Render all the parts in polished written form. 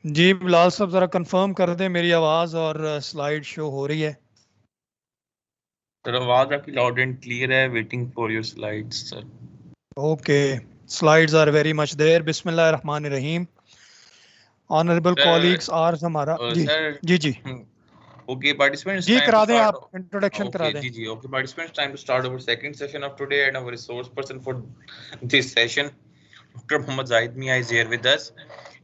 जी बिलाल साहब ज़रा कंफर्म कर दें मेरी आवाज़ और स्लाइड शो हो रही है। सर आवाज आपकी लाउड एंड क्लियर है। Waiting for your slides sir. Okay, slides are very much there. बिस्मिल्लाह रहमान रहीम। ऑनरेबल सर कॉलीग्स आज हमारा जी सर जी जी okay, participants, जी time to करा दें, start. आप इंट्रोडक्शन करा Okay, दें। जी okay, participants, time to start our second session of today, and our resource person for this session, Dr. Muhammad Zahid Mia, is here with us.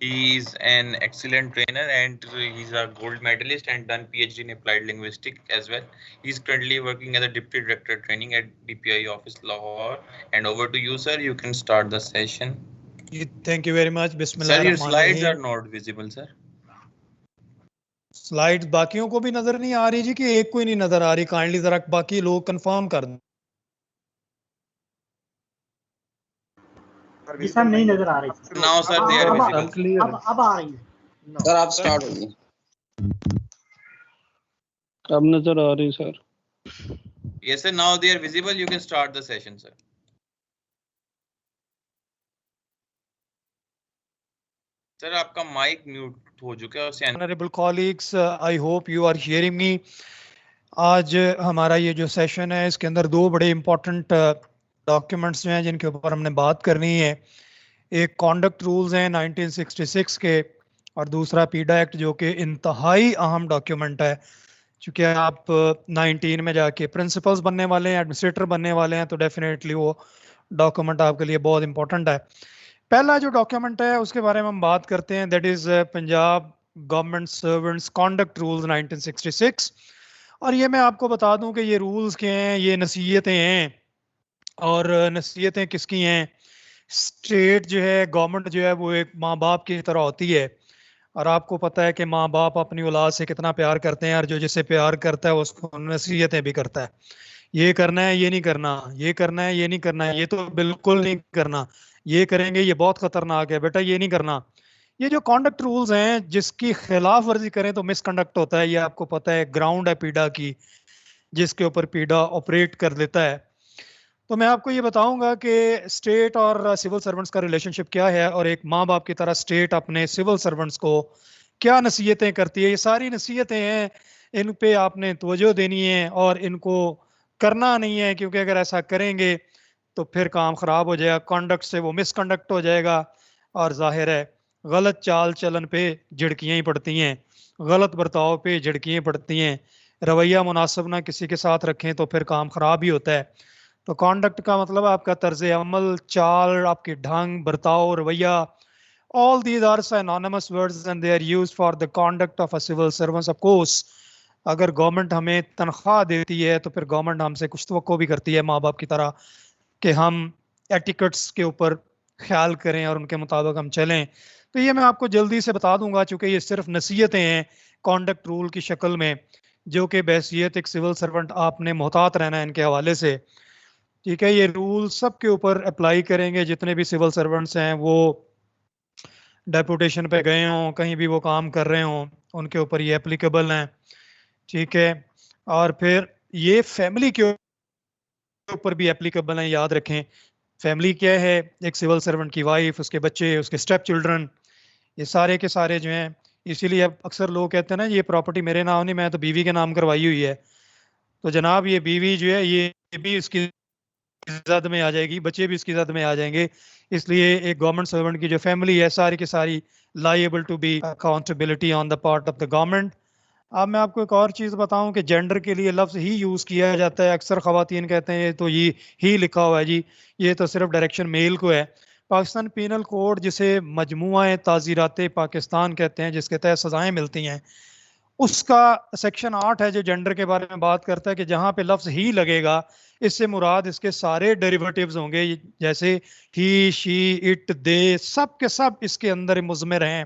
He is an excellent trainer and he's a gold medalist and done PhD in applied linguistics as well. He's currently working as a deputy director training at BPI office Lahore. And over to you, sir. You can start the session. जी thank you very much. Sir, बिस्मिल्लाह your रहमान slides are रहीम। not visible, sir. Slides बाकियों को भी नज़र नहीं आ रही जी, कि एक को ही नहीं नज़र आ रही? काइंडली ज़रा बाकी लोग कंफर्म कर दें। जी सर, नहीं नजर आ रही। Now, sir, they are visible. अब आ रही है सर। आप स्टार्ट होइए। अब नजर आ रही sir. Yes, sir. Now they are visible. You can start the session, sir. Sir आपका माइक म्यूट हो चुका है। Honourable colleagues, I hope you are hearing me. आज हमारा ये जो सेशन है इसके अंदर दो बड़े इम्पोर्टेंट डॉक्यूमेंट्स जो हैं जिनके ऊपर हमने बात करनी है। एक कॉन्डक्ट रूल्स हैं 1966 के, और दूसरा पीडा एक्ट जो कि इंतहाई अहम डॉक्यूमेंट है। चूँकि आप 19 में जाके प्रिंसिपल्स बनने वाले हैं, एडमिनिस्ट्रेटर बनने वाले हैं, तो डेफिनेटली वो डॉक्यूमेंट आपके लिए बहुत इंपॉर्टेंट है। पहला जो डॉक्यूमेंट है उसके बारे में हम बात करते हैं, that is Punjab government servants conduct rules 1966। और ये मैं आपको बता दूं कि ये रूल्स के हैं, ये नसीहतें हैं। और नसीहतें किसकी हैं? स्टेट जो है, गवर्नमेंट जो है, वो एक माँ बाप की तरह होती है। और आपको पता है कि माँ बाप अपनी औलाद से कितना प्यार करते हैं, और जो जिसे प्यार करता है उसको नसीहतें भी करता है। ये करना है, ये नहीं करना, ये करना है, ये नहीं करना, ये तो बिल्कुल नहीं करना, ये करेंगे ये बहुत खतरनाक है बेटा, ये नहीं करना। ये जो कॉन्डक्ट रूल्स हैं, जिसकी खिलाफ वर्जी करें तो मिसकंडक्ट होता है। ये आपको पता है, ग्राउंड है पीडा की, जिसके ऊपर पीडा ऑपरेट कर लेता है। तो मैं आपको ये बताऊंगा कि स्टेट और सिविल सर्वेंट्स का रिलेशनशिप क्या है, और एक माँ बाप की तरह स्टेट अपने सिविल सर्वेंट्स को क्या नसीहतें करती है। ये सारी नसीहतें हैं, इन पे आपने तवज्जो देनी है और इनको करना नहीं है, क्योंकि अगर ऐसा करेंगे तो फिर काम खराब हो जाएगा, कॉन्डक्ट से वो मिसकंडक्ट हो जाएगा। और जाहिर है गलत चाल चलन पे झिड़कियाँ ही पड़ती हैं, गलत बर्ताव पे झिड़कियाँ पड़ती हैं। रवैया मुनासिब ना किसी के साथ रखें तो फिर काम खराब ही होता है। तो कॉन्डक्ट का मतलब आपका तर्ज अमल, चाल, आपके ढंग, बर्ताव, रवैया। all these are synonymous words and they are used for the conduct of a civil servant. Of course, अगर गवर्नमेंट हमें तनख्वाह देती है तो फिर गवर्नमेंट हमसे कुछ तवक्को भी करती है माँ बाप की तरह, कि हम एटिकेट्स के ऊपर ख्याल करें और उनके मुताबिक हम चलें। तो ये मैं आपको जल्दी से बता दूंगा, चूंकि ये सिर्फ नसीहतें हैं कॉन्डक्ट रूल की शक्ल में, जो कि बहैसियत एक सिविल सर्वेंट आपने मोहतात रहना है इनके हवाले से। ठीक है, ये रूल सब के ऊपर अप्लाई करेंगे। जितने भी सिविल सर्वेंट्स हैं वो डेपुटेशन पे गए हों, कहीं भी वो काम कर रहे हों, उनके ऊपर ये एप्लीकेबल हैं। ठीक है, और फिर ये फैमिली के ऊपर भी एप्लीकेबल हैं, याद रखें। फैमिली क्या है? एक सिविल सर्वेंट की वाइफ, उसके बच्चे, उसके स्टेप चिल्ड्रन, ये सारे के सारे जो हैं। इसीलिए अब अक्सर लोग कहते हैं ना, ये प्रॉपर्टी मेरे नाम नहीं, मैं तो बीवी के नाम करवाई हुई है। तो जनाब ये बीवी जो है ये भी इसकी जद में आ जाएगी, बच्चे भी इसकी जद में आ जाएंगे। इसलिए एक गवर्नमेंट सर्वेंट की जो फैमिली है सारी की सारी liable to be accountability on the part of the government. अब मैं आपको एक और चीज़ बताऊं कि जेंडर के लिए लफ्ज़ ही यूज़ किया जाता है। अक्सर ख़वातीन कहते हैं तो ये ही लिखा हुआ है जी, ये तो सिर्फ डायरेक्शन मेल को है। पाकिस्तान पीनल कोड, जिसे मजमुआ ताज़ीरात पाकिस्तान कहते हैं, जिसके तहत सज़ाएँ मिलती हैं, उसका सेक्शन 8 है जो जेंडर के बारे में बात करता है कि जहाँ पे लफ्ज़ ही लगेगा, इससे मुराद इसके सारे डेरिवेटिव्स होंगे, जैसे ही, शी, इट, दे, सब के सब इसके अंदर मुज़मर हैं।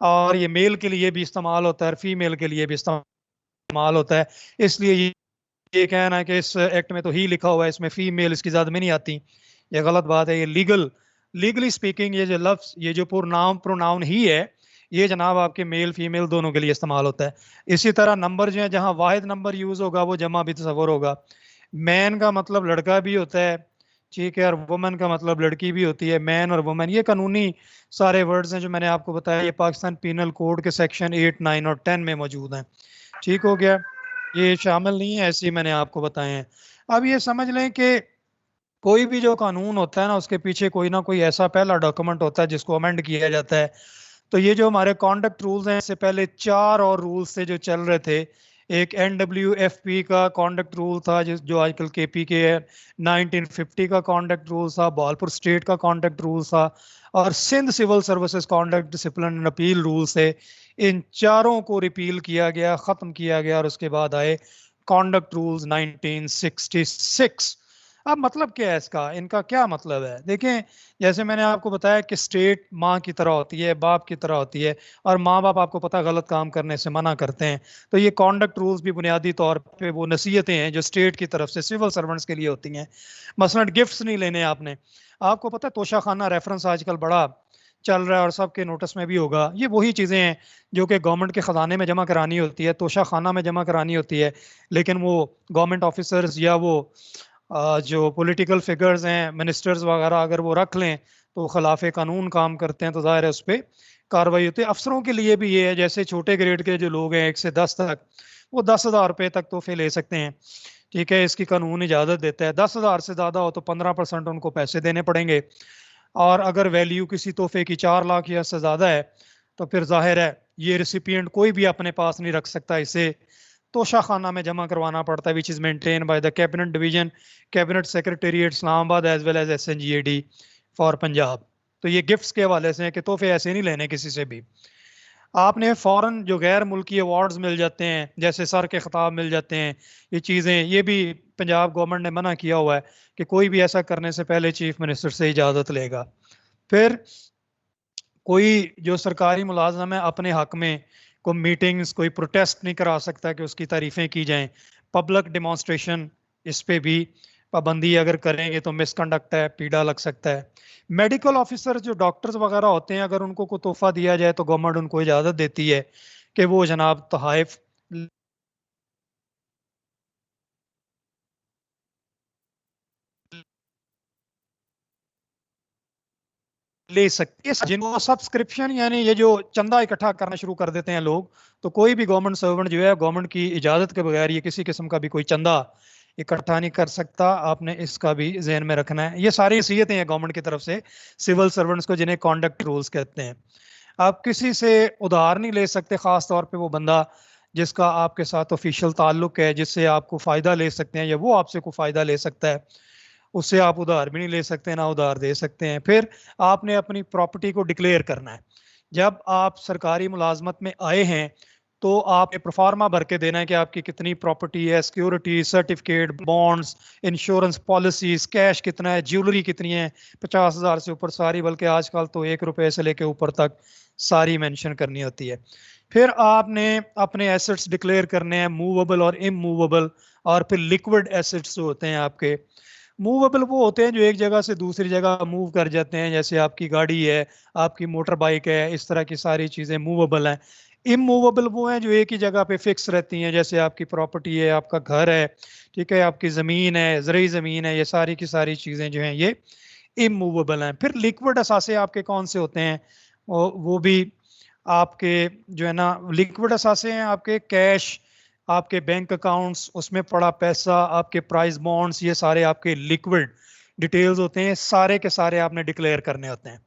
और ये मेल के लिए भी इस्तेमाल होता है और फीमेल के लिए भी इस्तेमाल होता है। इसलिए ये कहना है कि इस एक्ट में तो ही लिखा हुआ है, इसमें फीमेल इसकी ज़्यादा में नहीं आती, ये गलत बात है। ये लीगली स्पीकिंग ये जो लफ्ज़, ये जो प्रोनाउन ही है, ये जनाब आपके मेल फीमेल दोनों के लिए इस्तेमाल होता है। इसी तरह नंबर जो है, जहाँ वाहिद नंबर यूज़ होगा वो जमा भी तस्वर होगा। मैन का मतलब लड़का भी होता है, ठीक है, और वुमन का मतलब लड़की भी होती है, मैन और वुमन, ये कानूनी सारे वर्ड्स हैं जो मैंने आपको बताया, ये पाकिस्तान पीनल कोड के सेक्शन 8, 9 और 10 में मौजूद हैं। ठीक हो गया, ये शामिल नहीं है, ऐसे ही मैंने आपको बताए हैं। अब ये समझ लें कि कोई भी जो कानून होता है ना, उसके पीछे कोई ना कोई ऐसा पहला डॉक्यूमेंट होता है जिसको अमेंड किया जाता है। तो ये जो हमारे कॉन्डक्ट रूल्स हैं, इससे पहले 4 और रूल्स थे जो चल रहे थे। एक NWFP का कॉन्डक्ट रूल था जो आजकल KP के है, 1950 का कॉन्डक्ट रूल था, बहालपुर स्टेट का कॉन्डक्ट रूल था, और Sindh civil services conduct discipline and appeal rules थे। इन चारों को रिपील किया गया, खत्म किया गया, और उसके बाद आए कॉन्डक्ट रूल्स 1966। अब मतलब क्या है इसका, इनका क्या मतलब है? देखें, जैसे मैंने आपको बताया कि स्टेट माँ की तरह होती है, बाप की तरह होती है, और माँ बाप आपको पता गलत काम करने से मना करते हैं। तो ये कॉन्डक्ट रूल्स भी बुनियादी तौर पे वो नसीहतें हैं जो स्टेट की तरफ से सिविल सर्वेंट्स के लिए होती हैं। मसलन गिफ्ट्स नहीं लेने आपने। आपको पता है तोशाखाना रेफरेंस आजकल बड़ा चल रहा है और सबके नोटिस में भी होगा। ये वही चीज़ें हैं जो कि गवर्नमेंट के ख़जाने में जमा करानी होती है, तोशाखाना में जमा करानी होती है, लेकिन वो गवर्नमेंट ऑफिसर्स या वो जो पॉलिटिकल फिगर्स हैं, मिनिस्टर्स वगैरह, अगर वो रख लें तो खिलाफ कानून काम करते हैं, तो जाहिर है उस पर कार्रवाई होती है। अफसरों के लिए भी ये है, जैसे छोटे ग्रेड के जो लोग हैं 1 से 10 तक, वो 10,000 रुपये तक तोहफे ले सकते हैं। ठीक है, इसकी कानून इजाज़त देता है। 10,000 से ज़्यादा हो तो 15% उनको पैसे देने पड़ेंगे, और अगर वैल्यू किसी तोहफे की 4 लाख या से ज़्यादा है तो फिर जाहिर है ये रिसिपिएंट कोई भी अपने पास नहीं रख सकता, इसे तोशाखाना में जमा करवाना पड़ता है, which is maintain by the cabinet division, cabinet secretariat Islamabad, as well as SNGAD for Punjab. तो ये गिफ्ट्स के हवाले से है कि तोहफे ऐसे नहीं लेने किसी से भी। आपने फॉरेन जो गैर मुल्की अवार्ड्स मिल जाते हैं, जैसे सर के खिताब मिल जाते हैं, ये चीज़ें, ये भी पंजाब गवर्नमेंट ने मना किया हुआ है कि कोई भी ऐसा करने से पहले चीफ मिनिस्टर से इजाज़त लेगा। फिर कोई जो सरकारी मुलाजम है अपने हक में कोई मीटिंग्स, कोई प्रोटेस्ट नहीं करा सकता कि उसकी तारीफें की जाएं। पब्लिक डिमॉन्स्ट्रेशन, इस पे भी पाबंदी अगर करेंगे तो मिसकंडक्ट है, पीड़ा लग सकता है। मेडिकल ऑफिसर जो डॉक्टर्स वगैरह होते हैं, अगर उनको कोई तोहफा दिया जाए तो गवर्नमेंट उनको इजाज़त देती है कि वो जनाब तोहफ ले सकते हैं। जिनको सब्सक्रिप्शन यानी ये जो चंदा इकट्ठा करना शुरू कर देते हैं लोग, तो कोई भी गवर्नमेंट सर्वेंट जो है गवर्नमेंट की इजाजत के बगैर ये किसी किस्म का भी कोई चंदा इकट्ठा नहीं कर सकता। आपने इसका भी जहन में रखना है। ये सारी नसीहतें हैं गवर्नमेंट की तरफ से सिविल सर्वेंट्स को, जिन्हें कॉन्डक्ट रूल्स कहते हैं। आप किसी से उधार नहीं ले सकते, खास तौर पे वो बंदा जिसका आपके साथ ऑफिशियल ताल्लुक है, जिससे आपको फायदा ले सकते हैं या वो आपसे कोई फायदा ले सकता है, उससे आप उधार भी नहीं ले सकते ना उधार दे सकते हैं। फिर आपने अपनी प्रॉपर्टी को डिक्लेयर करना है। जब आप सरकारी मुलाजमत में आए हैं तो आप प्रोफार्मा भर के देना है कि आपकी कितनी प्रॉपर्टी है, security certificate, bonds, insurance policies, cash कितना है, ज्वेलरी कितनी है, 50,000 से ऊपर सारी, बल्कि आजकल तो 1 रुपए से लेके ऊपर तक सारी मेंशन करनी होती है। फिर आपने अपने एसेट्स डिक्लेयर करने हैं, मूवेबल और इमूवेबल, और फिर लिक्विड एसेट्स जो होते हैं आपके। मूवेबल वो होते हैं जो एक जगह से दूसरी जगह मूव कर जाते हैं, जैसे आपकी गाड़ी है, आपकी मोटर बाइक है, इस तरह की सारी चीज़ें मूवेबल हैं। इमूवेबल वो हैं जो एक ही जगह पे फिक्स रहती हैं, जैसे आपकी प्रॉपर्टी है, आपका घर है, ठीक है, आपकी ज़मीन है, ज़रूरी ज़मीन है, ये सारी की सारी चीज़ें जो हैं ये इमूवेबल हैं। फिर लिक्विड असासे आपके कौन से होते हैं? वो भी आपके जो है ना, लिक्विड असासे हैं आपके कैश, आपके बैंक अकाउंट्स, उसमें पड़ा पैसा, आपके प्राइस बॉन्ड्स, ये सारे आपके लिक्विड डिटेल्स होते हैं, सारे के सारे आपने डिक्लेयर करने होते हैं।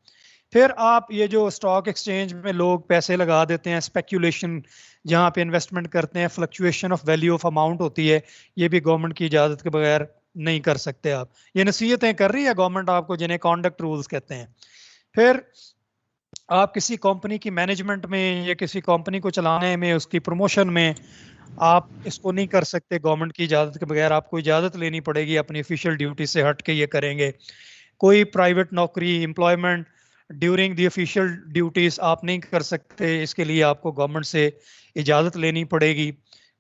फिर आप ये जो स्टॉक एक्सचेंज में लोग पैसे लगा देते हैं, स्पेक्यूलेशन जहाँ पे इन्वेस्टमेंट करते हैं, fluctuation of value of amount होती है, ये भी गवर्नमेंट की इजाज़त के बगैर नहीं कर सकते आप। ये नसीहतें कर रही है गवर्नमेंट आपको, जिन्हें कॉन्डक्ट रूल्स कहते हैं। फिर आप किसी कंपनी की मैनेजमेंट में या किसी कंपनी को चलाने में, उसकी प्रमोशन में आप इसको नहीं कर सकते गवर्नमेंट की इजाज़त के बगैर। आपको इजाज़त लेनी पड़ेगी, अपनी ऑफिशियल ड्यूटी से हट के ये करेंगे। कोई प्राइवेट नौकरी, employment during the official duties आप नहीं कर सकते, इसके लिए आपको गवर्नमेंट से इजाज़त लेनी पड़ेगी।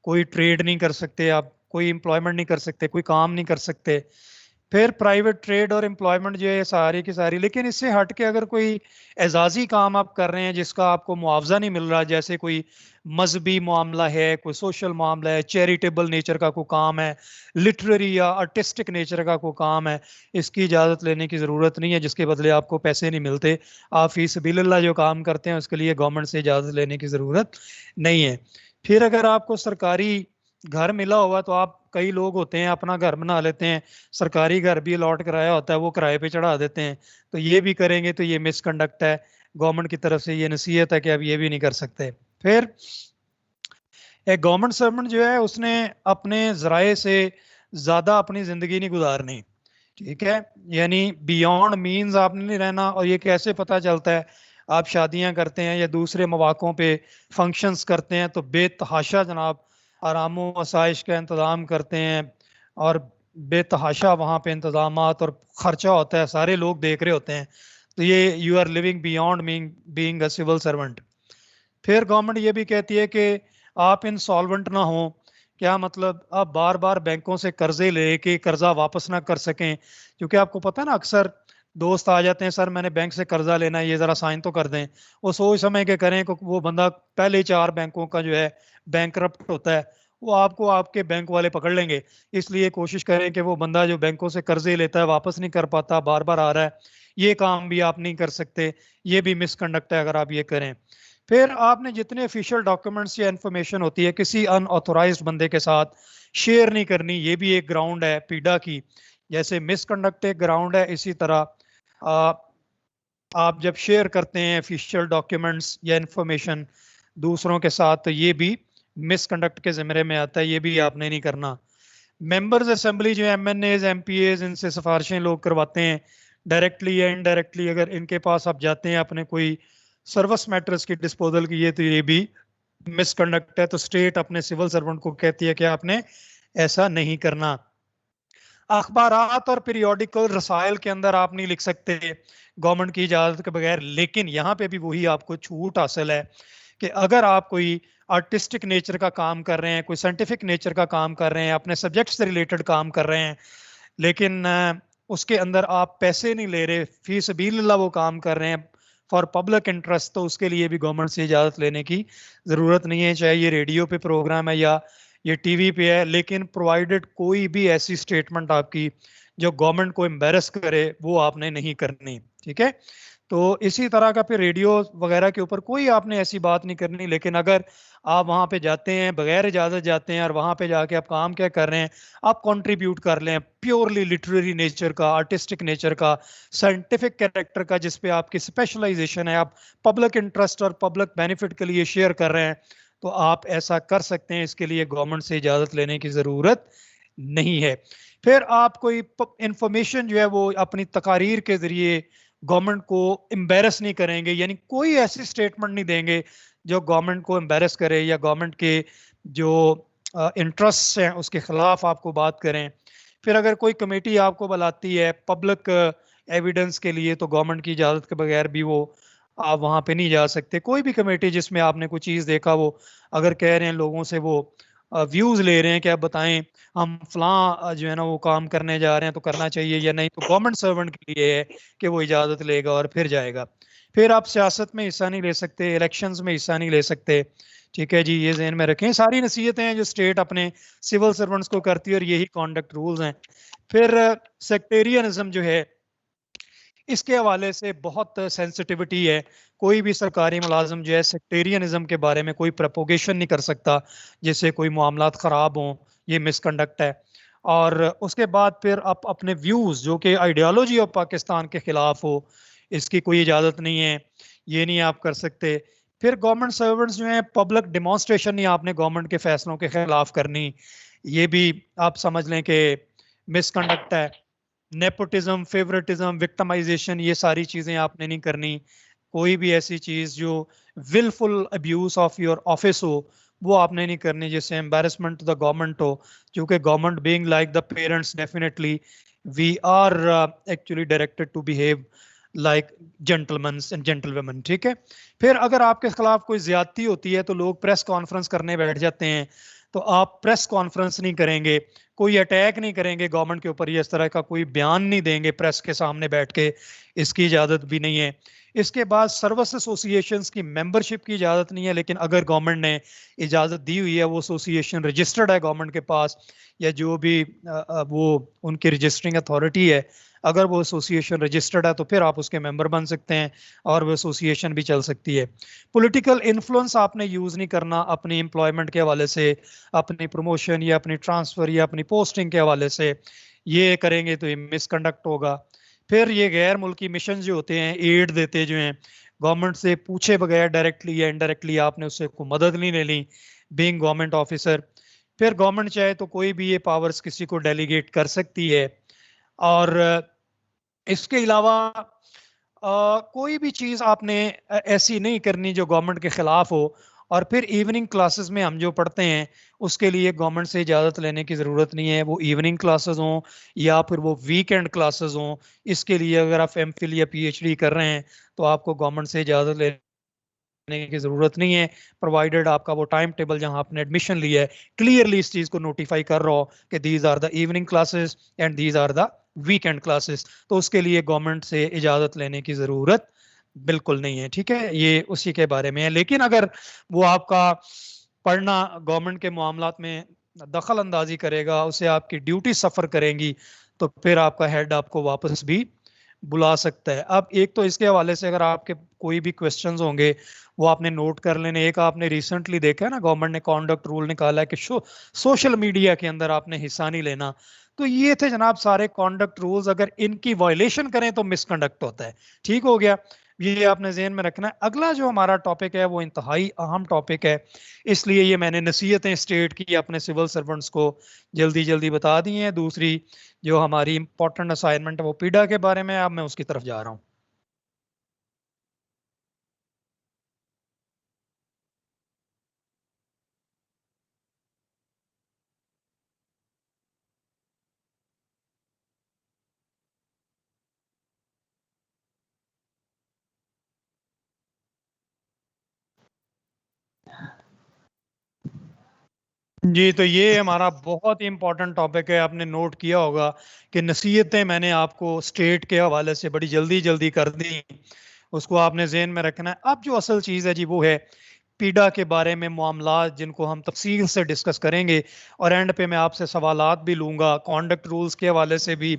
कोई ट्रेड नहीं कर सकते आप, कोई एम्प्लॉयमेंट नहीं कर सकते, कोई काम नहीं कर सकते। फिर प्राइवेट ट्रेड और एम्प्लॉयमेंट जो है सारी की सारी। लेकिन इससे हट के अगर कोई एजाजी काम आप कर रहे हैं जिसका आपको मुआवजा नहीं मिल रहा, जैसे कोई मजहबी मामला है, कोई सोशल मामला है, चैरिटेबल नेचर का कोई काम है, लिटरेरी या आर्टिस्टिक नेचर का कोई काम है, इसकी इजाज़त लेने की ज़रूरत नहीं है, जिसके बदले आपको पैसे नहीं मिलते। आप फी सबीलिल्लाह जो काम करते हैं उसके लिए गवर्नमेंट से इजाज़त लेने की ज़रूरत नहीं है। फिर अगर आपको सरकारी घर मिला हुआ तो आप, कई लोग होते हैं अपना घर बना लेते हैं, सरकारी घर भी अलॉट कराया होता है वो किराए पे चढ़ा देते हैं, तो ये भी करेंगे तो ये मिसकंडक्ट है। गवर्नमेंट की तरफ से ये नसीहत है कि अब ये भी नहीं कर सकते। फिर एक गवर्नमेंट सर्वेंट जो है उसने अपने जराए से ज्यादा अपनी जिंदगी नहीं गुजारनी, ठीक है, यानी बियॉन्ड मींस आपने नहीं रहना। और ये कैसे पता चलता है? आप शादियां करते हैं या दूसरे मौक़ों पे फंक्शंस करते हैं तो बेतहाशा जनाब आराम आसाइश का इंतज़ाम करते हैं, और बेतहाशा वहाँ पे इंतज़ामात और ख़र्चा होता है, सारे लोग देख रहे होते हैं, तो ये you are living beyond being a civil servant. फिर गवर्नमेंट ये भी कहती है कि आप इंसॉल्वेंट ना हो। क्या मतलब? आप बार बार बैंकों से कर्जे लेके कर्जा वापस ना कर सकें, क्योंकि आपको पता है ना, अक्सर दोस्त आ जाते हैं, सर मैंने बैंक से कर्जा लेना है, ये जरा साइन तो कर दें। वो सोच समय के करें कि वो बंदा पहले 4 बैंकों का जो है बैंकरप्ट होता है, वो आपको आपके बैंक वाले पकड़ लेंगे। इसलिए कोशिश करें कि वो बंदा जो बैंकों से कर्जे लेता है वापस नहीं कर पाता, बार बार आ रहा है, ये काम भी आप नहीं कर सकते। ये भी मिसकंडक्ट है अगर आप ये करें। फिर आपने जितने ऑफिशियल डॉक्यूमेंट्स या इंफॉर्मेशन होती है किसी अनऑथोराइज्ड बंदे के साथ शेयर नहीं करनी, ये भी एक ग्राउंड है पीडा की। जैसे मिसकंडक्ट एक ग्राउंड है, इसी तरह आप जब शेयर करते हैं ऑफिशियल डॉक्यूमेंट्स या इंफॉर्मेशन दूसरों के साथ तो ये भी मिसकंडक्ट के ज़िम्मे में आता है, ये भी आपने नहीं करना। मेंबर्स असेंबली जो एमएनएज एमपीएज इनसे सिफारिशें लोग करवाते हैं डायरेक्टली या इनडायरेक्टली, अगर इनके पास आप जाते हैं अपने कोई सर्विस मैटर्स की डिस्पोजल की, तो ये भी मिसकंडक्ट है। तो स्टेट अपने सिविल सर्वेंट को कहती है कि आपने ऐसा नहीं करना। अखबारात और पीरियोडिकल रसायल के अंदर आप नहीं लिख सकते गवर्नमेंट की इजाजत के बगैर। लेकिन यहाँ पे भी वही आपको छूट हासिल है कि अगर आप कोई आर्टिस्टिक नेचर का काम कर रहे हैं, कोई साइंटिफिक नेचर का काम कर रहे हैं, अपने सब्जेक्ट से रिलेटेड काम कर रहे हैं, लेकिन उसके अंदर आप पैसे नहीं ले रहे, फी सबीलिल्लाह वो काम कर रहे हैं फॉर पब्लिक इंटरेस्ट, तो उसके लिए भी गवर्नमेंट से इजाज़त लेने की ज़रूरत नहीं है, चाहे ये रेडियो पे प्रोग्राम है या ये टीवी पे है। लेकिन प्रोवाइडेड कोई भी ऐसी स्टेटमेंट आपकी जो गवर्नमेंट को एम्बेरस करे वो आपने नहीं करनी, ठीक है। तो इसी तरह का फिर रेडियो वगैरह के ऊपर कोई आपने ऐसी बात नहीं करनी। लेकिन अगर आप वहाँ पे जाते हैं बगैर इजाज़त जाते हैं और वहाँ पे जाके आप काम क्या कर रहे हैं, आप कंट्रीब्यूट कर लें प्योरली लिटरेरी नेचर का, आर्टिस्टिक नेचर का, साइंटिफिक कैरेक्टर का, जिस पे आपकी स्पेशलाइजेशन है, आप पब्लिक इंटरेस्ट और पब्लिक बेनिफिट के लिए शेयर कर रहे हैं, तो आप ऐसा कर सकते हैं। इसके लिए गवर्नमेंट से इजाज़त लेने की ज़रूरत नहीं है। फिर आप कोई इंफॉर्मेशन जो है वो अपनी तकारीर के ज़रिए गवर्नमेंट को एम्बेरस नहीं करेंगे, यानी कोई ऐसी स्टेटमेंट नहीं देंगे जो गवर्नमेंट को एम्बेरस करे या गवर्नमेंट के जो इंटरेस्ट हैं उसके खिलाफ आपको बात करें। फिर अगर कोई कमेटी आपको बुलाती है पब्लिक एविडेंस के लिए, तो गवर्नमेंट की इजाज़त के बगैर भी वो आप वहाँ पे नहीं जा सकते। कोई भी कमेटी जिसमें आपने कोई चीज़ देखा, वो अगर कह रहे हैं लोगों से, वो व्यूज़ ले रहे हैं कि आप बताएं हम फलां जो है ना वो काम करने जा रहे हैं तो करना चाहिए या नहीं, तो गवर्नमेंट सर्वेंट के लिए है कि वो इजाज़त लेगा और फिर जाएगा। फिर आप सियासत में हिस्सा नहीं ले सकते, इलेक्शंस में हिस्सा नहीं ले सकते, ठीक है जी, ये ज़हन में रखें। सारी नसीहतें हैं जो स्टेट अपने सिविल सर्वेंट्स को करती है और यही कॉन्डक्ट रूल्स हैं। फिर सेक्टेरियनिज्म जो है, इसके हवाले से बहुत सेंसिटिविटी है। कोई भी सरकारी मुलाजिम जो है सेक्टेरियनिज्म के बारे में कोई प्रपोगेशन नहीं कर सकता जिससे कोई मामलात ख़राब हों, ये मिसकंडक्ट है। और उसके बाद फिर आप अपने व्यूज़ जो कि आइडियोलॉजी ऑफ पाकिस्तान के ख़िलाफ़ हो, इसकी कोई इजाज़त नहीं है, ये नहीं आप कर सकते। फिर गवर्नमेंट सर्वेंट्स जो हैं पब्लिक डिमॉन्स्ट्रेशन नहीं आपने गवर्नमेंट के फैसलों के ख़िलाफ़ करनी, ये भी आप समझ लें कि मिसकंडक्ट है। नेपोटिज्म, फेवरेटिज्म, विक्टिमाइजेशन, ये सारी चीज़ें आपने नहीं करनी। कोई भी ऐसी चीज़ जो willful abuse of your office हो वो आपने नहीं करनी, जैसे एम्बेरसमेंट टू द गवर्नमेंट हो, क्योंकि government being like the parents definitely we are actually directed to behave like gentleman and gentlewomen, ठीक है। फिर अगर आपके खिलाफ कोई ज्यादती होती है तो लोग प्रेस कॉन्फ्रेंस करने बैठ जाते हैं, तो आप प्रेस कॉन्फ्रेंस नहीं करेंगे, कोई अटैक नहीं करेंगे गवर्नमेंट के ऊपर, ये इस तरह का कोई बयान नहीं देंगे प्रेस के सामने बैठ के, इसकी इजाजत भी नहीं है। इसके बाद सर्विस एसोसिएशंस की मेंबरशिप की इजाजत नहीं है, लेकिन अगर गवर्नमेंट ने इजाजत दी हुई है, वो एसोसिएशन रजिस्टर्ड है गवर्नमेंट के पास, या जो भी वो उनकी रजिस्टरिंग अथॉरिटी है, अगर वो एसोसिएशन रजिस्टर्ड है तो फिर आप उसके मेंबर बन सकते हैं और वो एसोसिएशन भी चल सकती है। पॉलिटिकल इन्फ्लुएंस आपने यूज नहीं करना अपनी एम्प्लॉयमेंट के हवाले से, अपनी प्रमोशन या अपनी ट्रांसफर या अपनी पोस्टिंग के हवाले से, ये करेंगे तो ये मिसकंडक्ट होगा। फिर ये गैर मुल्की मिशन जो होते हैं, एड देते जो हैं, गवर्नमेंट से पूछे बगैर डायरेक्टली या इनडायरेक्टली आपने उससे कोई मदद नहीं ले ली बीइंग गवर्नमेंट ऑफिसर। फिर गवर्नमेंट चाहे तो कोई भी ये पावर्स किसी को डेलीगेट कर सकती है। और इसके अलावा कोई भी चीज आपने ऐसी नहीं करनी जो गवर्नमेंट के खिलाफ हो। और फिर इवनिंग क्लासेस में हम जो पढ़ते हैं उसके लिए गवर्नमेंट से इजाजत लेने की जरूरत नहीं है, वो इवनिंग क्लासेस हों या फिर वो वीकेंड क्लासेस हों। इसके लिए अगर आप एमफिल या पीएचडी कर रहे हैं तो आपको गवर्नमेंट से इजाजत लेने की जरूरत नहीं है, प्रोवाइडेड आपका वो टाइम टेबल जहां आपने एडमिशन लिया है क्लियरली इस चीज को नोटिफाई कर रहा हो कि these are the evening classes and these are the weekend classes, तो उसके लिए गवर्नमेंट से इजाजत लेने की जरूरत बिल्कुल नहीं है। ठीक है, ये उसी के बारे में है। लेकिन अगर वो आपका पढ़ना गवर्नमेंट के मामलात में दखल अंदाजी करेगा, उसे आपकी ड्यूटी सफर करेंगी, तो फिर आपका हेड आपको वापस भी बुला सकता है। अब एक तो इसके हवाले से अगर आपके कोई भी क्वेश्चंस होंगे वो आपने नोट कर लेने। एक आपने रिसेंटली देखा है ना, गवर्नमेंट ने कॉन्डक्ट रूल निकाला है कि सोशल मीडिया के अंदर आपने हिस्सा नहीं लेना। तो ये थे जनाब सारे कॉन्डक्ट रूल्स, अगर इनकी वायलेशन करें तो मिसकंडक्ट होता है। ठीक हो गया, ये आपने ज़हन में रखना है। अगला जो हमारा टॉपिक है वो इंतहाई अहम टॉपिक है, इसलिए ये मैंने नसीहतें स्टेट की अपने सिविल सर्वेंट्स को जल्दी जल्दी बता दी हैं। दूसरी जो हमारी इंपॉर्टेंट असाइनमेंट है वो पीडा के बारे में, अब मैं उसकी तरफ जा रहा हूँ। जी, तो ये हमारा बहुत ही इंपॉर्टेंट टॉपिक है। आपने नोट किया होगा कि नसीहतें मैंने आपको स्टेट के हवाले से बड़ी जल्दी जल्दी कर दी, उसको आपने जेहन में रखना है। अब जो असल चीज़ है जी वो है पीडा के बारे में मामला, जिनको हम तफसील से डिस्कस करेंगे और एंड पे मैं आपसे सवालात भी लूँगा कॉन्डक्ट रूल्स के हवाले से भी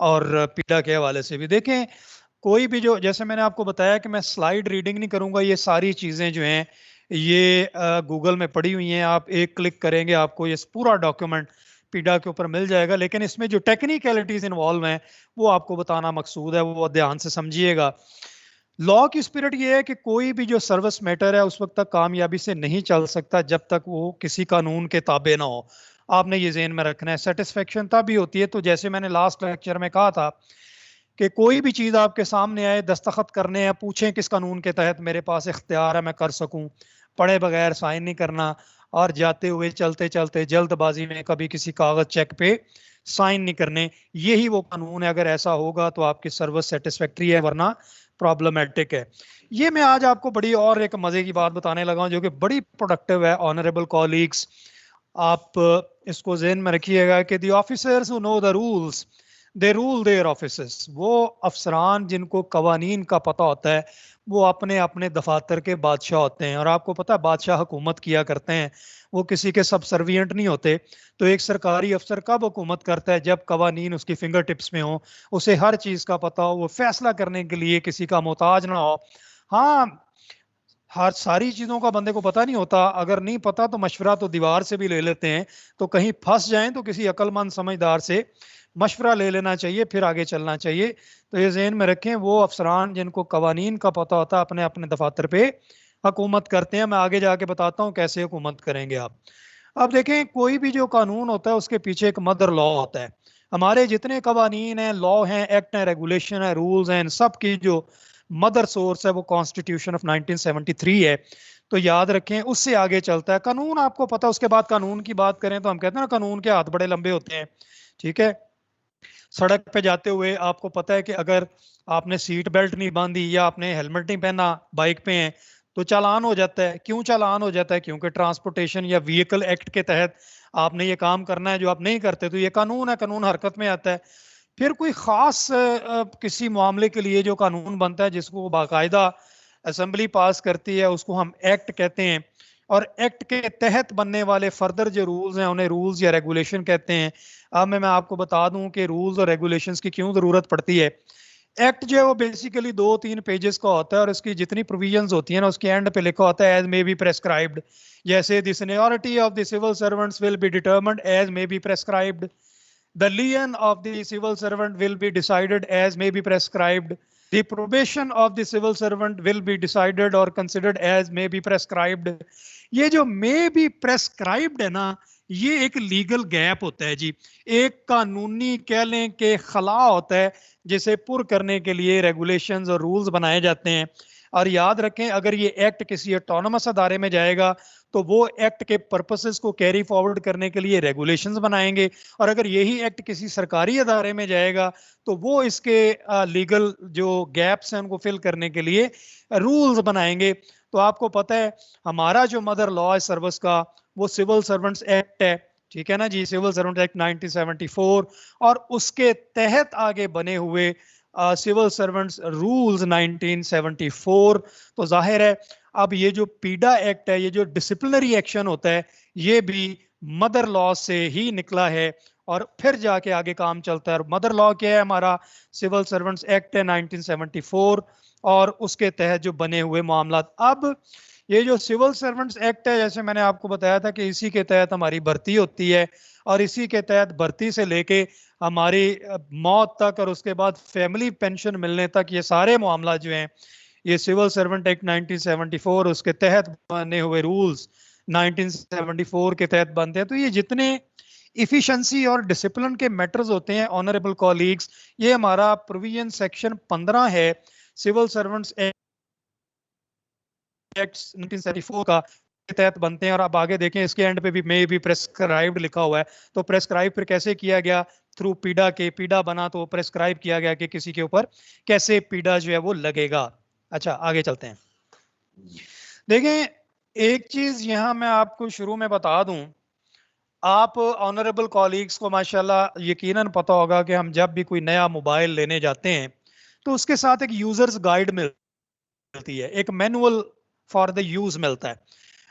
और पीडा के हवाले से भी। देखें, कोई भी जो, जैसे मैंने आपको बताया कि मैं स्लाइड रीडिंग नहीं करूँगा, ये सारी चीज़ें जो हैं ये गूगल में पड़ी हुई हैं, आप एक क्लिक करेंगे आपको ये पूरा डॉक्यूमेंट पीडा के ऊपर मिल जाएगा। लेकिन इसमें जो टेक्निकलिटीज इन्वॉल्व हैं वो आपको बताना मकसूद है, वो ध्यान से समझिएगा। लॉ की स्पिरिट ये है कि कोई भी जो सर्विस मैटर है उस वक्त तक कामयाबी से नहीं चल सकता जब तक वो किसी कानून के ताबे ना हो। आपने ये ज़हन में रखना है। सेटिस्फेक्शन तभी होती है, तो जैसे मैंने लास्ट लेक्चर में कहा था कि कोई भी चीज़ आपके सामने आए, दस्तखत करने हैं, पूछें किस कानून के तहत मेरे पास इख्तियार है मैं कर सकूं, पढ़े बगैर साइन नहीं करना, और जाते हुए चलते चलते जल्दबाजी में कभी किसी कागज चेक पे साइन नहीं करने। यही वो कानून है। अगर ऐसा होगा तो आपकी सर्विस सेटिस्फैक्ट्री है, वरना प्रॉब्लमेटिक है। ये मैं आज आपको बड़ी और एक मजे की बात बताने लगा हूं जो कि बड़ी प्रोडक्टिव है। ऑनरेबल कॉलीग्स, आप इसको ज़हन में रखिएगा कि the officers who know the rules they rule their offices. वो अफसरान जिनको कवानीन का पता होता है वो अपने अपने दफातर के बादशाह होते हैं। और आपको पता है बादशाह हुकूमत किया करते हैं, वो किसी के सबसर्विएंट नहीं होते। तो एक सरकारी अफसर कब हुकूमत करता है? जब कवानीन उसकी फिंगर टिप्स में हो, उसे हर चीज का पता हो, वो फैसला करने के लिए किसी का मोहताज ना हो। हाँ, हर सारी चीजों का बंदे को पता नहीं होता, अगर नहीं पता तो मशवरा तो दीवार से भी ले लेते हैं। तो कहीं फंस जाएं तो किसी अक्लमंद समझदार से मशवरा ले लेना चाहिए, फिर आगे चलना चाहिए। तो ये ज़हन में रखें, वो अफसरान जिनको कवानीन का पता होता है अपने अपने दफातर पे हुकूमत करते हैं। मैं आगे जाके बताता हूँ कैसे हुकूमत करेंगे आप। अब देखें, कोई भी जो कानून होता है उसके पीछे एक मदर लॉ होता है। हमारे जितने कवानीन हैं, लॉ हैं, एक्ट हैं, रेगुलेशन है, रूल्स हैं, इन सब की जो मदर सोर्स है वो कॉन्स्टिट्यूशन ऑफ 1973 है। तो याद रखें, उससे आगे चलता है कानून। आपको पता है, उसके बाद कानून की बात करें तो हम कहते हैं ना कानून के हाथ बड़े लंबे होते हैं। ठीक है, सड़क पे जाते हुए आपको पता है कि अगर आपने सीट बेल्ट नहीं बांधी या आपने हेलमेट नहीं पहना, बाइक पे हैं, तो चालान हो जाता है। क्यों चालान हो जाता है? क्योंकि ट्रांसपोर्टेशन या व्हीकल एक्ट के तहत आपने ये काम करना है, जो आप नहीं करते तो ये कानून है, कानून हरकत में आता है। फिर कोई खास किसी मामले के लिए जो कानून बनता है, जिसको बाकायदा असेंबली पास करती है, उसको हम एक्ट कहते हैं। और एक्ट के तहत बनने वाले फर्दर जो रूल्स हैं उन्हें रूल्स या रेगुलेशन कहते हैं। अब मैं आपको बता दूं कि रूल्स और रेगुलेशंस की क्यों जरूरत पड़ती है। एक्ट जो है वो बेसिकली 2-3 पेजेस का होता है, और इसकी जितनी प्रोविजंस होती है ना, उसके एंड पे लिखा होता है एज मे बी प्रेस्क्राइब्ड। जैसे the seniority of the civil servants will be determined as may be prescribed, the lien of the civil servant will be decided as may be prescribed, the probation of the civil servant will be decided or considered as may be prescribed। ये जो may be prescribed है ना, ये एक legal gap होता है जी, एक कानूनी कह लें कि खला होता है, जिसे पुर करने के लिए रेगुलेशंस और रूल्स बनाए जाते हैं। और याद रखें, अगर ये एक्ट किसी ऑटोनमस अदारे में जाएगा तो वो एक्ट के पर्पसेस को कैरी फॉरवर्ड करने के लिए रेगुलेशंस बनाएंगे, और अगर यही एक्ट किसी सरकारी अदारे में जाएगा तो वो इसके लीगल जो गैप्स हैं उनको फिल करने के लिए रूल्स बनाएंगे। तो आपको पता है हमारा जो मदर लॉ है सर्विस का, वो सिविल सर्वेंट्स एक्ट है, ठीक है ना जी, सिविल सर्वेंट एक्ट 1974, और उसके तहत आगे बने हुए सिविल सर्वेंट्स रूल्स 1974। तो जाहिर है अब ये जो पीडा एक्ट है, ये जो डिसिप्लिनरी एक्शन होता है, ये भी मदर लॉ से ही निकला है, और फिर जाके आगे काम चलता है। और मदर लॉ क्या है हमारा? सिविल सर्वेंट्स एक्ट है 1974, और उसके तहत जो बने हुए मामला। अब ये जो सिविल सर्वेंट्स एक्ट है, जैसे मैंने आपको बताया था कि इसी के तहत हमारी भर्ती होती है, और इसी के तहत भर्ती से लेके हमारी मौत तक और उसके बाद फैमिली पेंशन मिलने तक, ये सारे मामला जो हैं ये सिविल सर्वेंट एक्ट 1974 उसके तहत बने हुए रूल्स 1974 के तहत बनते हैं। तो ये जितने इफिशिएंसी और डिसिप्लिन के मैटर्स होते हैं ऑनरेबल कॉलीग्स, ये हमारा प्रोविजन सेक्शन 15 है सिविल सर्वेंट्स एक्ट 1974 का, के तहत बनते हैं। और आप आगे देखें इसके एंड पे भी मे बी प्रेस्क्राइब्ड लिखा हुआ है। तो प्रेस्क्राइब फिर कैसे किया गया? थ्रू पीडा के, पीडा बना तो प्रेस्क्राइब किया गया कि किसी के ऊपर कैसे पीडा जो है वो लगेगा। अच्छा आगे चलते हैं। देखें एक चीज यहां मैं आपको शुरू में बता दूं, आप ऑनरेबल कॉलीग्स को माशाल्लाह यकीनन पता होगा कि हम जब भी कोई नया मोबाइल लेने जाते हैं तो उसके साथ एक यूजर्स गाइड मिलती है, एक मैनुअल फॉर द यूज मिलता है।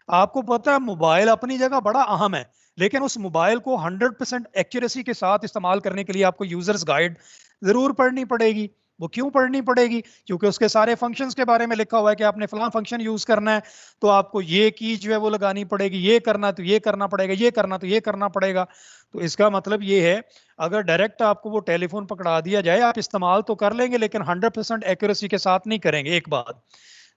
आपको पता है मोबाइल अपनी जगह बड़ा अहम है, लेकिन उस मोबाइल को 100% एक्यूरेसी के साथ इस्तेमाल करने के लिए आपको यूजर्स गाइड जरूर पढ़नी पड़ेगी। वो क्यों पढ़नी पड़ेगी? क्योंकि उसके सारे फंक्शंस के बारे में लिखा हुआ है कि आपने फलां फंक्शन यूज करना है तो आपको ये की जो है वो लगानी पड़ेगी, ये करना तो ये करना पड़ेगा, ये करना तो ये करना पड़ेगा। तो इसका मतलब ये है, अगर डायरेक्ट आपको वो टेलीफोन पकड़ा दिया जाए, आप इस्तेमाल तो कर लेंगे लेकिन 100% एक्यूरेसी के साथ नहीं करेंगे, एक बात।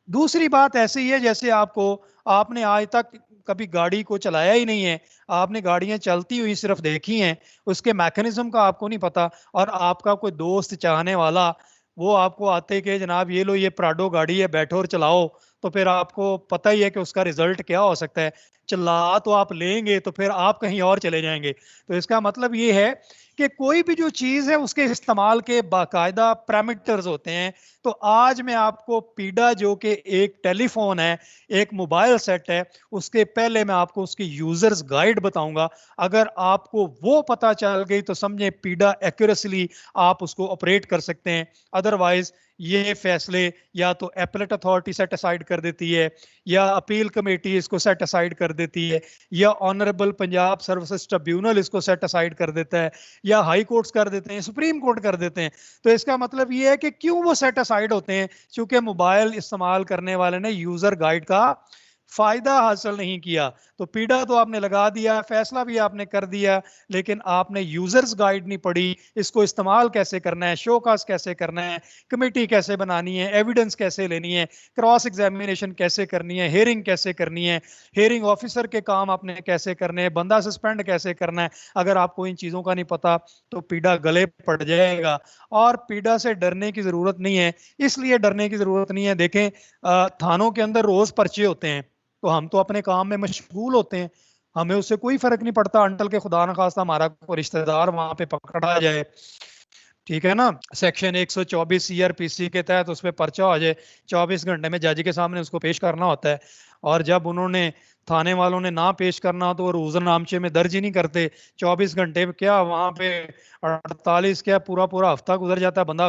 दूसरी बात ऐसी ही है जैसे आपने आज तक कभी गाड़ी को चलाया ही नहीं है, आपने गाड़ियां चलती हुई सिर्फ देखी हैं, उसके मैकेनिज्म का आपको नहीं पता, और आपका कोई दोस्त चाहने वाला वो आपको आते कि जनाब ये लो ये प्राडो गाड़ी है बैठो और चलाओ, तो फिर आपको पता ही है कि उसका रिजल्ट क्या हो सकता है। चला तो आप लेंगे तो फिर आप कहीं और चले जाएंगे। तो इसका मतलब ये है कि कोई भी जो चीज है उसके इस्तेमाल के बाकायदा पैरामीटर्स होते हैं। तो आज मैं आपको पीडा जो कि एक टेलीफोन है, एक मोबाइल सेट है, उसके पहले मैं आपको उसकी यूजर्स गाइड बताऊंगा। अगर आपको वो पता चल गई तो समझे पीडा एक्यूरेटली आप उसको ऑपरेट कर सकते हैं। अदरवाइज ये फैसले या तो एपलेट अथॉरिटी सेट असाइड कर देती है, या अपील कमेटी इसको सेट असाइड कर देती है, या ऑनरेबल पंजाब सर्विसेज ट्रिब्यूनल इसको सेट असाइड कर देता है, या हाई कोर्ट्स कर देते हैं, सुप्रीम कोर्ट कर देते हैं। तो इसका मतलब ये है कि क्यों वो सेट असाइड होते हैं? क्योंकि मोबाइल इस्तेमाल करने वाले ने यूजर गाइड का फायदा हासिल नहीं किया। तो पीडा तो आपने लगा दिया, फैसला भी आपने कर दिया, लेकिन आपने यूजर्स गाइड नहीं पढ़ी, इसको इस्तेमाल कैसे करना है, शोकास कैसे करना है, कमेटी कैसे बनानी है, एविडेंस कैसे लेनी है, क्रॉस एग्जामिनेशन कैसे करनी है, हेयरिंग कैसे करनी है, हेयरिंग ऑफिसर के काम आपने कैसे करने हैं, बंदा सस्पेंड कैसे करना है। अगर आपको इन चीजों का नहीं पता तो पीडा गले पड़ जाएगा। और पीडा से डरने की जरूरत नहीं है। इसलिए डरने की जरूरत नहीं है, देखें थानों के अंदर रोज पर्चे होते हैं, तो हम तो अपने काम में मशगूल होते हैं, हमें उससे कोई फर्क नहीं पड़ता अंटल के खुदा न खास्ता हमारा कोई रिश्तेदार वहां पे पकड़ा जाए, ठीक है ना, सेक्शन 124 सीआरपीसी के तहत उस पर पर्चा हो जाए, 24 घंटे में जज के सामने उसको पेश करना होता है। और जब उन्होंने थाने वालों ने ना पेश करना तो वो रुजनामचे में दर्ज ही नहीं करते। 24 घंटे में क्या वहां पे 48 क्या पूरा पूरा हफ्ता गुजर जाता है, बंदा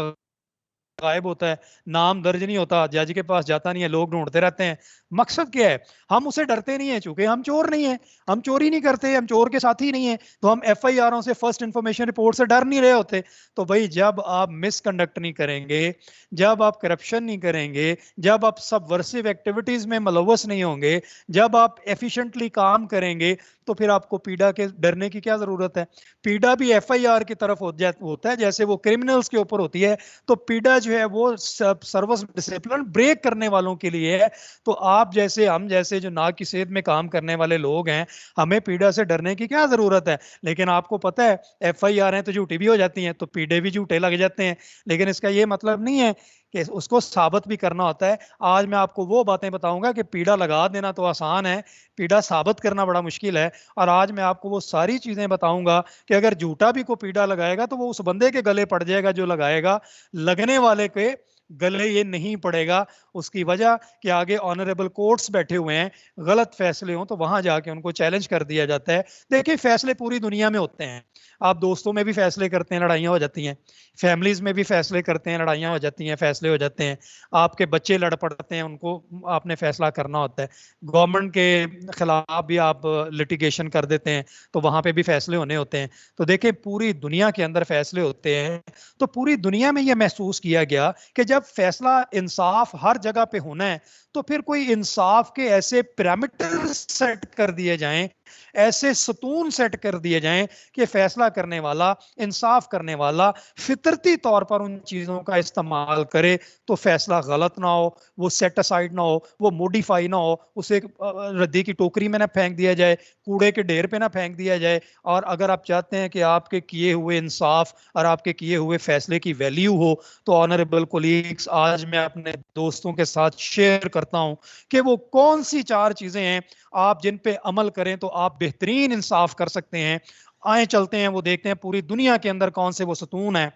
गायब होता है, नाम दर्ज नहीं होता, जज के पास जाता नहीं है, लोग ढूंढते रहते हैं। मकसद क्या है, हम उसे डरते नहीं है, चूंकि हम चोर नहीं है, हम चोरी नहीं करते, हम चोर के साथी नहीं है, तो हम एफआईआरों से, फर्स्ट इंफॉर्मेशन रिपोर्ट से डर नहीं रहे होते। तो भाई जब आप मिसकंडक्ट नहीं करेंगे, जब आप करप्शन नहीं करेंगे, जब आप सबवर्सिव एक्टिविटीज में मुलव्वस नहीं होंगे, जब आप एफिशिएंटली काम करेंगे, तो फिर आपको पीड़ा के डरने की क्या जरूरत है। पीड़ा भी एफआईआर की तरफ होता है, जैसे वो क्रिमिनल्स के ऊपर होती है, तो पीड़ा जो है वो सर्विस डिसिप्लिन ब्रेक करने वालों के लिए है। तो आप जैसे, हम जैसे जो ना की सेहत में काम करने वाले लोग हैं, हमें पीड़ा से डरने की क्या जरूरत है। लेकिन आपको पता है एफआईआर हैं तो झूठी भी हो जाती हैं, तो पीड़े भी झूठे लग जाते हैं। लेकिन इसका ये मतलब नहीं है कि उसको साबित भी करना होता है। आज मैं आपको वो बातें बताऊंगा कि पीड़ा लगा देना तो आसान है, पीड़ा साबित करना बड़ा मुश्किल है। और आज मैं आपको वो सारी चीजें बताऊंगा कि अगर झूठा भी को पीड़ा लगाएगा तो वो उस बंदे के गले पड़ जाएगा जो लगाएगा, लगने वाले के गले ये नहीं पड़ेगा। उसकी वजह कि आगे ऑनरेबल कोर्ट्स बैठे हुए हैं, गलत फैसले हो तो वहां जाके उनको चैलेंज कर दिया जाता है। देखिए फैसले पूरी दुनिया में होते हैं, आप दोस्तों में भी फैसले करते हैं, लड़ाइयां हो जाती हैं, फैमिलीज में भी फैसले करते हैं, लड़ाइयां हो जाती हैं, फैसले हो जाते हैं, आपके बच्चे लड़ पड़ते हैं, उनको आपने फैसला करना होता है, गवर्नमेंट के खिलाफ भी आप लिटिगेशन कर देते हैं, तो वहां पे भी फैसले होने होते हैं। तो देखिए पूरी दुनिया के अंदर फैसले होते हैं। तो पूरी दुनिया में यह महसूस किया गया कि जब फैसला इंसाफ हर जगह पे होना है, तो फिर कोई इंसाफ के ऐसे पैरामीटर सेट कर दिए जाएं, ऐसे सतून सेट कर दिए जाएं कि फैसला करने वाला, इंसाफ करने वाला फितरती तौर पर उन चीजों का इस्तेमाल करे, तो फैसला गलत ना हो, वो सेट असाइड ना हो, वो मॉडिफाई ना हो, उसे रद्दी की टोकरी में ना फेंक दिया जाए, कूड़े के ढेर पे ना फेंक दिया जाए। और अगर आप चाहते हैं कि आपके किए हुए इंसाफ और आपके किए हुए फैसले की वैल्यू हो, तो ऑनरेबल कोलीग्स, आज मैं अपने दोस्तों के साथ शेयर करता हूं कि वो कौन सी 4 चीजें हैं आप जिन पे अमल करें तो आप बेहतरीन इंसाफ कर सकते हैं। आए चलते हैं, वो देखते हैं पूरी दुनिया के अंदर कौन से वो सतून है।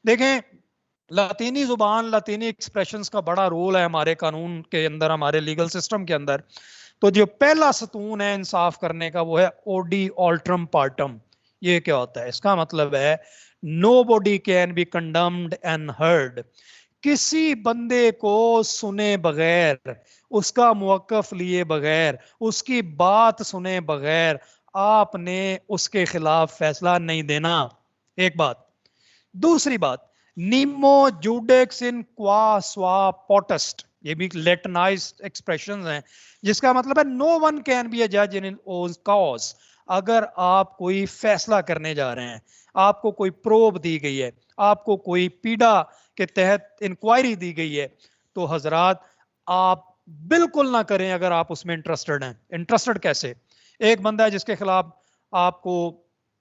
देखें, लातीनी जुबान, लातीनी एक्सप्रेशंस का बड़ा रोल है हमारे कानून के अंदर, हमारे लीगल सिस्टम के अंदर। तो जो पहला सतून है इंसाफ करने का वो है ओडी ऑल्ट्रम पार्टम। ये क्या होता है, इसका मतलब है nobody can be condemned and heard. किसी बंदे को सुने बगैर, उसका मुवक्कफ लिए बगैर, उसकी बात सुने बगैर आपने उसके खिलाफ फैसला नहीं देना। एक बात। दूसरी बात, नीमो जूडेक्स इन क्वा स्वा पोटस्ट, ये भी लैटिनाइज्ड एक्सप्रेशंस हैं, जिसका मतलब है no one can be a जज इन ओज कॉज। अगर आप कोई फैसला करने जा रहे हैं, आपको कोई प्रोब दी गई है, आपको कोई पीड़ा के तहत इंक्वायरी दी गई है, तो हजरात आप बिल्कुल ना करें अगर आप उसमें इंटरेस्टेड हैं। इंटरेस्टेड कैसे, एक बंदा है जिसके खिलाफ आपको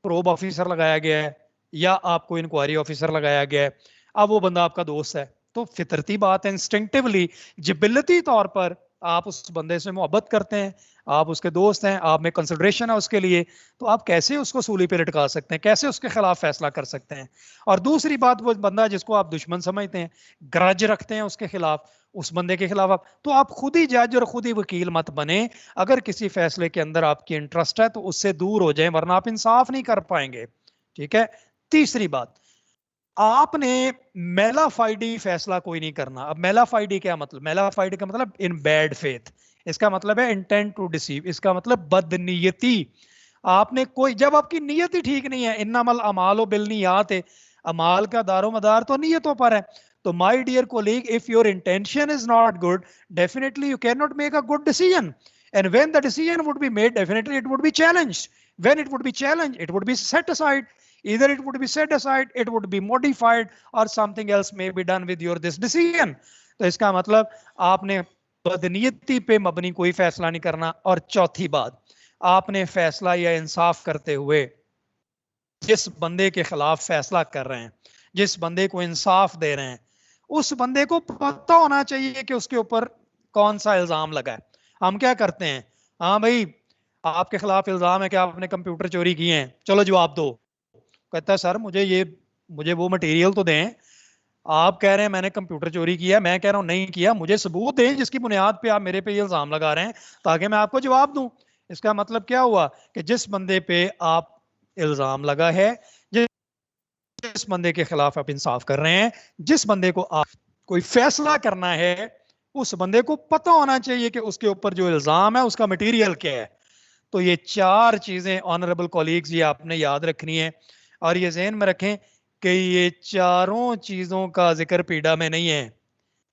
प्रोब ऑफिसर लगाया गया है या आपको इंक्वायरी ऑफिसर लगाया गया है, अब वो बंदा आपका दोस्त है, तो फितरती बात है, इंस्टिंक्टिवली, जिबिलती तौर पर आप उस बंदे से मोहब्बत करते हैं, आप उसके दोस्त हैं, आप में कंसिडरेशन है उसके लिए, तो आप कैसे उसको सूली पे लटका सकते हैं, कैसे उसके खिलाफ फैसला कर सकते हैं। और दूसरी बात, वो बंदा जिसको आप दुश्मन समझते हैं, ग्रज रखते हैं उसके खिलाफ, उस बंदे के खिलाफ आप, तो आप खुद ही जज और खुद ही वकील मत बने। अगर किसी फैसले के अंदर आपकी इंटरेस्ट है तो उससे दूर हो जाए, वरना आप इंसाफ नहीं कर पाएंगे। ठीक है। तीसरी बात, आपने मेलाफाइडी फैसला कोई नहीं करना। अब मेलाफाइडी क्या मतलब, मेलाफाइडी का मतलब इन बैड फेथ, इसका मतलब है इंटेंट टू डिसीव, इसका मतलब बदनीयती। आपने कोई, जब आपकी नीयत ही ठीक नहीं है, इन्नमल अमालो बिन्नियात है, अमाल का दारोमदार तो नीयतों पर है। तो my dear colleague, if your intention is not good, definitely you can not make a good decision, and when the decision would be made, definitely it would be challenged. When it would be challenged, it would be set aside. Either it would be set aside, it would be modified, or something else may be done with your this decision. तो इसका मतलब आपने बदनीयती पे मबनी कोई फैसला नहीं करना। और चौथी बात, आपने फैसला या इंसाफ करते हुए जिस बंदे के खिलाफ फैसला कर रहे हैं, जिस बंदे को इंसाफ दे रहे हैं, उस बंदे को पता होना चाहिए कि उसके ऊपर कौन सा इल्जाम लगा है। हम क्या करते हैं, हाँ भाई आपके खिलाफ इल्जाम है कि आपने कंप्यूटर चोरी किए हैं, चलो जवाब दो। कहता है सर मुझे ये मुझे वो मटेरियल तो दें। आप कह रहे हैं मैंने कंप्यूटर चोरी किया, मैं कह रहा हूं नहीं किया, मुझे सबूत दें जिसकी बुनियाद पे आप मेरे पे ये इल्जाम लगा रहे हैं ताकि मैं आपको जवाब दूं। इसका मतलब क्या हुआ कि जिस बंदे पे आप इल्जाम लगा है, जिस बंदे के खिलाफ आप इंसाफ कर रहे हैं, जिस बंदे को आप कोई फैसला करना है, उस बंदे को पता होना चाहिए कि उसके ऊपर जो इल्जाम है उसका मटेरियल क्या है। तो ये चार चीजें ऑनरेबल कॉलीग्स ये आपने याद रखनी है और ये जहन में रखें कि ये चारों चीजों का जिक्र पीडा में नहीं है।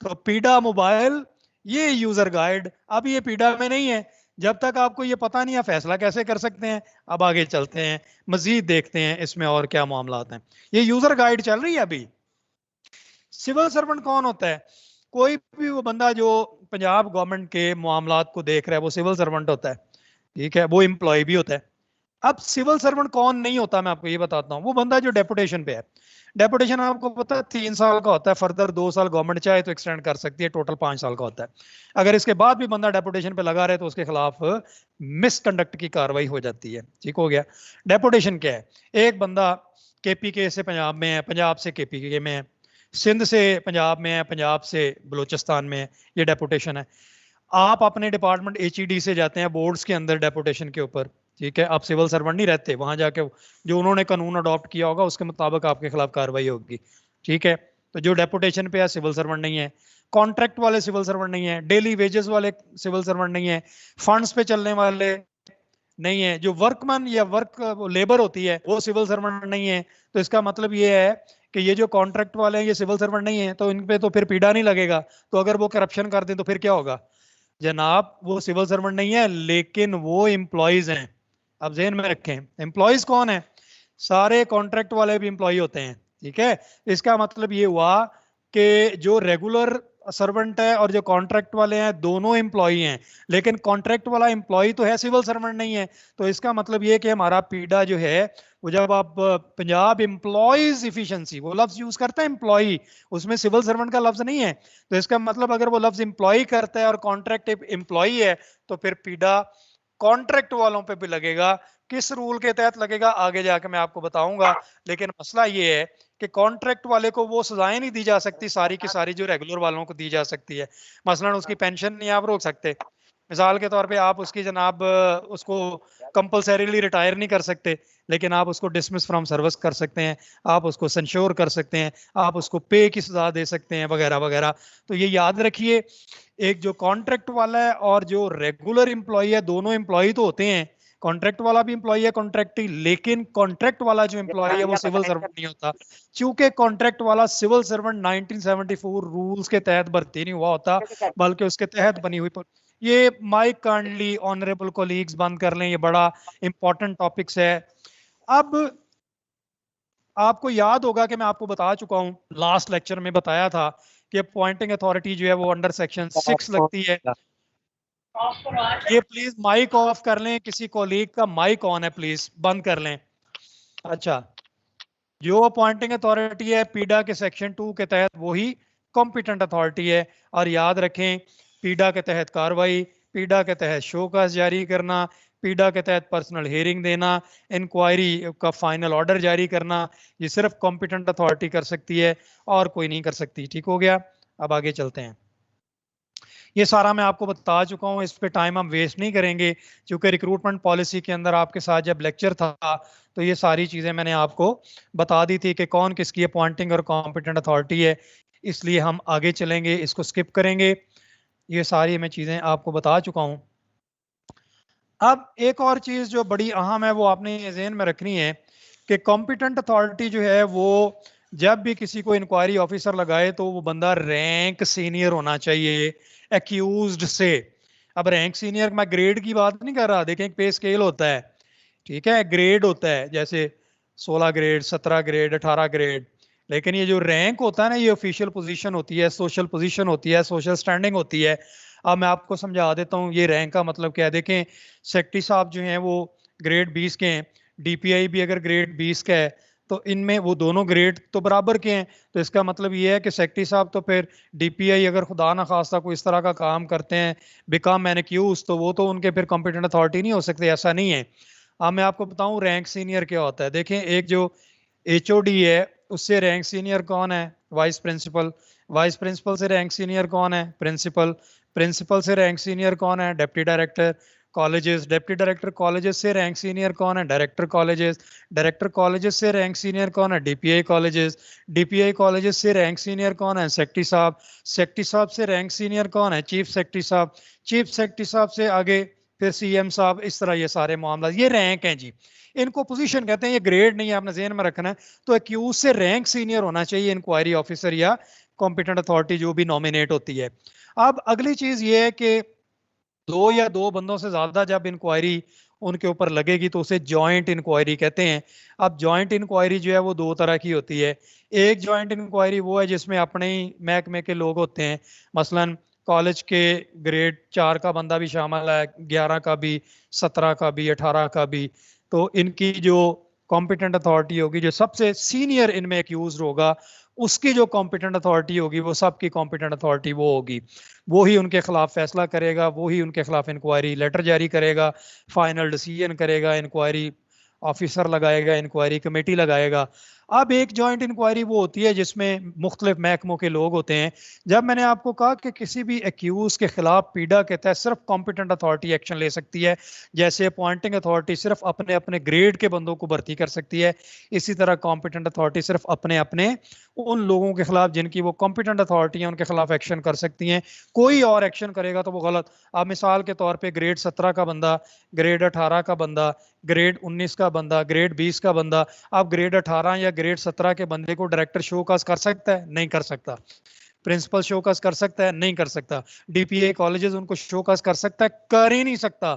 तो पीडा मोबाइल, ये यूजर गाइड, अब ये पीडा में नहीं है। जब तक आपको ये पता नहीं है फैसला कैसे कर सकते हैं। अब आगे चलते हैं, मजीद देखते हैं इसमें और क्या मामलात हैं। ये यूजर गाइड चल रही है अभी। सिविल सर्वेंट कौन होता है? कोई भी वो बंदा जो पंजाब गवर्नमेंट के मामलात को देख रहा है वो सिविल सर्वेंट होता है, ठीक है, वो एम्प्लॉय भी होता है। अब सिविल सर्वेंट कौन नहीं होता, मैं आपको ये बताता हूँ। वो बंदा जो डेपुटेशन पे है, डेपुटेशन आपको पता है 3 साल का होता है, फर्दर 2 साल गवर्नमेंट चाहे तो एक्सटेंड कर सकती है, टोटल 5 साल का होता है। अगर इसके बाद भी बंदा डेपुटेशन पे लगा रहे तो उसके खिलाफ मिसकंडक्ट की कार्रवाई हो जाती है। ठीक हो गया। डेपुटेशन क्या है? एक बंदा केपीके से पंजाब में है, पंजाब से केपीके में है, सिंध से पंजाब में है, पंजाब से बलूचिस्तान में है, ये डेपुटेशन है। आप अपने डिपार्टमेंट एचईडी से जाते हैं बोर्ड्स के अंदर डेपुटेशन के ऊपर, ठीक है, आप सिविल सर्वेंट नहीं रहते वहां जाके, जो उन्होंने कानून अडॉप्ट किया होगा उसके मुताबिक आपके खिलाफ कार्रवाई होगी। ठीक है, तो जो डेपुटेशन पे है सिविल सर्वेंट नहीं है, कॉन्ट्रैक्ट वाले सिविल सर्वेंट नहीं है, डेली वेजेस वाले सिविल सर्वेंट नहीं है, फंड्स पे चलने वाले नहीं है, जो वर्कमैन या वर्क लेबर होती है वो सिविल सर्वेंट नहीं है। तो इसका मतलब ये है कि ये जो कॉन्ट्रैक्ट वाले हैं ये सिविल सर्वेंट नहीं है, तो इन पे तो फिर पीड़ा नहीं लगेगा। तो अगर वो करप्शन कर दें तो फिर क्या होगा? जनाब वो सिविल सर्वेंट नहीं है लेकिन वो एम्प्लॉयज हैं। अब जेहन में रखें, एम्प्लॉयज कौन है? सारे कॉन्ट्रैक्ट वाले भी एम्प्लॉय होते हैं। ठीक है, इसका मतलब ये हुआ कि जो रेगुलर सर्वेंट है और जो कॉन्ट्रैक्ट वाले हैं दोनों एम्प्लॉय हैं, लेकिन कॉन्ट्रैक्ट वाला एम्प्लॉय तो है, सिविल सर्वेंट नहीं है। तो इसका मतलब ये कि हमारा पीडा जो है वो, जब आप पंजाब एम्प्लॉयज इफिशिएंसी वो लफ्ज यूज करता है एम्प्लॉय, उसमें सिविल सर्वेंट का लफ्ज नहीं है। तो इसका मतलब अगर वो लफ्ज एम्प्लॉय करता है और कॉन्ट्रैक्ट एम्प्लॉय है तो फिर पीडा कॉन्ट्रैक्ट वालों पे भी लगेगा। किस रूल के तहत लगेगा आगे जाके मैं आपको बताऊंगा, लेकिन मसला ये है कि कॉन्ट्रैक्ट वाले को वो सजाएं नहीं दी जा सकती सारी की सारी जो रेगुलर वालों को दी जा सकती है। मसलन उसकी पेंशन नहीं आप रोक सकते, मिसाल के तौर पे आप उसकी जनाब उसको कंपलसरीली रिटायर नहीं कर सकते, लेकिन आप उसको डिसमिस फ्रॉम सर्विस कर सकते हैं, आप उसको सेंश्योर कर सकते हैं, आप उसको पे की सजा दे सकते हैं, वगैरह वगैरह। तो ये याद रखिए, एक जो कॉन्ट्रैक्ट वाला है और जो रेगुलर एम्प्लॉय है, दोनों एम्प्लॉय तो होते हैं, कॉन्ट्रैक्ट वाला भी एम्प्लॉय है कॉन्ट्रैक्टी, लेकिन कॉन्ट्रैक्ट वाला जो एम्प्लॉय है वो सिविल सर्वेंट नहीं होता। चूंकि कॉन्ट्रैक्ट वाला सिविल सर्वेंट 1974 रूल्स के तहत भर्ती नहीं हुआ होता, बल्कि उसके तहत बनी हुई ये माइक काइंडली ऑनरेबल कोलीग्स बंद कर लें, ये बड़ा इंपॉर्टेंट टॉपिक्स है। अब आपको याद होगा कि मैं आपको बता चुका हूं, लास्ट लेक्चर में बताया था कि अपॉइंटिंग अथॉरिटी जो है वो अंडर सेक्शन 6 लगती है। ये प्लीज माइक ऑफ कर लें, किसी कोलीग का माइक ऑन है प्लीज बंद कर लें। अच्छा, जो अपॉइंटिंग अथॉरिटी है पीडा के सेक्शन 2 के तहत वही कॉम्पिटेंट अथॉरिटी है। और याद रखें, पीडा के तहत कार्रवाई, पीडा के तहत शोकास जारी करना, पीडा के तहत पर्सनल हियरिंग देना, इंक्वायरी का फाइनल ऑर्डर जारी करना, ये सिर्फ कॉम्पिटेंट अथॉरिटी कर सकती है और कोई नहीं कर सकती। ठीक हो गया, अब आगे चलते हैं। ये सारा मैं आपको बता चुका हूँ, इस पे टाइम हम वेस्ट नहीं करेंगे, क्योंकि रिक्रूटमेंट पॉलिसी के अंदर आपके साथ जब लेक्चर था तो ये सारी चीजें मैंने आपको बता दी थी कि कौन किसकी अपॉइंटिंग और कॉम्पिटेंट अथॉरिटी है। इसलिए हम आगे चलेंगे, इसको स्किप करेंगे, ये सारी मैं चीजें आपको बता चुका हूँ। अब एक और चीज जो बड़ी अहम है वो आपने ज़हन में रखनी है कि कॉम्पिटेंट अथॉरिटी जो है वो जब भी किसी को इंक्वायरी ऑफिसर लगाए तो वो बंदा रैंक सीनियर होना चाहिए एक्यूज्ड से। अब रैंक सीनियर, मैं ग्रेड की बात नहीं कर रहा, देखें एक पे स्केल होता है, ठीक है, ग्रेड होता है, जैसे 16 ग्रेड, 17 ग्रेड, 18 ग्रेड, लेकिन ये जो रैंक होता है ना, ये ऑफिशियल पोजीशन होती है, सोशल पोजीशन होती है, सोशल स्टैंडिंग होती है। अब मैं आपको समझा देता हूँ ये रैंक का मतलब क्या है। देखें, सेक्रेटरी साहब जो हैं वो ग्रेड 20 के हैं, डीपीआई भी अगर ग्रेड 20 का है, तो इनमें वो दोनों ग्रेड तो बराबर के हैं। तो इसका मतलब ये है कि सेक्रेटरी साहब तो फिर डीपीआई अगर खुदा ना खास्ता कोई इस तरह का काम करते हैं बिकम एन एक्यूज, तो वो तो उनके फिर कॉम्पिटेंट अथॉरिटी नहीं हो सकते, ऐसा नहीं है। अब मैं आपको बताऊं रैंक सीनियर क्या होता है। देखें, एक जो एचओडी है उससे रैंक सीनियर कौन है? Vice principal. वाइस प्रिंसिपल से रैंक सीनियर कौन है? प्रिंसिपल। प्रिंसिपल से रैंक सीनियर कौन है? Deputy director colleges. Deputy director colleges से रैंक सीनियर कौन है? Director colleges. डायरेक्टर कॉलेजेस से रैंक सीनियर कौन है? DPI colleges. डीपीआई कॉलेजेस से रैंक सीनियर कौन है? सेक्रेटरी साहब। सेक्रेटरी साहब से रैंक सीनियर कौन है? चीफ सेक्रेटरी साहब। चीफ सेक्रेटरी साहब से आगे फिर सीएम साहब। इस तरह ये सारे मामला, ये रैंक हैं जी। इनको पोजीशन कहते हैं, ये ग्रेड नहीं है, आपने ज़हन में रखना है। तो एक्यूज से रैंक सीनियर होना चाहिए इंक्वायरी ऑफिसर या कॉम्पिटेंट अथॉरिटी जो भी नॉमिनेट होती है। अब अगली चीज ये है कि दो या दो बंदों से ज्यादा जब इंक्वायरी उनके ऊपर लगेगी तो उसे जॉइंट इंक्वायरी कहते हैं। अब जॉइंट इंक्वायरी जो है वो दो तरह की होती है। एक जॉइंट इंक्वायरी वो है जिसमें अपने ही महकमे के लोग होते हैं, मसलन कॉलेज के ग्रेड 4 का बंदा भी शामिल है, 11 का भी, 17 का भी, 18 का भी। तो इनकी जो कॉम्पिटेंट अथॉरिटी होगी, जो सबसे सीनियर इनमें एक्यूज होगा, उसकी जो कॉम्पिटेंट अथॉरिटी होगी वो सबकी कॉम्पिटेंट अथॉरिटी वो होगी। वो ही उनके खिलाफ फैसला करेगा, वो ही उनके खिलाफ इंक्वायरी लेटर जारी करेगा, फाइनल डिसीजन करेगा, इंक्वायरी ऑफिसर लगाएगा, इंक्वायरी कमेटी लगाएगा। अब एक जॉइंट इंक्वायरी वो होती है जिसमें मुख्तलिफ महकमों के लोग होते हैं। जब मैंने आपको कहा कि किसी भी एक्यूज के खिलाफ पीडा के तहत सिर्फ कॉम्पिटेंट अथॉरिटी एक्शन ले सकती है, जैसे अपॉइंटिंग अथॉरिटी सिर्फ अपने अपने ग्रेड के बंदों को भर्ती कर सकती है, इसी तरह कॉम्पिटेंट अथॉरिटी सिर्फ अपने अपने उन लोगों के खिलाफ जिनकी वो कॉम्पिटेंट अथॉरिटी है उनके खिलाफ एक्शन कर सकती हैं। कोई और एक्शन करेगा तो वो गलत। अब मिसाल के तौर पे ग्रेड 17 का बंदा, ग्रेड 18 का बंदा, ग्रेड 19 का बंदा, ग्रेड 20 का बंदा, आप ग्रेड 18 या ग्रेड 17 के बंदे को डायरेक्टर शोकाज कर सकता है? नहीं कर सकता। प्रिंसिपल शोकाज कर सकता है? नहीं कर सकता। डीपीए कॉलेजेस उनको शोकाज कर सकता है? कर ही नहीं सकता।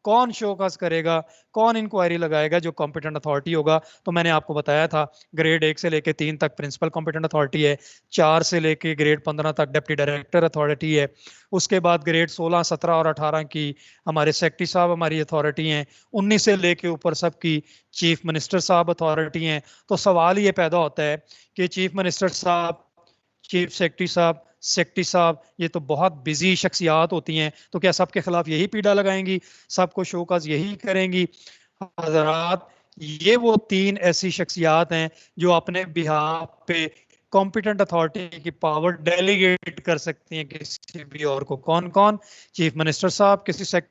कौन शोकाज करेगा, कौन इंक्वायरी लगाएगा? जो कॉम्पिटेंट अथॉरिटी होगा। तो मैंने आपको बताया था ग्रेड 1 से लेके 3 तक प्रिंसिपल कॉम्पिटेंट अथॉरिटी है, 4 से लेके ग्रेड 15 तक डिप्टी डायरेक्टर अथॉरिटी है, उसके बाद ग्रेड 16, 17 और 18 की हमारे सेक्रेटरी साहब हमारी अथॉरिटी हैं, 19 से लेके ऊपर सबकी चीफ मिनिस्टर साहब अथॉरिटी हैं। तो सवाल ये पैदा होता है कि चीफ मिनिस्टर साहब, चीफ सेक्रेटरी साहब, सेक्रेटरी साहब, ये तो बहुत बिजी शख्सियात होती हैं, तो क्या सबके खिलाफ यही पीड़ा लगाएंगी, सबको शोकाज यही करेंगी? हजरात, ये वो 3 ऐसी शख्सियात हैं जो अपने बिहाफ पे कॉम्पिटेंट अथॉरिटी की पावर डेलीगेट कर सकती हैं किसी भी और को। कौन कौन? चीफ मिनिस्टर साहब किसी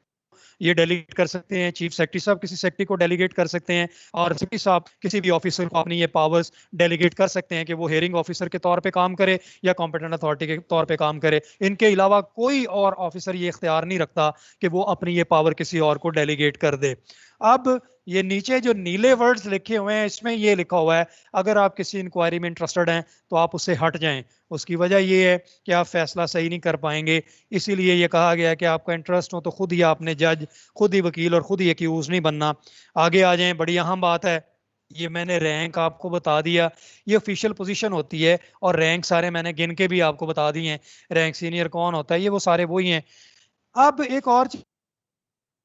ये डेलीगेट कर सकते हैं, चीफ सेक्रेटरी साहब किसी सेक्रेटरी को डेलीगेट कर सकते हैं, और सेक्रेटरी साहब किसी भी ऑफिसर को अपनी ये पावर्स डेलीगेट कर सकते हैं कि वो हेयरिंग ऑफिसर के तौर पे काम करे या कॉम्पिटेंट अथॉरिटी के तौर पे काम करे। इनके अलावा कोई और ऑफिसर ये इख्तियार नहीं रखता कि वो अपनी ये पावर किसी और को डेलीगेट कर दे। अब ये नीचे जो नीले वर्ड्स लिखे हुए हैं इसमें ये लिखा हुआ है अगर आप किसी इंक्वायरी में इंटरेस्टेड हैं तो आप उससे हट जाएं। उसकी वजह ये है कि आप फैसला सही नहीं कर पाएंगे, इसीलिए ये कहा गया कि आपका इंटरेस्ट हो तो खुद ही आपने जज, खुद ही वकील और खुद ही एक्यूज नहीं बनना। आगे आ जाएं, बड़ी अहम बात है, ये मैंने रैंक आपको बता दिया, ये ऑफिशियल पोजीशन होती है, और रैंक सारे मैंने गिन के भी आपको बता दिए हैं। रैंक सीनियर कौन होता है, ये वो सारे वही हैं। अब एक और चीज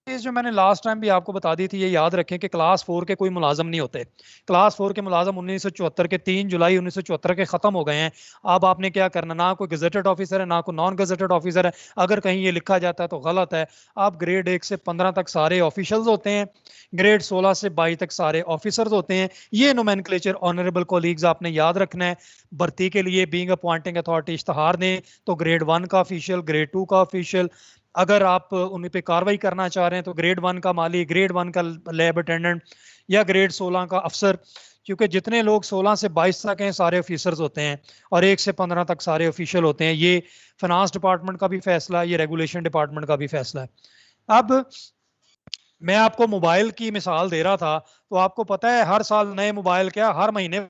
जो मैंने लास्ट टाइम भी आपको बता दी थी, ये याद रखें कि क्लास 4 के कोई मुलाजम नहीं होते। क्लास 4 के मुलाजम 1974 के 3 जुलाई 1974 के खत्म हो गए हैं। अब आपने क्या करना, ना कोई गजेटेड ऑफिसर है ना कोई नॉन गजेटेड ऑफिसर है, अगर कहीं ये लिखा जाता है तो गलत है। आप ग्रेड 1 से 15 तक सारे ऑफिशियल्स होते हैं, ग्रेड 16 से 22 तक सारे ऑफिसर्स होते हैं। ये नोमेनक्लेचर ऑनरेबल कोलीग्स आपने याद रखना है। भर्ती के लिए बीइंग अपॉइंटिंग अथॉरिटी इश्तहार दें तो ग्रेड 1 का ऑफिशियल, ग्रेड 2 का ऑफिशियल, अगर आप उन पे कार्रवाई करना चाह रहे हैं तो ग्रेड 1 का माली, ग्रेड 1 का लैब अटेंडेंट, या ग्रेड 16 का अफसर। क्योंकि जितने लोग 16 से 22 तक हैं सारे ऑफिसर्स होते हैं, और 1 से 15 तक सारे ऑफिशियल होते हैं। ये फाइनेंस डिपार्टमेंट का भी फैसला है, ये रेगुलेशन डिपार्टमेंट का भी फैसला है। अब मैं आपको मोबाइल की मिसाल दे रहा था, तो आपको पता है हर साल नए मोबाइल, क्या हर महीने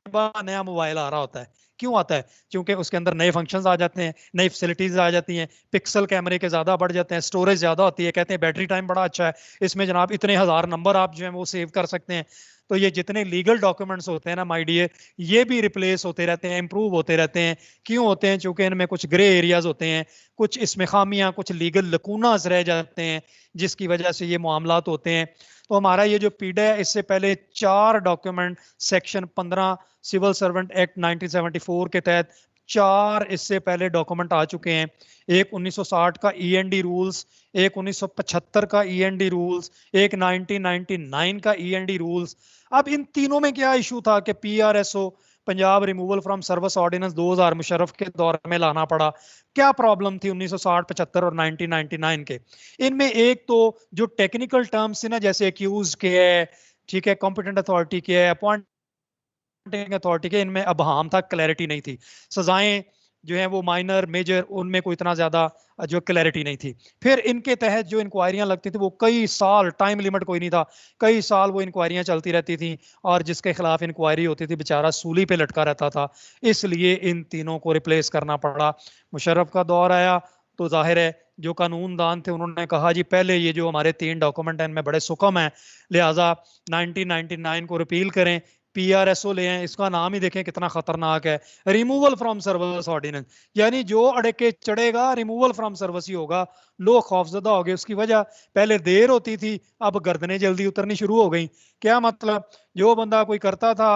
नया मोबाइल आ रहा होता है। क्यों आता है? क्योंकि उसके अंदर नए फंक्शंस आ जाते हैं, नई फैसिलिटीज आ जाती हैं, पिक्सल कैमरे के ज्यादा बढ़ जाते हैं, स्टोरेज ज्यादा होती है, कहते हैं बैटरी टाइम बड़ा अच्छा है, इसमें जनाब इतने हजार नंबर आप जो है वो सेव कर सकते हैं। तो ये जितने लीगल डॉक्यूमेंट्स होते हैं ना माय डियर, ये भी रिप्लेस होते रहते हैं, इंप्रूव होते रहते हैं। क्यों होते हैं? क्योंकि इनमें कुछ ग्रे एरियाज होते हैं, कुछ इसमें खामियां, कुछ लीगल लकूनास रह जाते हैं, जिसकी वजह से ये मामलात होते हैं। तो हमारा ये जो पीडा है, इससे पहले 4 document section 15 civil servant act 1974 के तहत 4 इससे पहले डॉक्यूमेंट आ चुके हैं। एक 1960 का ईएनडी रूल्स, एक 1975 का ईएनडी रूल्स, एक 1999 का ईएनडी रूल्स। अब इन तीनों में क्या इशू था कि PRSO Punjab removal from service ordinance 2000 Musharraf के दौर में लाना पड़ा। क्या प्रॉब्लम थी 1960, 75 और 1999 के? इनमें एक तो जो टेक्निकल टर्म्स थे ना, जैसे एक्यूज के है, ठीक है, कॉम्पिटेंट अथॉरिटी के है, अपॉइंटिंग अथॉरिटी के, इनमें अभाम था, क्लैरिटी नहीं थी। सजाएं जो है वो माइनर मेजर, उनमें कोई इतना ज्यादा जो क्लैरिटी नहीं थी। फिर इनके तहत जो इंक्वायरियां लगती थी वो कई साल, टाइम लिमिट कोई नहीं था, कई साल वो इंक्वायरियां चलती रहती थी, और जिसके खिलाफ इंक्वायरी होती थी बेचारा सूली पे लटका रहता था। इसलिए इन तीनों को रिप्लेस करना पड़ा। मुशर्रफ का दौर आया तो जाहिर है जो कानूनदान थे उन्होंने कहा जी पहले ये जो हमारे 3 डॉक्यूमेंट हैं इनमें बड़े सुकम है, लिहाजा 1999 को रिपील करें, पीआरएसओ ले आए। इसका नाम ही देखें कितना खतरनाक है, रिमूवल फ्रॉम सर्विस ऑर्डिनेंस, यानी जो अड़के चढ़ेगा रिमूवल फ्रॉम सर्विस ही होगा। लोग खौफजदा हो गए। उसकी वजह पहले देर होती थी, अब गर्दनें जल्दी उतरनी शुरू हो गई। क्या मतलब, जो बंदा कोई करता था,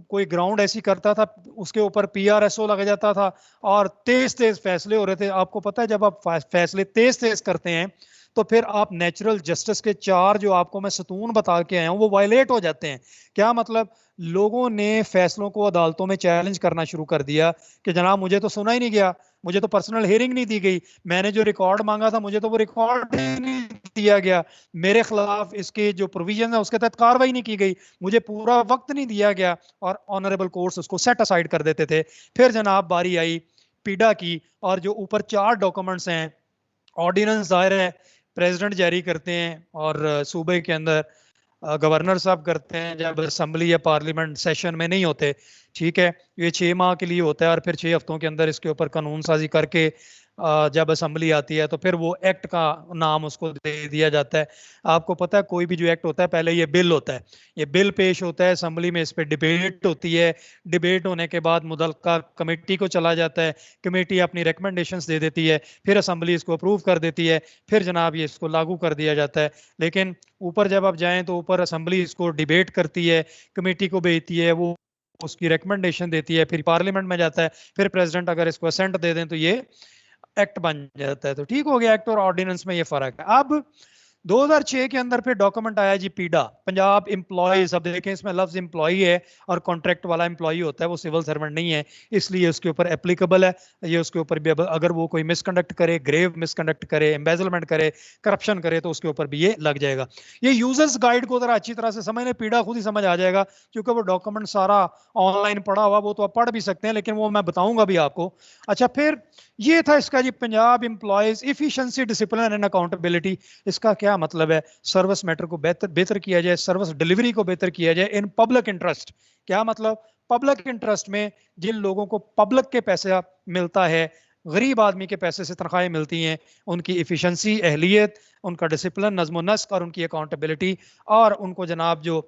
कोई ग्राउंड ऐसी करता था, उसके ऊपर पीआरएसओ लग जाता था और तेज तेज फैसले हो रहे थे। आपको पता है जब आप फैसले तेज तेज करते हैं तो फिर आप नेचुरल जस्टिस के 4 जो आपको मैं सतून बता के आया हूं वो वायलेट हो जाते हैं। क्या मतलब, लोगों ने फैसलों को अदालतों में चैलेंज करना शुरू कर दिया कि जनाब मुझे तो सुना ही नहीं गया, मुझे तो पर्सनल हियरिंग नहीं दी गई, मैंने जो रिकॉर्ड मांगा था मुझे तो वो रिकॉर्ड नहीं दिया गया, मेरे खिलाफ इसके जो प्रोविजन है उसके तहत कार्रवाई नहीं की गई, मुझे पूरा वक्त नहीं दिया गया, और ऑनरेबल कोर्ट्स उसको सेट असाइड कर देते थे। फिर जनाब बारी आई पीडा की, और जो ऊपर 4 डॉक्यूमेंट्स हैं, ऑर्डिनेंस दायर है, प्रेसिडेंट जारी करते हैं और सूबे के अंदर गवर्नर साहब करते हैं जब असेंबली या पार्लियामेंट सेशन में नहीं होते, ठीक है। ये 6 माह के लिए होता है और फिर 6 हफ्तों के अंदर इसके ऊपर कानून साजी करके जब असेंबली आती है तो फिर वो एक्ट का नाम उसको दे दिया जाता है। आपको पता है कोई भी जो एक्ट होता है पहले ये बिल होता है, ये बिल पेश होता है असेंबली में, इस पर डिबेट होती है, डिबेट होने के बाद मुतल्लिका कमेटी को चला जाता है, कमेटी अपनी रिकमेंडेशंस दे देती है, फिर असेंबली इसको अप्रूव कर देती है, फिर जनाब ये इसको लागू कर दिया जाता है। लेकिन ऊपर जब आप जाएं तो ऊपर असेंबली इसको डिबेट करती है, कमेटी को भेजती है, वो उसकी रिकमेंडेशन देती है, फिर पार्लियामेंट में जाता है, फिर प्रेसिडेंट अगर इसको असेंट दे दें तो ये एक्ट बन जाता है। तो ठीक हो गया, एक्ट और ऑर्डिनेंस में ये फर्क है। अब 2006 के अंदर फिर डॉक्यूमेंट आया जी पीडा, पंजाब एम्प्लॉयज। अब देखें इसमें लफ्ज एम्प्लॉई है और कॉन्ट्रैक्ट वाला एम्प्लॉई होता है, वो सिविल सर्वेंट नहीं है, इसलिए उसके ऊपर एप्लीकेबल है। ये उसके ऊपर भी अगर वो कोई मिसकंडक्ट करे, ग्रेव मिसकंडक्ट करे, एम्बेजलमेंट करे, करप्शन करे तो उसके ऊपर भी ये लग जाएगा। ये यूजर्स गाइड को जरा अच्छी तरह से समझ लें, पीडा खुद ही समझ आ जाएगा क्योंकि वो डॉक्यूमेंट सारा ऑनलाइन पड़ा हुआ, वो तो आप पढ़ भी सकते हैं लेकिन वो मैं बताऊंगा भी आपको। अच्छा, फिर ये था इसका जी Punjab employees efficiency discipline and accountability. इसका क्या मतलब है, सर्विस मैटर को बेहतर किया जाए, सर्विस डिलीवरी को बेहतर किया जाए इन पब्लिक इंटरेस्ट। क्या मतलब, पब्लिक इंटरेस्ट में जिन लोगों को पब्लिक के पैसा मिलता है, गरीब आदमी के पैसे से तनख्वाहें मिलती हैं, उनकी इफिशिएंसी, अहलियत, उनका डिसिप्लिन, नज़्म नस्क और उनकी अकाउंटेबिलिटी, और उनको जनाब जो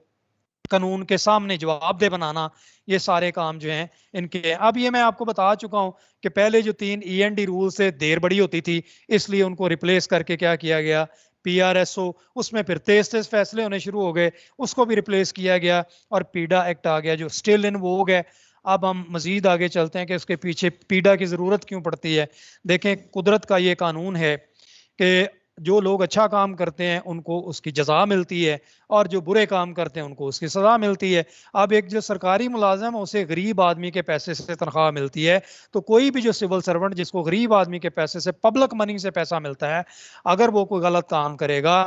कानून के सामने जवाबदेह बनाना, ये सारे काम जो हैं इनके हैं। अब ये मैं आपको बता चुका हूं कि पहले जो 3 ईएनडी रूल से देर बड़ी होती थी, इसलिए उनको रिप्लेस करके क्या किया गया, पीआरएसओ, उसमें फिर तेज तेज फैसले होने शुरू हो गए, उसको भी रिप्लेस किया गया और पीडा एक्ट आ गया जो स्टिल इन वोग है। अब हम मजीद आगे चलते हैं कि उसके पीछे पीडा की जरूरत क्यों पड़ती है। देखें, कुदरत का ये कानून है कि जो लोग अच्छा काम करते हैं उनको उसकी जजा मिलती है और जो बुरे काम करते हैं उनको उसकी सजा मिलती है। अब एक जो सरकारी मुलाजिम है उसे गरीब आदमी के पैसे से तनख्वाह मिलती है, तो कोई भी जो सिविल सर्वेंट जिसको गरीब आदमी के पैसे से, पब्लिक मनी से पैसा मिलता है, अगर वो कोई गलत काम करेगा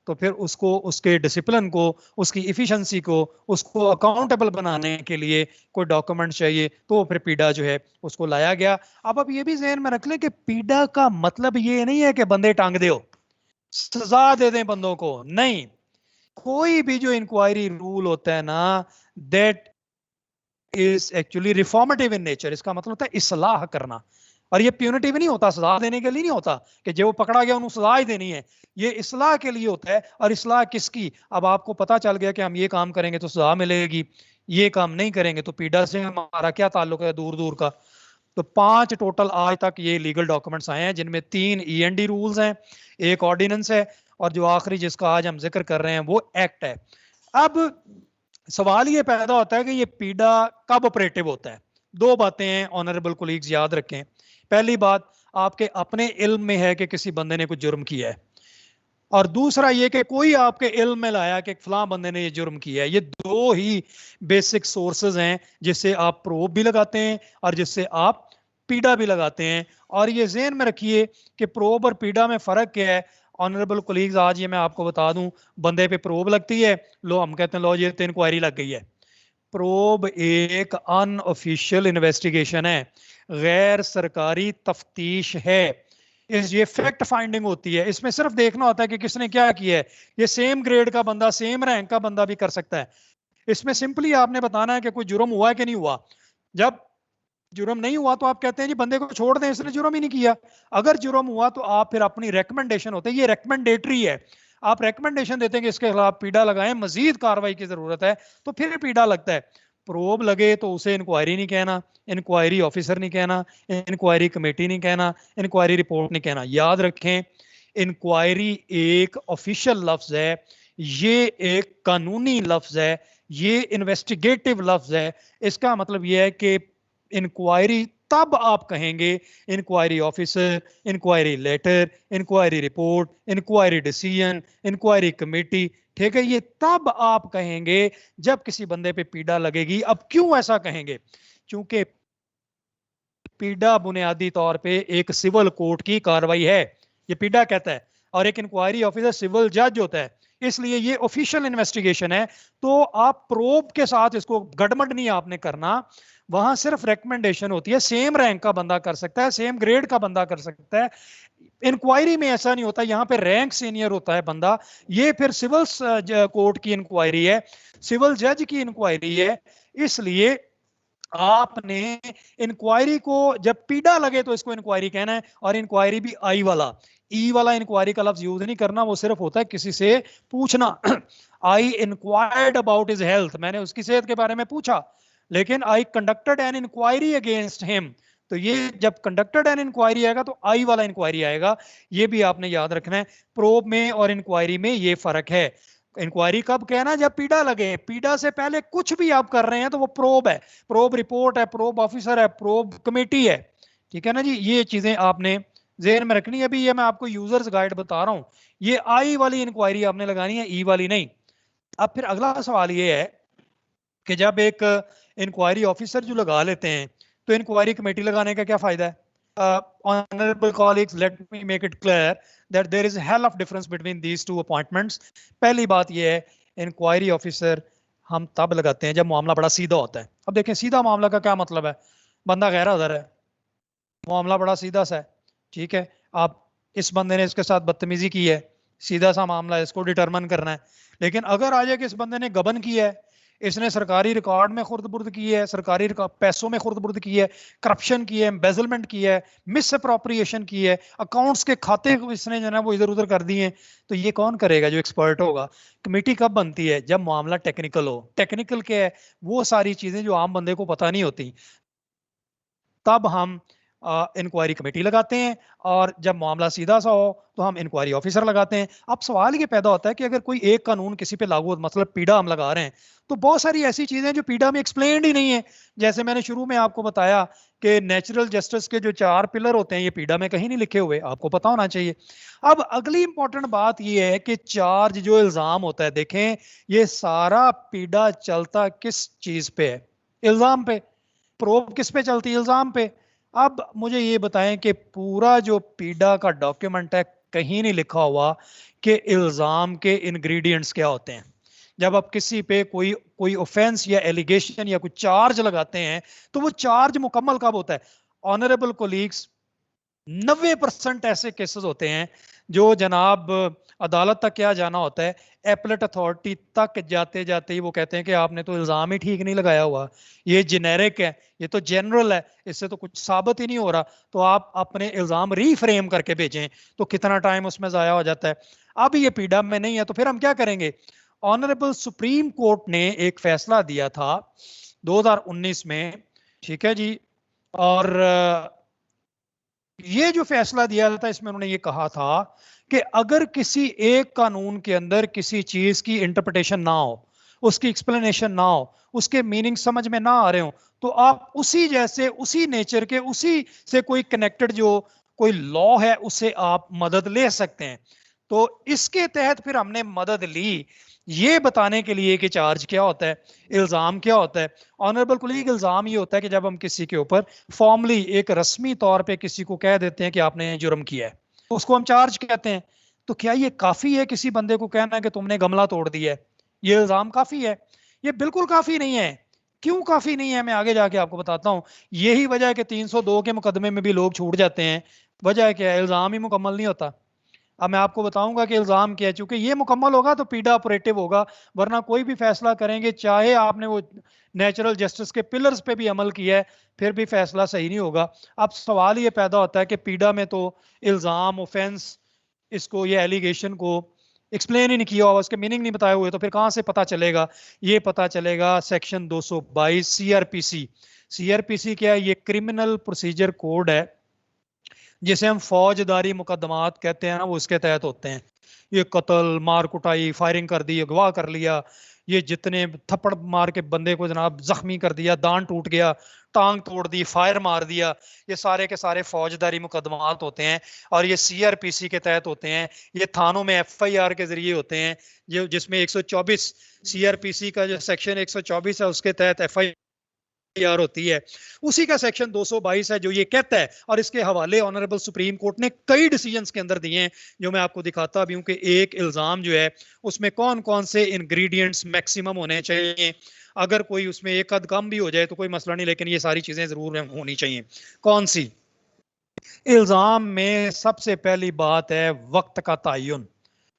तो फिर उसको, उसके डिसिप्लिन को, उसकी इफिशिएंसी को, उसको अकाउंटेबल बनाने के लिए कोई डॉक्यूमेंट चाहिए, तो फिर पीडा जो है उसको लाया गया। अब ये भी ज़हन में रख लें कि पीडा का मतलब ये नहीं है कि बंदे टांग दो, सजा दे दें बंदों को, नहीं। कोई भी जो इंक्वायरी रूल होता है ना, that is actually reformative in nature. इसका मतलब होता है इस्लाह करना, और ये प्यूनिटिव नहीं होता, सजा देने के लिए नहीं होता कि जो पकड़ा गया उन्हें सजा ही देनी है, ये इस्लाह के लिए होता है। और इस्लाह किसकी, अब आपको पता चल गया कि हम ये काम करेंगे तो सजा मिलेगी, ये काम नहीं करेंगे तो पीडा से हमारा क्या ताल्लुक है, दूर दूर का। तो 5 टोटल आज तक ये लीगल डॉक्यूमेंट्स आए हैं, जिनमें 3 ईएनडी रूल्स हैं, एक ऑर्डिनेंस है, और जो आखिरी जिसका आज हम जिक्र कर रहे हैं वो एक्ट है। अब सवाल ये पैदा होता है कि ये पीडा कब ऑपरेटिव होता है, दो बातें हैं ऑनरेबल कोलीग्स याद रखें। पहली बात, आपके अपने इल्म में है कि किसी बंदे ने कुछ जुर्म किया है, और दूसरा ये कि कोई आपके इल्म में लाया कि फलां बंदे ने ये जुर्म किया है। ये दो ही बेसिक सोर्सेज हैं जिससे आप प्रोब भी लगाते हैं और जिससे आप पीडा भी लगाते हैं। और ये ज़हन में रखिए कि प्रोब और पीडा में फ़र्क क्या है। ऑनरेबल कोलीग्स, आज ये मैं आपको बता दूं, बंदे पे प्रोब लगती है, लो हम कहते हैं लो ये तो इंक्वायरी लग गई है। प्रोब एक अनऑफिशियल इन्वेस्टिगेशन है, गैर सरकारी तफ्तीश है। ये फैक्ट फाइंडिंग होती है, इसमें सिर्फ देखना होता है कि किसने क्या किया है। ये सेम ग्रेड का बंदा, सेम रैंक का बंदा भी कर सकता है। इसमें सिंपली आपने बताना है कि कोई जुर्म हुआ है कि नहीं हुआ। जब जुर्म नहीं हुआ तो आप कहते हैं जी बंदे को छोड़ दें, इसने जुर्म ही नहीं किया। अगर जुर्म हुआ तो आप फिर अपनी रेकमेंडेशन होते है, ये रेकमेंडेटरी है, आप रेकमेंडेशन देते हैं कि इसके खिलाफ पीड़ा लगाएं, मजीद कार्रवाई की जरूरत है, तो फिर पीड़ा लगता है। प्रोब लगे तो उसे इंक्वायरी नहीं कहना, इंक्वायरी ऑफिसर नहीं कहना, इंक्वायरी कमेटी नहीं कहना, इंक्वायरी रिपोर्ट नहीं कहना। याद रखें, इंक्वायरी एक ऑफिशियल लफ्ज है, ये एक कानूनी लफ्ज है, ये इन्वेस्टिगेटिव लफ्ज है। इसका मतलब यह है कि इंक्वायरी तब आप कहेंगे inquiry officer, inquiry letter, inquiry report, inquiry decision, inquiry committee, ठीक है। ये तब आप कहेंगे जब किसी बंदे पे पीड़ा लगेगी। अब क्यों ऐसा कहेंगे? क्योंकि पीड़ा बुनियादी तौर पे एक सिविल कोर्ट की कार्रवाई है, ये पीड़ा कहता है, और एक इंक्वायरी ऑफिसर सिविल जज होता है, इसलिए ये ऑफिशियल इन्वेस्टिगेशन है। तो आप प्रोब के साथ इसको गड़बड़ नहीं आपने करना, वहां सिर्फ रिकमेंडेशन होती है। सेम रैंक का बंदा कर सकता है, सेम ग्रेड का बंदा कर सकता है। इंक्वायरी में ऐसा नहीं होता, यहां पे रैंक सीनियर होता है बंदा। ये फिर सिविल कोर्ट की इंक्वायरी है, सिविल जज की इंक्वायरी है। इसलिए आपने इंक्वायरी को जब पीड़ा लगे तो इसको इंक्वायरी कहना है, और इंक्वायरी भी आई वाला, ई वाला इंक्वायरी का लफ्ज यूज नहीं करना, वो सिर्फ होता है किसी से पूछना। I inquired about his health, मैंने उसकी सेहत के बारे में पूछा, लेकिन I conducted an inquiry against him. तो ये जब कंडक्टेड एन इंक्वायरी आएगा तो आई वाला इंक्वायरी आएगा, ये भी आपने याद रखना है। प्रोब में और इंक्वायरी में ये फर्क है। इंक्वायरी कब कहना? जब पीड़ा लगे। पीड़ा से पहले कुछ भी आप कर रहे हैं तो वो प्रोब है, प्रोब रिपोर्ट है, प्रोब ऑफिसर है, प्रोब कमेटी है, ठीक है ना जी। ये चीजें आपने जेहन में रखनी है। अभी ये मैं आपको यूजर्स गाइड बता रहा हूं, ये आई वाली इंक्वायरी आपने लगानी है, ई वाली नहीं। अब फिर अगला सवाल ये है कि जब एक इंक्वायरी ऑफिसर जो लगा लेते हैं तो इंक्वायरी कमेटी लगाने का क्या फायदा है? Honourable colleagues, let me make it clear that there is hell of difference between these two appointments. पहली बात ये है, इंक्वायरी ऑफिसर हम तब लगाते हैं जब मामला बड़ा सीधा होता है। अब देखें, सीधा मामला का क्या मतलब है? बंदा गैर हाजिर है, मामला बड़ा सीधा सा है, ठीक है। आप इस बंदे ने इसके साथ बदतमीजी की है, सीधा सा मामला है, इसको डिटरमिन करना है। लेकिन अगर आ जाए कि इस बंदे ने गबन किया है, इसने सरकारी रिकॉर्ड में खुर्द-बुर्द की है, सरकारी पैसों में खुर्द-बुर्द की है, करप्शन की है, एम्बेजलमेंट की है, मिस अप्रोप्रिएशन की है, अकाउंट्स के खाते इसने जो है वो इधर उधर कर दिए हैं, तो ये कौन करेगा? जो एक्सपर्ट होगा। कमेटी कब बनती है? जब मामला टेक्निकल हो। टेक्निकल क्या है? वो सारी चीजें जो आम बंदे को पता नहीं होती, तब हम इंक्वायरी कमेटी लगाते हैं, और जब मामला सीधा सा हो तो हम इंक्वायरी ऑफिसर लगाते हैं। अब सवाल ये पैदा होता है कि अगर कोई एक कानून किसी पे लागू, मतलब पीड़ा हम लगा रहे हैं, तो बहुत सारी ऐसी चीजें जो पीड़ा में एक्सप्लेन्ड ही नहीं है। जैसे मैंने शुरू में आपको बताया कि नेचुरल जस्टिस के जो 4 पिलर होते हैं, ये पीड़ा में कहीं नहीं लिखे हुए, आपको पता होना चाहिए। अब अगली इंपॉर्टेंट बात ये है कि चार्ज जो इल्जाम होता है, देखें ये सारा पीड़ा चलता किस चीज पे है? इल्जाम पे। प्रोब किस पे चलती है? इल्जाम पे। अब मुझे ये बताएं कि पूरा जो पीड़ा का डॉक्यूमेंट है, कहीं नहीं लिखा हुआ कि इल्जाम के इंग्रेडिएंट्स क्या होते हैं। जब आप किसी पे कोई कोई ऑफेंस या एलिगेशन या कोई चार्ज लगाते हैं, तो वो चार्ज मुकम्मल कब होता है? ऑनरेबल कोलीग्स, 90% ऐसे केसेस होते हैं जो जनाब अदालत तक क्या जाना होता है, एपलेट अथॉरिटी तक जाते जाते ही वो कहते हैं कि आपने तो इल्जाम ही ठीक नहीं लगाया हुआ, ये जेनेरिक है, ये तो जनरल है, इससे तो कुछ साबित ही नहीं हो रहा, तो आप अपने इल्जाम रीफ्रेम करके भेजें। तो कितना टाइम उसमें जाया हो जाता है। अब ये पीडा में नहीं है, तो फिर हम क्या करेंगे? ऑनरेबल सुप्रीम कोर्ट ने एक फैसला दिया था 2019 में, ठीक है जी। और ये जो फैसला दिया था, इसमें उन्होंने ये कहा था कि अगर किसी एक कानून के अंदर किसी चीज की इंटरप्रिटेशन ना हो, उसकी एक्सप्लेनेशन ना हो, उसके मीनिंग समझ में ना आ रहे हो, तो आप उसी जैसे, उसी नेचर के, उसी से कोई कनेक्टेड जो कोई लॉ है उससे आप मदद ले सकते हैं। तो इसके तहत फिर हमने मदद ली ये बताने के लिए कि चार्ज क्या होता है, इल्जाम क्या होता है। ऑनरेबल कुलीग, इल्जाम ये होता है कि जब हम किसी के ऊपर फॉर्मली एक रस्मी तौर पे किसी को कह देते हैं कि आपने जुर्म किया है, उसको हम चार्ज कहते हैं। तो क्या ये काफी है किसी बंदे को कहना कि तुमने गमला तोड़ दिया है, ये इल्जाम काफी है? ये बिल्कुल काफी नहीं है। क्यों काफी नहीं है, मैं आगे जाके आपको बताता हूं। यही वजह है कि 302 के मुकदमे में भी लोग छूट जाते हैं। वजह क्या है, इल्जाम ही मुकम्मल नहीं होता। अब मैं आपको बताऊंगा कि इल्जाम क्या है, चूंकि ये मुकम्मल होगा तो पीडा ऑपरेटिव होगा, वरना कोई भी फैसला करेंगे चाहे आपने वो नेचुरल जस्टिस के पिलर्स पे भी अमल किया है, फिर भी फैसला सही नहीं होगा। अब सवाल ये पैदा होता है कि पीडा में तो इल्जाम, ऑफेंस, इसको, ये एलिगेशन को एक्सप्लेन ही नहीं किया हुआ, उसके मीनिंग नहीं बताए हुए, तो फिर कहां से पता चलेगा? ये पता चलेगा सेक्शन 222 सीआरपीसी। सीआरपीसी क्या है? ये क्रिमिनल प्रोसीजर कोड है, जिसे हम फौजदारी मुकदमात कहते हैं ना, वो इसके तहत होते हैं। ये कत्ल, मार कुटाई, फायरिंग कर दी, अगवा कर लिया, ये जितने थप्पड़ मार के बंदे को जनाब जख्मी कर दिया, दांत टूट गया, टांग तोड़ दी, फायर मार दिया, ये सारे के सारे फौजदारी मुकदमात होते हैं और ये सीआरपीसी के तहत होते हैं। ये थानों में एफआईआर के जरिए होते हैं, जो जिसमें 124 सीआरपीसी का जो सेक्शन 124 है उसके तहत एफआईआर होती है। उसी का सेक्शन 222 है जो ये कहता है, और इसके हवाले ऑनरेबल सुप्रीम कोर्ट ने कई डिसीजंस के अंदर दिए हैं, जो मैं आपको दिखाता भी हूं कि एक इल्जाम जो है उसमें कौन कौन से इंग्रेडिएंट्स मैक्सिमम होने चाहिए। अगर कोई उसमें एक आध कम भी हो जाए तो कोई मसला नहीं, लेकिन ये सारी चीजें जरूर होनी चाहिए। कौन सी? इल्जाम में सबसे पहली बात है वक्त का तयन।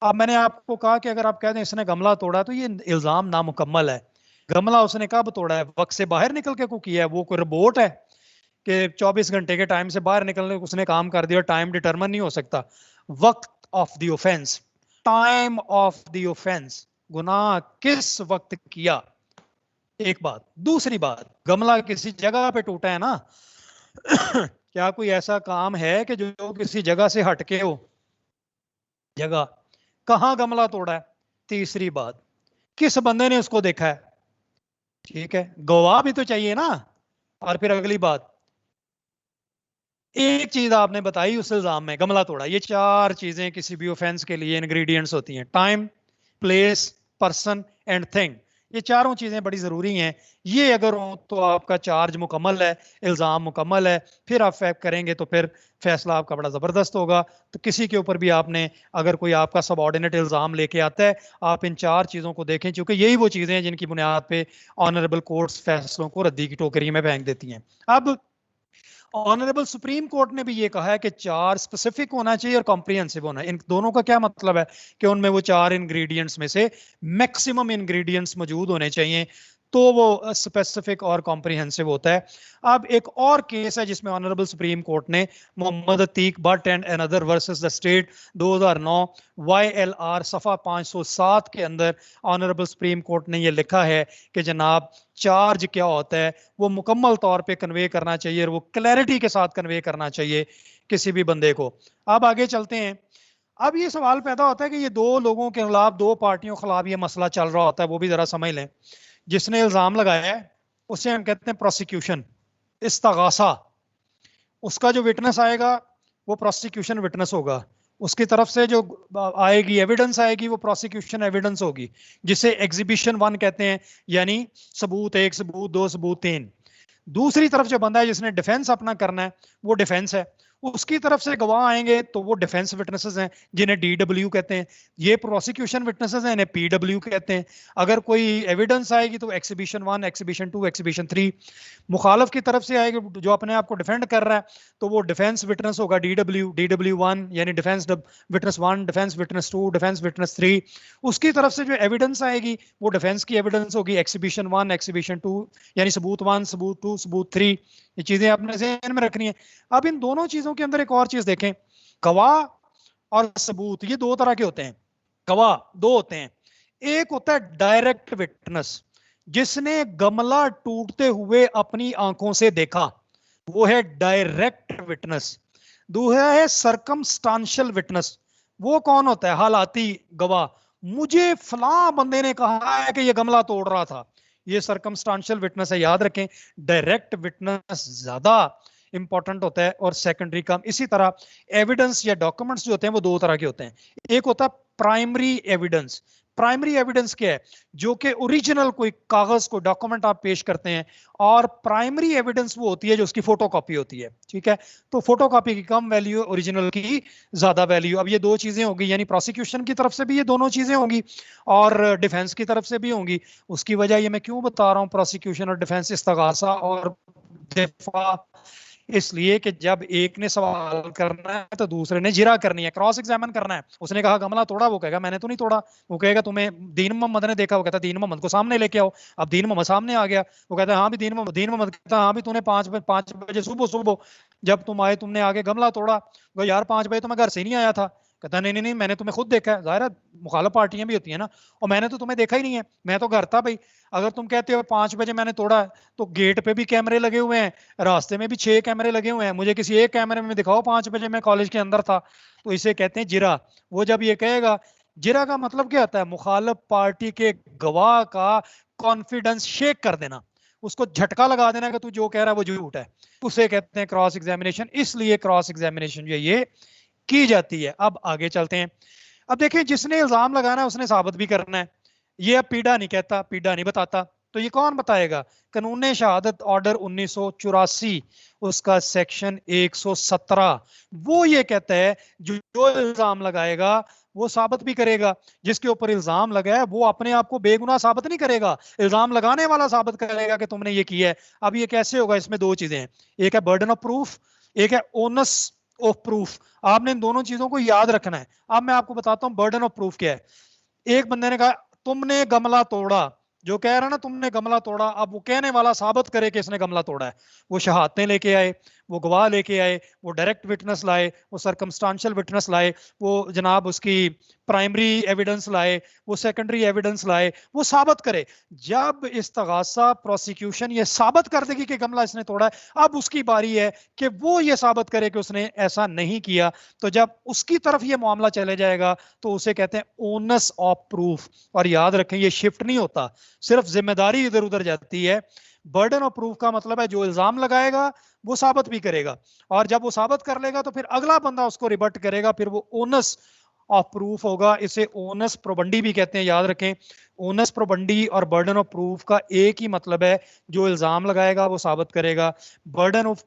अब मैंने आपको कहा कि अगर आप कहते हैं इसने गमला तोड़ा तो ये इल्जाम नामुकम्मल है। गमला उसने कब तोड़ा है? वक्त से बाहर निकल के को किया है? वो कोई रोबोट है कि 24 घंटे के टाइम से बाहर निकलने उसने काम कर दिया? टाइम डिटरमिन नहीं हो सकता। वक्त of the offence, time of the offence, गुनाह किस वक्त किया, एक बात। दूसरी बात, गमला किसी जगह पे टूटा है ना क्या कोई ऐसा काम है कि जो किसी जगह से हटके हो? जगह कहां गमला तोड़ा है? तीसरी बात, किस बंदे ने उसको देखा है? ठीक है, गवाह भी तो चाहिए ना। और फिर अगली बात, एक चीज आपने बताई उस इल्जाम में, गमला तोड़ा। ये चार चीजें किसी भी ऑफेंस के लिए इंग्रेडिएंट्स होती हैं, time, place, person and thing. ये चारों चीजें बड़ी जरूरी हैं। ये अगर हो तो आपका चार्ज मुकम्मल है, इल्जाम मुकम्मल है। फिर आप फैक करेंगे तो फिर फैसला आपका बड़ा जबरदस्त होगा। तो किसी के ऊपर भी आपने, अगर कोई आपका सबऑर्डिनेट इल्जाम लेके आता है, आप इन चार चीजों को देखें, क्योंकि यही वो चीजें हैं जिनकी बुनियाद पे ऑनरेबल कोर्ट्स फैसलों को रद्दी की टोकरी में फेंक देती हैं। अब ऑनरेबल सुप्रीम कोर्ट ने भी ये कहा है कि चार स्पेसिफिक होना चाहिए और कॉम्प्रिहेंसिव होना है। इन दोनों का क्या मतलब है? कि उनमें वो चार इंग्रेडिएंट्स में से मैक्सिमम इंग्रेडिएंट्स मौजूद होने चाहिए, तो वो स्पेसिफिक और कॉम्प्रिहेंसिव होता है। अब एक और केस है जिसमें ऑनरेबल सुप्रीम कोर्ट ने Mohammad Atiq Bhatt and another versus the state 2009 YLR सफा 507 के अंदर ऑनरेबल सुप्रीम कोर्ट ने ये लिखा है कि जनाब चार्ज क्या होता है वो मुकम्मल तौर पे कन्वे करना चाहिए और वो क्लैरिटी के साथ कन्वे करना चाहिए किसी भी बंदे को। अब आगे चलते हैं। अब ये सवाल पैदा होता है कि ये दो लोगों के खिलाफ, दो पार्टियों के खिलाफ ये मसला चल रहा होता है, वो भी जरा समझ लें। जिसने इल्जाम लगाया है उसे हम कहते हैं प्रोसिक्यूशन, इस्तगासा। उसका जो विटनेस आएगा वो प्रोसिक्यूशन विटनेस होगा। उसकी तरफ से जो आएगी एविडेंस आएगी वो प्रोसिक्यूशन एविडेंस होगी, जिसे एग्जीबिशन 1 कहते हैं, यानी सबूत 1, सबूत 2, सबूत 3। दूसरी तरफ जो बंदा है जिसने डिफेंस अपना करना है वो डिफेंस है। उसकी तरफ से गवाह आएंगे तो वो डिफेंस विटनेसेस हैं, जिन्हें DW कहते हैं। ये प्रोसिक्यूशन विटनेसेस हैं, इन्हें PW कहते हैं। अगर कोई एविडेंस आएगी तो एक्सिबिशन 1, एक्सिबिशन 2, एक्सिबिशन 3। मुखालफ की तरफ से आएगी जो अपने आप को डिफेंड कर रहा है तो वो डिफेंस विटनेस होगा DW1, यानी defence witness 1, defence witness 2, defence witness 3। उसकी तरफ से जो एविडेंस आएगी वो डिफेंस की एविडेंस होगी, एक्सिबिशन 1, एक्सिबिशन 2, यानी सबूत 1, सबूत 2, सबूत 3। ये चीजें आपने ज़हन में रखनी है। अब इन दोनों चीजों के अंदर एक और चीज देखें, गवाह और सबूत ये दो तरह के होते हैं। गवाह दो होते हैं, एक होता है डायरेक्ट विटनेस, जिसने गमला टूटते हुए अपनी आंखों से देखा, वो है डायरेक्ट विटनेस। दूसरा है सरकमस्टांशियल विटनेस। वो कौन होता है? हालाती गवाह। मुझे फलां बंदे ने कहा है कि ये गमला तोड़ रहा था, ये सर्कमस्टांशियल विटनेस है, याद रखें। डायरेक्ट विटनेस ज्यादा इंपॉर्टेंट होता है और सेकेंडरी कम। इसी तरह एविडेंस या डॉक्यूमेंट्स जो होते हैं वो दो तरह के होते हैं। एक होता है प्राइमरी एविडेंस। प्राइमरी एविडेंस क्या है? जो कि ओरिजिनल कोई कागज को डॉक्यूमेंट आप पेश करते हैं, और प्राइमरी एविडेंस वो होती है जो उसकी फोटोकॉपी होती है, ठीक है। तो फोटोकॉपी की कम वैल्यू, ओरिजिनल की ज्यादा वैल्यू। अब ये दो चीजें होंगी, यानी प्रोसिक्यूशन की तरफ से भी ये दोनों चीजें होंगी और डिफेंस की तरफ से भी होंगी। उसकी वजह ये मैं क्यों बता रहा हूं, प्रोसिक्यूशन और डिफेंस, इस्तगासा और दिफा, इसलिए कि जब एक ने सवाल करना है तो दूसरे ने जिरा करनी है, क्रॉस एग्जामिन करना है। उसने कहा गमला तोड़ा, वो कहेगा मैंने तो नहीं तोड़ा। वो कहेगा तुम्हें दीन मोहम्मद ने देखा, वो कहता दीन मोहम्मद को सामने लेके आओ। अब दीन मोहम्मद सामने आ गया, वो कहता है हाँ भी दीन मोहम्मद कहता हाँ भी तूने 5 बजे सुबह सुबह जब तुम आए तुमने आगे गमला तोड़ा। वो यार 5 बजे तो मैं घर से ही नहीं आया था। कहता नहीं नहीं नहीं, मैंने तुम्हें खुद देखा है। जाहिर है मुखालिफ पार्टियां भी होती है ना, और मैंने तो तुम्हें देखा ही नहीं है, मैं तो घर था भाई। अगर तुम कहते हो 5 बजे मैंने तोड़ा है, तो गेट पे भी कैमरे लगे हुए हैं, रास्ते में भी 6 कैमरे लगे हुए हैं, मुझे किसी एक कैमरे में दिखाओ 5 बजे मैं कॉलेज के अंदर था। तो इसे कहते हैं जिरा। वो जब ये कहेगा, जिरा का मतलब क्या होता है? मुखालिफ पार्टी के गवाह का कॉन्फिडेंस शेक कर देना, उसको झटका लगा देना कि तू जो कह रहा है वो झूठ है। उसे कहते हैं क्रॉस एग्जामिनेशन। इसलिए क्रॉस एग्जामिनेशन जो ये की जाती है। अब आगे चलते हैं। अब देखिए, जिसने इल्जाम लगाना है उसने साबित भी करना है। ये अब पीडा नहीं कहता, पीडा नहीं बताता, तो ये कौन बताएगा? कानून शहादत ऑर्डर 1984 उसका सेक्शन 117 वो ये कहता है जो इल्जाम लगाएगा वो साबित भी करेगा। जिसके ऊपर इल्जाम लगा है वो अपने आप को बेगुनाह साबित नहीं करेगा, इल्जाम लगाने वाला साबित करेगा कि तुमने ये किया है। अब ये कैसे होगा? इसमें दो चीजें हैं, एक है बर्डन ऑफ प्रूफ, एक है ओनस ऑफ प्रूफ। आपने इन दोनों चीजों को याद रखना है। अब मैं आपको बताता हूं बर्डन ऑफ प्रूफ क्या है। एक बंदे ने कहा तुमने गमला तोड़ा, जो कह रहा ना तुमने गमला तोड़ा, अब वो कहने वाला साबित करे कि इसने गमला तोड़ा है। वो शहादतें लेके आए, वो गवाह लेके आए, वो डायरेक्ट विटनेस लाए, वो सर्कमस्टांशियल विटनेस लाए, वो जनाब उसकी प्राइमरी एविडेंस लाए, वो सेकेंडरी एविडेंस लाए, वो साबित करे। जब इस्तगासा प्रोसिक्यूशन ये साबित कर देगी कि गमला इसने तोड़ा है, अब उसकी बारी है कि वो ये साबित करे कि उसने ऐसा नहीं किया। तो जब उसकी तरफ ये मामला चले जाएगा तो उसे कहते हैं ओनस ऑफ प्रूफ। और याद रखें ये शिफ्ट नहीं होता, सिर्फ जिम्मेदारी इधर उधर जाती है। बर्डन ऑफ प्रूफ का मतलब है जो इल्जाम लगाएगा वो साबित भी करेगा, और जब वो साबित कर लेगा तो फिर अगला बंदा उसको रिबट करेगा, फिर वो ओनस ऑफ प्रूफ होगा। इसे ओनस प्रोबंडी भी कहते हैं, याद रखें। ओनस प्रोबंडी और बर्डन ऑफ प्रूफ का एक ही मतलब है, जो इल्जाम लगाएगा वो साबित करेगा। बर्डन ऑफ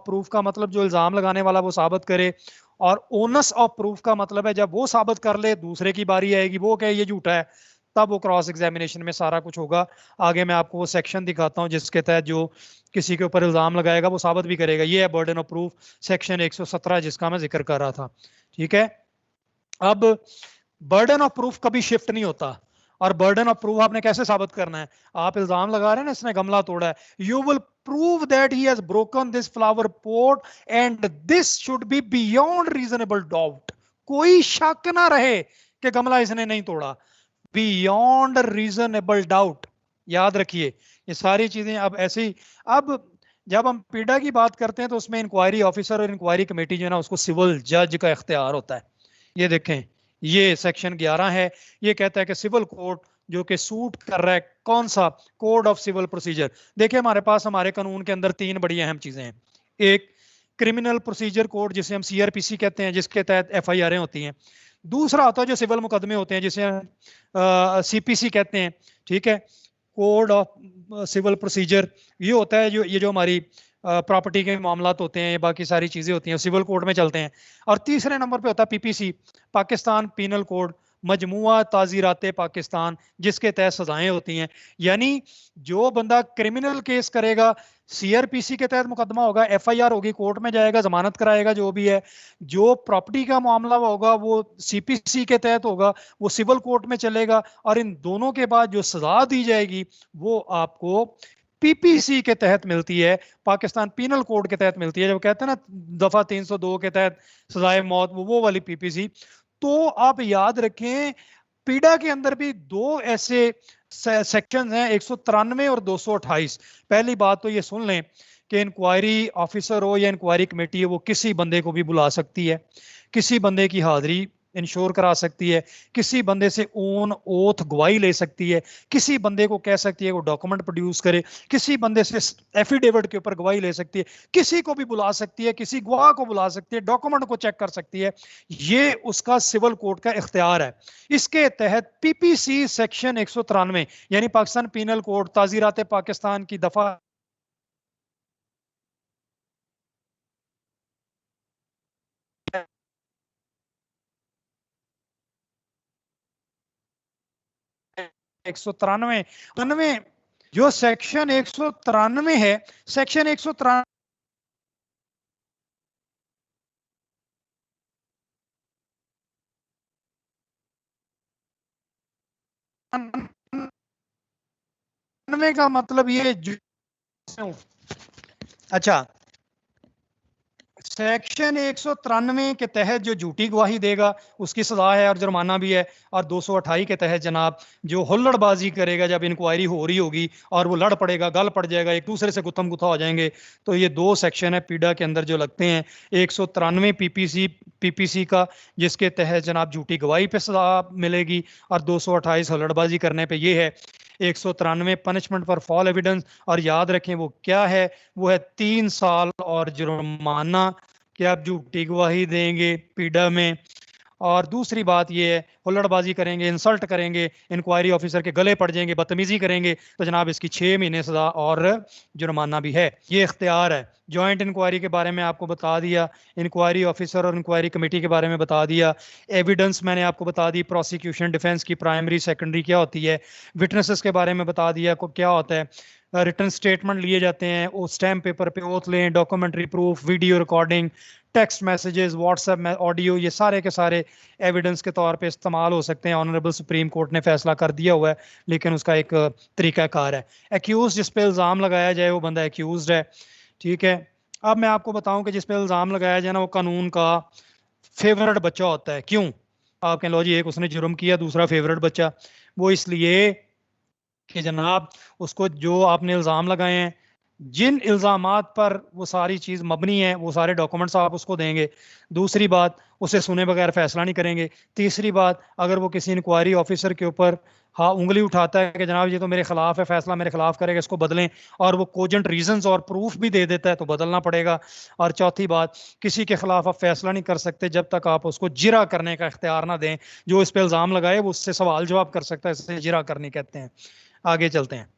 प्रूफ का मतलब जो इल्जाम लगाने वाला वो साबित करे, और ओनस ऑफ प्रूफ का मतलब है जब वो साबित कर ले दूसरे की बारी आएगी, वो कहे ये झूठा है, तब वो क्रॉस एग्जामिनेशन में सारा कुछ होगा। आगे मैं आपको वो सेक्शन दिखाता हूं जिसके तहत जो किसी के ऊपर इल्जाम लगाएगा वो साबित भी करेगा। ये है बर्डन ऑफ प्रूफ, सेक्शन 117 जिसका मैं जिक्र कर रहा था, ठीक है। अब बर्डन ऑफ प्रूफ कभी शिफ्ट नहीं होता, और बर्डन ऑफ प्रूफ आपने कैसे साबित करना है? आप इल्जाम लगा रहे हैं ना इसने गमला तोड़ा है, you will prove that he has broken this flower pot and this should be beyond reasonable doubt. कोई शक ना रहे कि गमला इसने नहीं तोड़ा, बियॉन्ड रीजनेबल डाउट। याद रखिए ये सारी चीजें। अब ऐसे ही, अब जब हम पीडा की बात करते हैं तो उसमें इंक्वायरी ऑफिसर और इंक्वायरी कमेटी जो है ना उसको सिविल जज का इख्तियार होता है। ये देखें, ये सेक्शन 11 है, ये कहता है कि सिविल कोर्ट जो कि सूट कर रहा है कौन सा? Code of civil procedure. देखिए हमारे पास हमारे कानून के अंदर 3 बड़ी अहम चीजें हैं। एक क्रिमिनल प्रोसीजर कोड जिसे हम सीआरपीसी कहते हैं, जिसके तहत एफआईआर होती हैं। दूसरा होता है जो सिविल मुकदमे होते हैं जिसे सीपीसी कहते हैं, ठीक है, कोड ऑफ सिविल प्रोसीजर। ये होता है जो ये जो हमारी प्रॉपर्टी के मामला होते हैं, बाकी सारी चीजें होती हैं सिविल कोड में चलते हैं। और तीसरे नंबर पे होता है पीपीसी, पाकिस्तान पीनल कोड, मजमुआ ताजीरात पाकिस्तान, जिसके तहत सजाएं होती हैं। यानी जो बंदा क्रिमिनल केस करेगा सीआरपीसी के तहत मुकदमा होगा, एफआईआर होगी, कोर्ट में जाएगा, जमानत कराएगा, जो भी है। जो प्रॉपर्टी का मामला होगा वो सीपीसी के तहत होगा, वो सिविल कोर्ट में चलेगा। और इन दोनों के बाद जो सजा दी जाएगी वो आपको पीपीसी के तहत मिलती है, पाकिस्तान पीनल कोड के तहत मिलती है। जब कहते हैं ना दफा 302 के तहत सजाए मौत, वो वाली पीपीसी। तो आप याद रखें पीडा के अंदर भी 2 ऐसे सेक्शन हैं, 193 और 228। पहली बात तो ये सुन लें कि इंक्वायरी ऑफिसर हो या इंक्वायरी कमेटी हो, वो किसी बंदे को भी बुला सकती है, किसी बंदे की हाजिरी इंश्योर करा सकती है, किसी बंदे से ओन ओथ गवाही ले सकती है, किसी बंदे को कह सकती है वो डॉक्यूमेंट प्रोड्यूस करे, किसी बंदे से एफिडेविट के ऊपर गवाही ले सकती है, किसी को भी बुला सकती है, किसी गवाह को बुला सकती है, डॉक्यूमेंट को चेक कर सकती है। ये उसका सिविल कोड का इख्तियार है। इसके तहत पीपीसी सेक्शन 193 यानी पाकिस्तान पीनल कोड ताजीरात पाकिस्तान की दफा 193 जो सेक्शन 193 है, सेक्शन 193 का मतलब ये अच्छा, सेक्शन 193 के तहत जो झूठी गवाही देगा उसकी सजा है और जुर्माना भी है। और 228 के तहत जनाब जो हुल्लड़बाजी करेगा जब इंक्वायरी हो रही होगी और वो लड़ पड़ेगा, गल पड़ जाएगा, एक दूसरे से गुत्थम गुत्था हो जाएंगे, तो ये दो सेक्शन है पीडा के अंदर जो लगते हैं। 193 पीपीसी का, जिसके तहत जनाब झूठी गवाही पे सजा मिलेगी, और 228 हुल्लड़बाजी करने पे ये है। 193 पनिशमेंट फॉर फॉल एविडेंस, और याद रखें वो क्या है, वो है 3 साल और जुर्माना कि आप झूठी गवाही देंगे पीडा में। और दूसरी बात ये है, हुल्लड़बाजी करेंगे, इंसल्ट करेंगे, इंक्वायरी ऑफिसर के गले पड़ जाएंगे, बदतमीजी करेंगे, तो जनाब इसकी 6 महीने सजा और जुर्माना भी है। ये इख्तियार है। जॉइंट इंक्वायरी के बारे में आपको बता दिया, इंक्वायरी ऑफिसर और इंक्वायरी कमेटी के बारे में बता दिया, एविडेंस मैंने आपको बता दी, प्रोसिक्यूशन डिफेंस की प्राइमरी सेकेंडरी क्या होती है, विटनेसेस के बारे में बता दिया को क्या होता है, रिटर्न स्टेटमेंट लिए जाते हैं, वो स्टैम्प पेपर पे ओथ लें, documentary proof, video recording, text messages, WhatsApp में ऑडियो, ये सारे के सारे एविडेंस के तौर पे इस्तेमाल हो सकते हैं। ऑनरेबल सुप्रीम कोर्ट ने फैसला कर दिया हुआ है, लेकिन उसका एक तरीकाकार है। एक्यूज जिस पे इल्ज़ाम लगाया जाए वो बंदा एक्यूज है, ठीक है। अब मैं आपको बताऊं कि जिस पे इल्ज़ाम लगाया जाए ना वो कानून का फेवरेट बच्चा होता है। क्यों? आप कह लो जी एक उसने जुर्म किया, दूसरा फेवरेट बच्चा। वो इसलिए कि जनाब उसको जो आपने इल्ज़ाम लगाए हैं, जिन इल्ज़ामात पर वो सारी चीज़ मबनी है, वो सारे डॉक्यूमेंट्स आप उसको देंगे। दूसरी बात, उसे सुने बगैर फैसला नहीं करेंगे। तीसरी बात, अगर वो किसी इंक्वायरी ऑफिसर के ऊपर हाँ उंगली उठाता है कि जनाब ये तो मेरे खिलाफ है, फैसला मेरे खिलाफ करेगा, इसको बदलें, और वो कोजेंट रीजंस और प्रूफ भी दे देता है, तो बदलना पड़ेगा। और चौथी बात, किसी के खिलाफ आप फैसला नहीं कर सकते जब तक आप उसको जिरा करने का इख्तियार ना दें। जो इस पे इल्ज़ाम लगाए वो उससे सवाल जवाब कर सकता है, इसे जिरा करनी कहते हैं। आगे चलते हैं।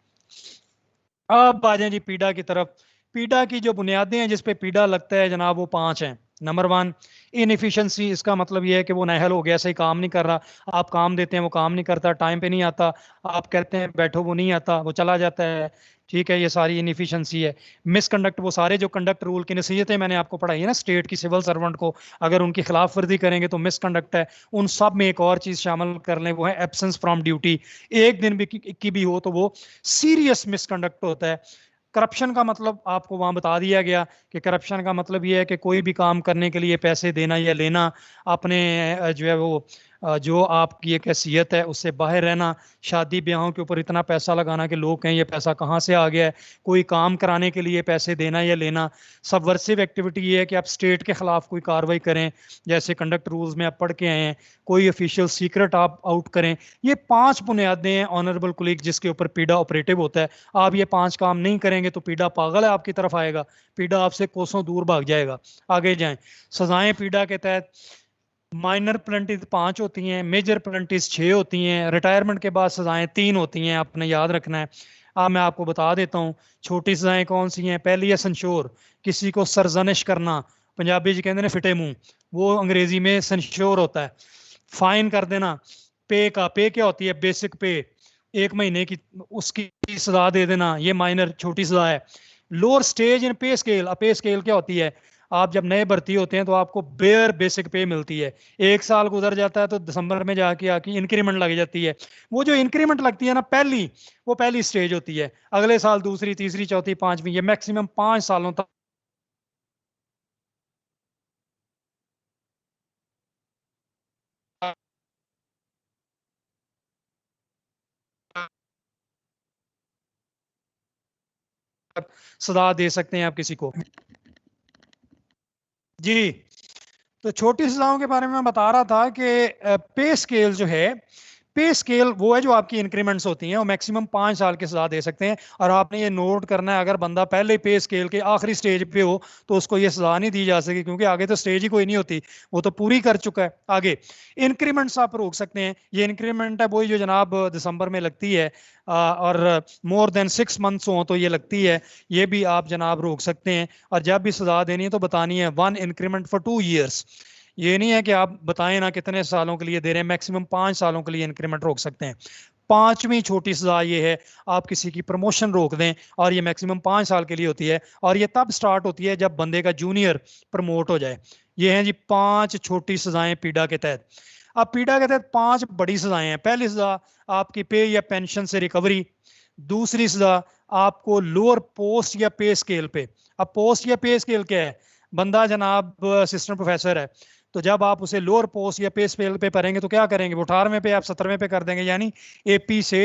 अब आ जाए जी पीडा की तरफ। पीडा की जो बुनियादें हैं जिस पे पीडा लगता है जनाब वो 5 हैं। Number 1, inefficiency. इसका मतलब ये है कि वो नाअहल हो गया, सही काम नहीं कर रहा। आप काम देते हैं वो काम नहीं करता, टाइम पे नहीं आता, आप कहते हैं बैठो वो नहीं आता, वो चला जाता है, ठीक है। ये सारी इनएफिशिएंसी है। मिसकंडक्ट, वो सारे जो कंडक्ट रूल की नसीहतें मैंने आपको पढ़ाई है ना स्टेट की सिविल सर्वेंट को, अगर उनकी खिलाफ वर्जी करेंगे तो मिसकंडक्ट है। उन सब में एक और चीज शामिल कर लें, वो है एब्सेंस फ्रॉम ड्यूटी। एक दिन भी की भी हो तो वो सीरियस मिसकंडक्ट होता है। करप्शन का मतलब आपको वहां बता दिया गया कि करप्शन का मतलब ये है कि कोई भी काम करने के लिए पैसे देना या लेना, अपने जो है वो जो आपकी एक हैसियत है उससे बाहर रहना, शादी ब्याहों के ऊपर इतना पैसा लगाना कि लोग कहें ये पैसा कहाँ से आ गया है, कोई काम कराने के लिए पैसे देना या लेना। सबवर्सिव एक्टिविटी ये है कि आप स्टेट के खिलाफ कोई कार्रवाई करें, जैसे कंडक्ट रूल्स में आप पढ़ के आए हैं, कोई ऑफिशियल सीक्रेट आप आउट करें। ये 5 बुनियादें हैं ऑनरेबल कुलीग जिसके ऊपर पीडा ऑपरेटिव होता है। आप ये 5 काम नहीं करेंगे तो पीडा पागल है आपकी तरफ आएगा, पीडा आपसे कोसों दूर भाग जाएगा। आगे जाएं। सजाएं पीडा के तहत माइनर पेनल्टीज 5 होती हैं, मेजर पेनल्टीज 6 होती हैं, रिटायरमेंट के बाद सजाएं 3 होती हैं, आपने याद रखना है। अब मैं आपको बता देता हूँ छोटी सजाएं कौन सी हैं। पहली है संशोर, किसी को सरजनिश करना, पंजाबी जी कहते हैं फिटे मुंह, वो अंग्रेजी में संशोर होता है। फाइन कर देना। पे का, पे क्या होती है, बेसिक पे, 1 महीने की, उसकी सजा दे देना, ये माइनर छोटी सजा है। लोअर स्टेज इन पे स्केल, पे स्केल क्या होती है, आप जब नए भर्ती होते हैं तो आपको बेयर बेसिक पे मिलती है, 1 साल गुजर जाता है तो दिसंबर में जाके आके इंक्रीमेंट लग जाती है। वो जो इंक्रीमेंट लगती है ना पहली, वो पहली स्टेज होती है। अगले साल दूसरी, तीसरी, चौथी, पांचवी, ये मैक्सिमम 5 सालों तक सजा दे सकते हैं आप किसी को। जी, तो छोटी सजाओं के बारे में मैं बता रहा था कि पे स्केल जो है, पे स्केल वो है जो आपकी इंक्रीमेंट्स होती हैं, और मैक्सिमम 5 साल की सजा दे सकते हैं। और आपने ये नोट करना है, अगर बंदा पहले पे स्केल के आखिरी स्टेज पे हो तो उसको ये सजा नहीं दी जा सके, क्योंकि आगे तो स्टेज ही कोई नहीं होती, वो तो पूरी कर चुका है। आगे इंक्रीमेंट्स आप रोक सकते हैं। ये इंक्रीमेंट है वही जो जनाब दिसंबर में लगती है, और मोर देन 6 मंथ्स हो तो ये लगती है, ये भी आप जनाब रोक सकते हैं। और जब भी सजा देनी है तो बतानी है 1 इंक्रीमेंट फॉर 2 ईयर्स। ये नहीं है कि आप बताएं ना कितने सालों के लिए दे रहे हैं, मैक्सिमम 5 सालों के लिए इंक्रीमेंट रोक सकते हैं। पांचवी छोटी सजा ये है, आप किसी की प्रमोशन रोक दें, और ये मैक्सिमम 5 साल के लिए होती है, और ये तब स्टार्ट होती है जब बंदे का जूनियर प्रमोट हो जाए। ये हैं जी 5 छोटी सजाएं पीडा के तहत। अब पीडा के तहत 5 बड़ी सजाएं हैं। पहली सजा आपकी पे या पेंशन से रिकवरी। दूसरी सजा आपको लोअर पोस्ट या पे स्केल पे। अब पोस्ट या पे स्केल क्या है? बंदा जनाब असिस्टेंट प्रोफेसर है, तो जब आप उसे लोअर पोस्ट या पे स्केल पे करेंगे तो क्या करेंगे? वो 18वें पे आप 17वें पे कर देंगे, यानी एपी से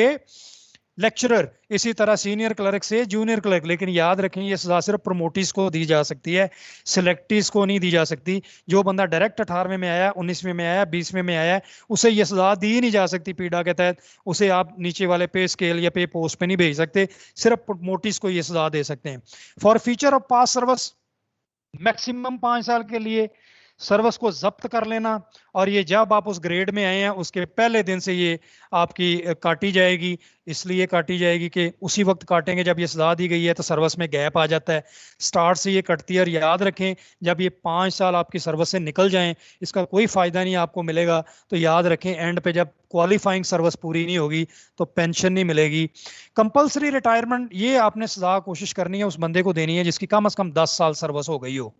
लेक्चरर। इसी तरह सीनियर क्लर्क से जूनियर क्लर्क। लेकिन याद रखें ये सजा सिर्फ प्रमोटीज को दी जा सकती है, सिलेक्टीज को नहीं दी जा सकती। जो बंदा डायरेक्ट 18वें में आया, 19वें में आया, 20वें में आया, उसे ये सजा दी नहीं जा सकती पीडा के तहत। उसे आप नीचे वाले पे स्केल या पे पोस्ट पे नहीं भेज सकते, सिर्फ प्रमोटीज को ये सजा दे सकते हैं। For future of pass service, maximum 5 साल के लिए सर्विस को जब्त कर लेना, और ये जब आप उस ग्रेड में आए हैं उसके पहले दिन से ये आपकी काटी जाएगी। इसलिए काटी जाएगी कि उसी वक्त काटेंगे जब ये सजा दी गई है, तो सर्विस में गैप आ जाता है, स्टार्ट से ये कटती है। और याद रखें जब ये 5 साल आपकी सर्विस से निकल जाएं, इसका कोई फायदा नहीं आपको मिलेगा। तो याद रखें एंड पे जब क्वालिफाइंग सर्विस पूरी नहीं होगी तो पेंशन नहीं मिलेगी। कंपलसरी रिटायरमेंट, ये आपने सजा कोशिश करनी है उस बंदे को देनी है जिसकी कम से कम 10 साल सर्विस हो गई हो,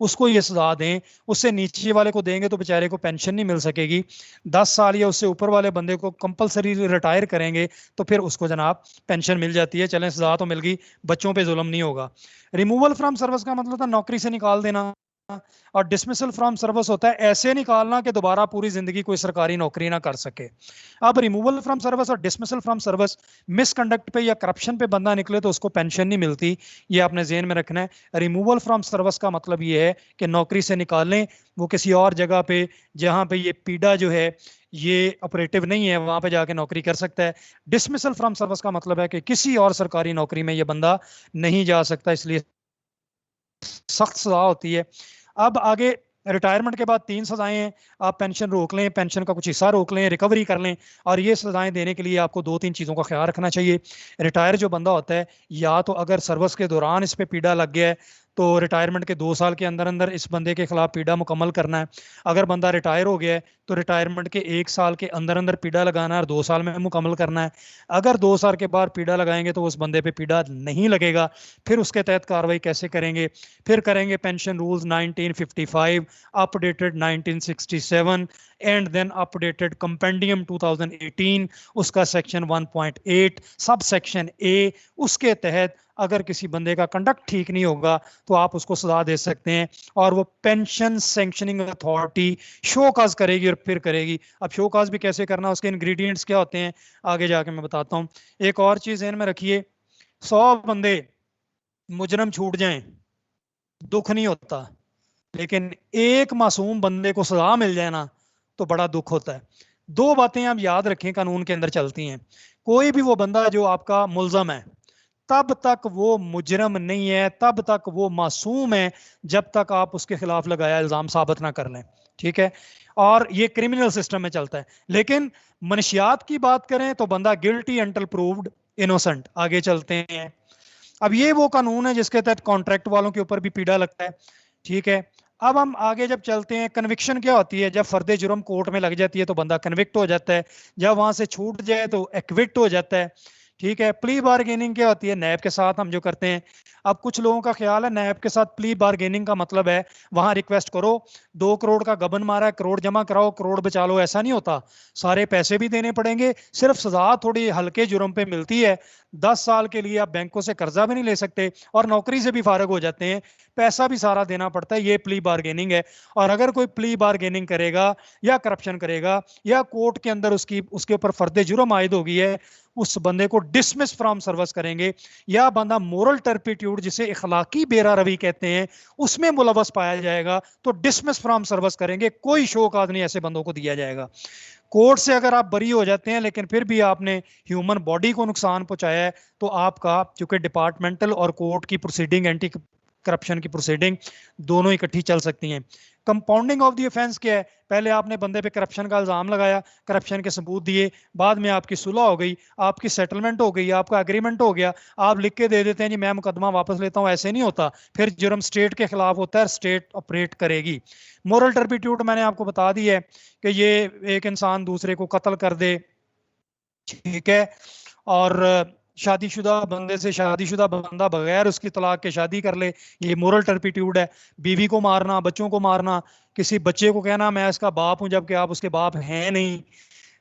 उसको ये सजा दें। उससे नीचे वाले को देंगे तो बेचारे को पेंशन नहीं मिल सकेगी। 10 साल या उससे ऊपर वाले बंदे को कंपलसरी रिटायर करेंगे तो फिर उसको जनाब पेंशन मिल जाती है। चलें सजा तो मिल गई, बच्चों पे जुल्म नहीं होगा। रिमूवल फ्रॉम सर्विस का मतलब था नौकरी से निकाल देना, और डिसमिसल फ्रॉम सर्विस होता है ऐसे निकालना कि दोबारा पूरी जिंदगी कोई सरकारी नौकरी ना कर सके। अब रिमूवल फ्रॉम सर्विस और डिसमिसल फ्रॉम सर्विस, मिसकंडक्ट पे या करप्शन पे बंदा निकले तो उसको पेंशन नहीं मिलती, ये आपने ज़हन में रखना है। रिमूवल फ्रॉम सर्विस का मतलब ये है कि नौकरी से निकालें, वो किसी और जगह पे जहां पे ये पीडा जो है ये ऑपरेटिव नहीं है वहां पे जाके नौकरी कर सकता है। डिसमिसल फ्रॉम सर्विस का मतलब है कि किसी और सरकारी नौकरी में ये बंदा नहीं जा सकता, इसलिए सख्त सजा होती है। अब आगे रिटायरमेंट के बाद 3 सजाएं हैं। आप पेंशन रोक लें, पेंशन का कुछ हिस्सा रोक लें, रिकवरी कर लें, और ये सजाएं देने के लिए आपको 2-3 चीज़ों का ख्याल रखना चाहिए। रिटायर जो बंदा होता है, या तो अगर सर्विस के दौरान इस पे पीड़ा लग गया है तो रिटायरमेंट के 2 साल के अंदर अंदर इस बंदे के खिलाफ पीड़ा मुकम्मल करना है। अगर बंदा रिटायर हो गया है तो रिटायरमेंट के 1 साल के अंदर अंदर पीड़ा लगाना है और 2 साल में मुकम्मल करना है। अगर 2 साल के बाद पीड़ा लगाएंगे तो उस बंदे पे पीड़ा नहीं लगेगा। फिर उसके तहत कार्रवाई कैसे करेंगे? फिर करेंगे pension rules 1955, updated 1967, and then updated compendium 2018, उसका सेक्शन 1.8 सब सेक्शन ए। उसके तहत अगर किसी बंदे का कंडक्ट ठीक नहीं होगा तो आप उसको सजा दे सकते हैं, और वो पेंशन सैंक्शनिंग अथॉरिटी शोकाज करेगी और फिर करेगी। अब शोकाज भी कैसे करना, उसके इंग्रेडिएंट्स क्या होते हैं, आगे जाके मैं बताता हूँ। एक और चीज ध्यान में रखिए, 100 बंदे मुजरम छूट जाएं दुख नहीं होता, लेकिन एक मासूम बंदे को सजा मिल जाए ना तो बड़ा दुख होता है। 2 बातें आप याद रखें कानून के अंदर चलती हैं। कोई भी वो बंदा जो आपका मुल्जम है तब तक वो मुजरम नहीं है, तब तक वो मासूम है, जब तक आप उसके खिलाफ लगाया इल्जाम साबित ना कर लें। ठीक है, और ये क्रिमिनल सिस्टम में चलता है। लेकिन मनशियात की बात करें तो बंदा गिल्टी अंटिल प्रूव्ड इनोसेंट। आगे चलते हैं। अब ये वो कानून है जिसके तहत कॉन्ट्रैक्ट वालों के ऊपर भी पीड़ा लगता है। ठीक है, अब हम आगे जब चलते हैं, कन्विक्शन क्या होती है? जब फर्दे जुर्म कोर्ट में लग जाती है तो बंदा कन्विक्ट हो जाता है, जब वहां से छूट जाए तो एक्विक्ट हो जाता है। ठीक है, प्ली बार्गेनिंग क्या होती है? नैब के साथ हम जो करते हैं। अब कुछ लोगों का ख्याल है नैब के साथ प्ली बार्गेनिंग का मतलब है वहां रिक्वेस्ट करो, 2 करोड़ का गबन मारा है, करोड़ जमा कराओ, करोड़ बचा लो। ऐसा नहीं होता, सारे पैसे भी देने पड़ेंगे, सिर्फ सजा थोड़ी हल्के जुर्म पे मिलती है 10 साल के लिए आप बैंकों से कर्जा भी नहीं ले सकते और नौकरी से भी फारग हो जाते हैं, पैसा भी सारा देना पड़ता है। ये प्ली बार्गेनिंग है। और अगर कोई प्ली बार्गेनिंग करेगा या करप्शन करेगा या कोर्ट के अंदर उसके ऊपर फर्दे जुर्म आयद हो गई है, उस बंदे को डिसमिस फ्रॉम सर्विस करेंगे। या बंदा मोरल टर्पिट्यूड, जिसे इखलाकी बेरा रवी कहते हैं, उसमें मुलवस पाया जाएगा तो डिसमिस फ्रॉम सर्विस करेंगे। कोई शोकॉज नहीं ऐसे बंदों को दिया जाएगा। कोर्ट से अगर आप बरी हो जाते हैं लेकिन फिर भी आपने ह्यूमन बॉडी को नुकसान पहुंचाया है, तो आपका, चूंकि डिपार्टमेंटल और कोर्ट की प्रोसीडिंग, एंटी करप्शन की प्रोसीडिंग दोनों इकट्ठी चल सकती हैं। कंपाउंडिंग ऑफ द ऑफेंस क्या है? पहले आपने बंदे पे करप्शन का इल्जाम लगाया, करप्शन के सबूत दिए, बाद में आपकी सुलह हो गई, आपकी सेटलमेंट हो गई, आपका एग्रीमेंट हो गया, आप लिख के दे देते हैं जी मैं मुकदमा वापस लेता हूं। ऐसे नहीं होता, फिर जुर्म स्टेट के खिलाफ होता है, स्टेट ऑपरेट करेगी। मोरल टर्पिट्यूड मैंने आपको बता दी है कि ये एक इंसान दूसरे को कत्ल कर दे, ठीक है, और शादीशुदा बंदे से शादीशुदा बंदा बगैर उसकी तलाक के शादी कर ले, ये मोरल टर्पिट्यूड है। बीवी को मारना, बच्चों को मारना, किसी बच्चे को कहना मैं इसका बाप हूं जबकि आप उसके बाप हैं नहीं,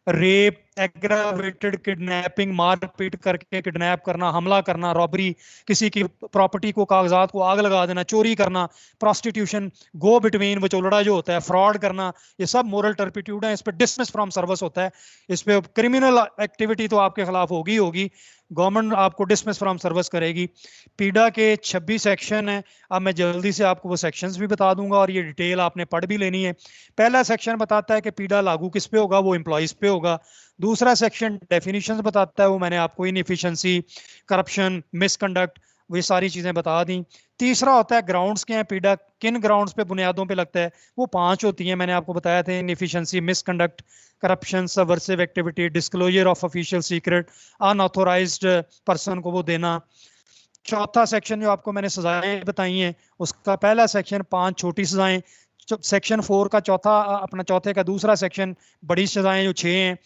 रेप, एग्रावेटेड किडनैपिंग, मारपीट करके किडनैप करना, हमला करना, रॉबरी, किसी की प्रॉपर्टी को, कागजात को आग लगा देना, चोरी करना, प्रोस्टिट्यूशन, गो बिटवीन विचोलड़ा जो होता है, फ्रॉड करना, ये सब मोरल टर्पिट्यूड है। इस पे डिसमिस फ्रॉम सर्विस होता है। इस पे क्रिमिनल एक्टिविटी तो आपके खिलाफ होगी, गवर्नमेंट आपको डिसमिस फ्रॉम सर्विस करेगी। पीडा के 26 सेक्शन है। अब मैं जल्दी से आपको वो सेक्शंस भी बता दूंगा और ये डिटेल आपने पढ़ भी लेनी है। पहला सेक्शन बताता है कि पीडा लागू किस पे होगा, वो एम्प्लॉइज पे होगा। दूसरा सेक्शन डेफिनेशंस बताता है, वो मैंने आपको इनएफिशिएंसी, करप्शन, मिसकंडक्ट, वो ये सारी चीजें बता दी। तीसरा होता है ग्राउंड्स के हैं, पीडा किन ग्राउंड्स पे, बुनियादों पे लगता है, वो 5 होती हैं, मैंने आपको बताया था। Inefficiency, misconduct, corruption, subversive activity, disclosure of official secret, unauthorised person को वो देना। चौथा सेक्शन जो आपको मैंने सजाएं बताई हैं, उसका पहला सेक्शन 5 छोटी सजाएं, सेक्शन 4 का चौथे का दूसरा सेक्शन बड़ी सजाएं जो 6 हैं,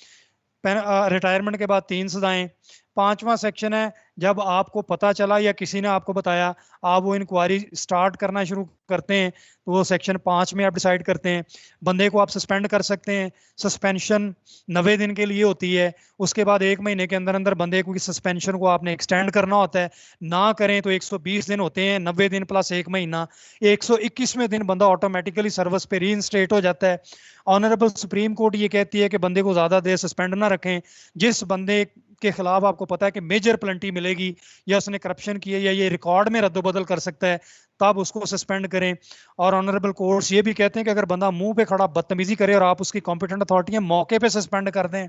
रिटायरमेंट के बाद 3 सजाएं। 5वां सेक्शन है जब आपको पता चला या किसी ने आपको बताया, आप वो इंक्वायरी स्टार्ट करना शुरू करते हैं, तो वो सेक्शन 5 में आप डिसाइड करते हैं। बंदे को आप सस्पेंड कर सकते हैं, सस्पेंशन 90 दिन के लिए होती है। उसके बाद 1 महीने के अंदर अंदर बंदे को सस्पेंशन को आपने एक्सटेंड करना होता है। ना करें तो 120 दिन होते हैं, 90 दिन प्लस 1 महीना, 121वें दिन बंदा ऑटोमेटिकली सर्विस पे रीइंस्टेट हो जाता है। ऑनरेबल सुप्रीम कोर्ट ये कहती है कि बंदे को ज्यादा देर सस्पेंड ना रखें। जिस बंदे के खिलाफ आपको पता है कि मेजर पेनल्टी मिलेगी या उसने करप्शन किया या ये रिकॉर्ड में रद्दोबदल कर सकता है, तब उसको सस्पेंड करें। और ऑनरेबल कोर्ट्स ये भी कहते हैं कि अगर बंदा मुंह पे खड़ा बदतमीजी करे और आप उसकी कॉम्पिटेंट अथॉरिटी है मौके पे सस्पेंड कर दें।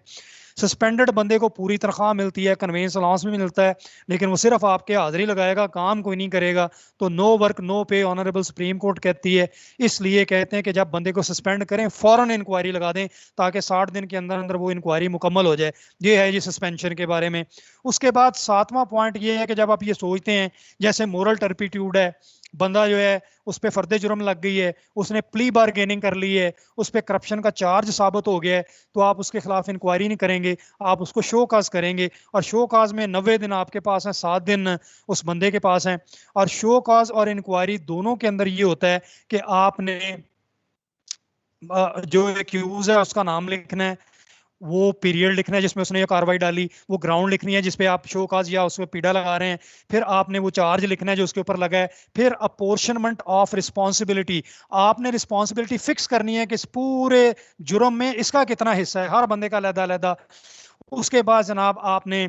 सस्पेंडेड बंदे को पूरी तनख्वाह मिलती है, कन्वेंस अलाउंस भी मिलता है, लेकिन वो सिर्फ आपके हाजिरी लगाएगा, काम कोई नहीं करेगा। तो नो वर्क नो पे, ऑनरेबल सुप्रीम कोर्ट कहती है। इसलिए कहते हैं कि जब बंदे को सस्पेंड करें फौरन इंक्वायरी लगा दें ताकि 60 दिन के अंदर अंदर वो इंक्वायरी मुकम्मल हो जाए। ये है जी सस्पेंशन के बारे में। उसके बाद 7वां पॉइंट ये है कि जब आप ये सोचते हैं जैसे मोरल टर्पिट्यूड है, बंदा जो है उस पर फर्दे जुर्म लग गई है, उसने प्ली बार्गेनिंग कर ली है, उस पर करप्शन का चार्ज साबित हो गया है, तो आप उसके खिलाफ इंक्वायरी नहीं करेंगे, आप उसको शो काज करेंगे। और शो काज में 90 दिन आपके पास है, 7 दिन उस बंदे के पास है। और शो काज और इंक्वायरी दोनों के अंदर ये होता है कि आपने जो एक्यूज है उसका नाम लिखना है, वो पीरियड लिखना है जिसमें उसने ये कार्रवाई डाली, वो ग्राउंड लिखनी है जिसपे आप शो काज या उसमें पीड़ा लगा रहे हैं, फिर आपने वो चार्ज लिखना है जो उसके ऊपर लगा है, फिर अपोर्शनमेंट ऑफ रिस्पॉन्सिबिलिटी, आपने रिस्पॉन्सिबिलिटी फिक्स करनी है कि इस पूरे जुर्म में इसका कितना हिस्सा है, हर बंदे का अलग-अलग। उसके बाद जनाब आपने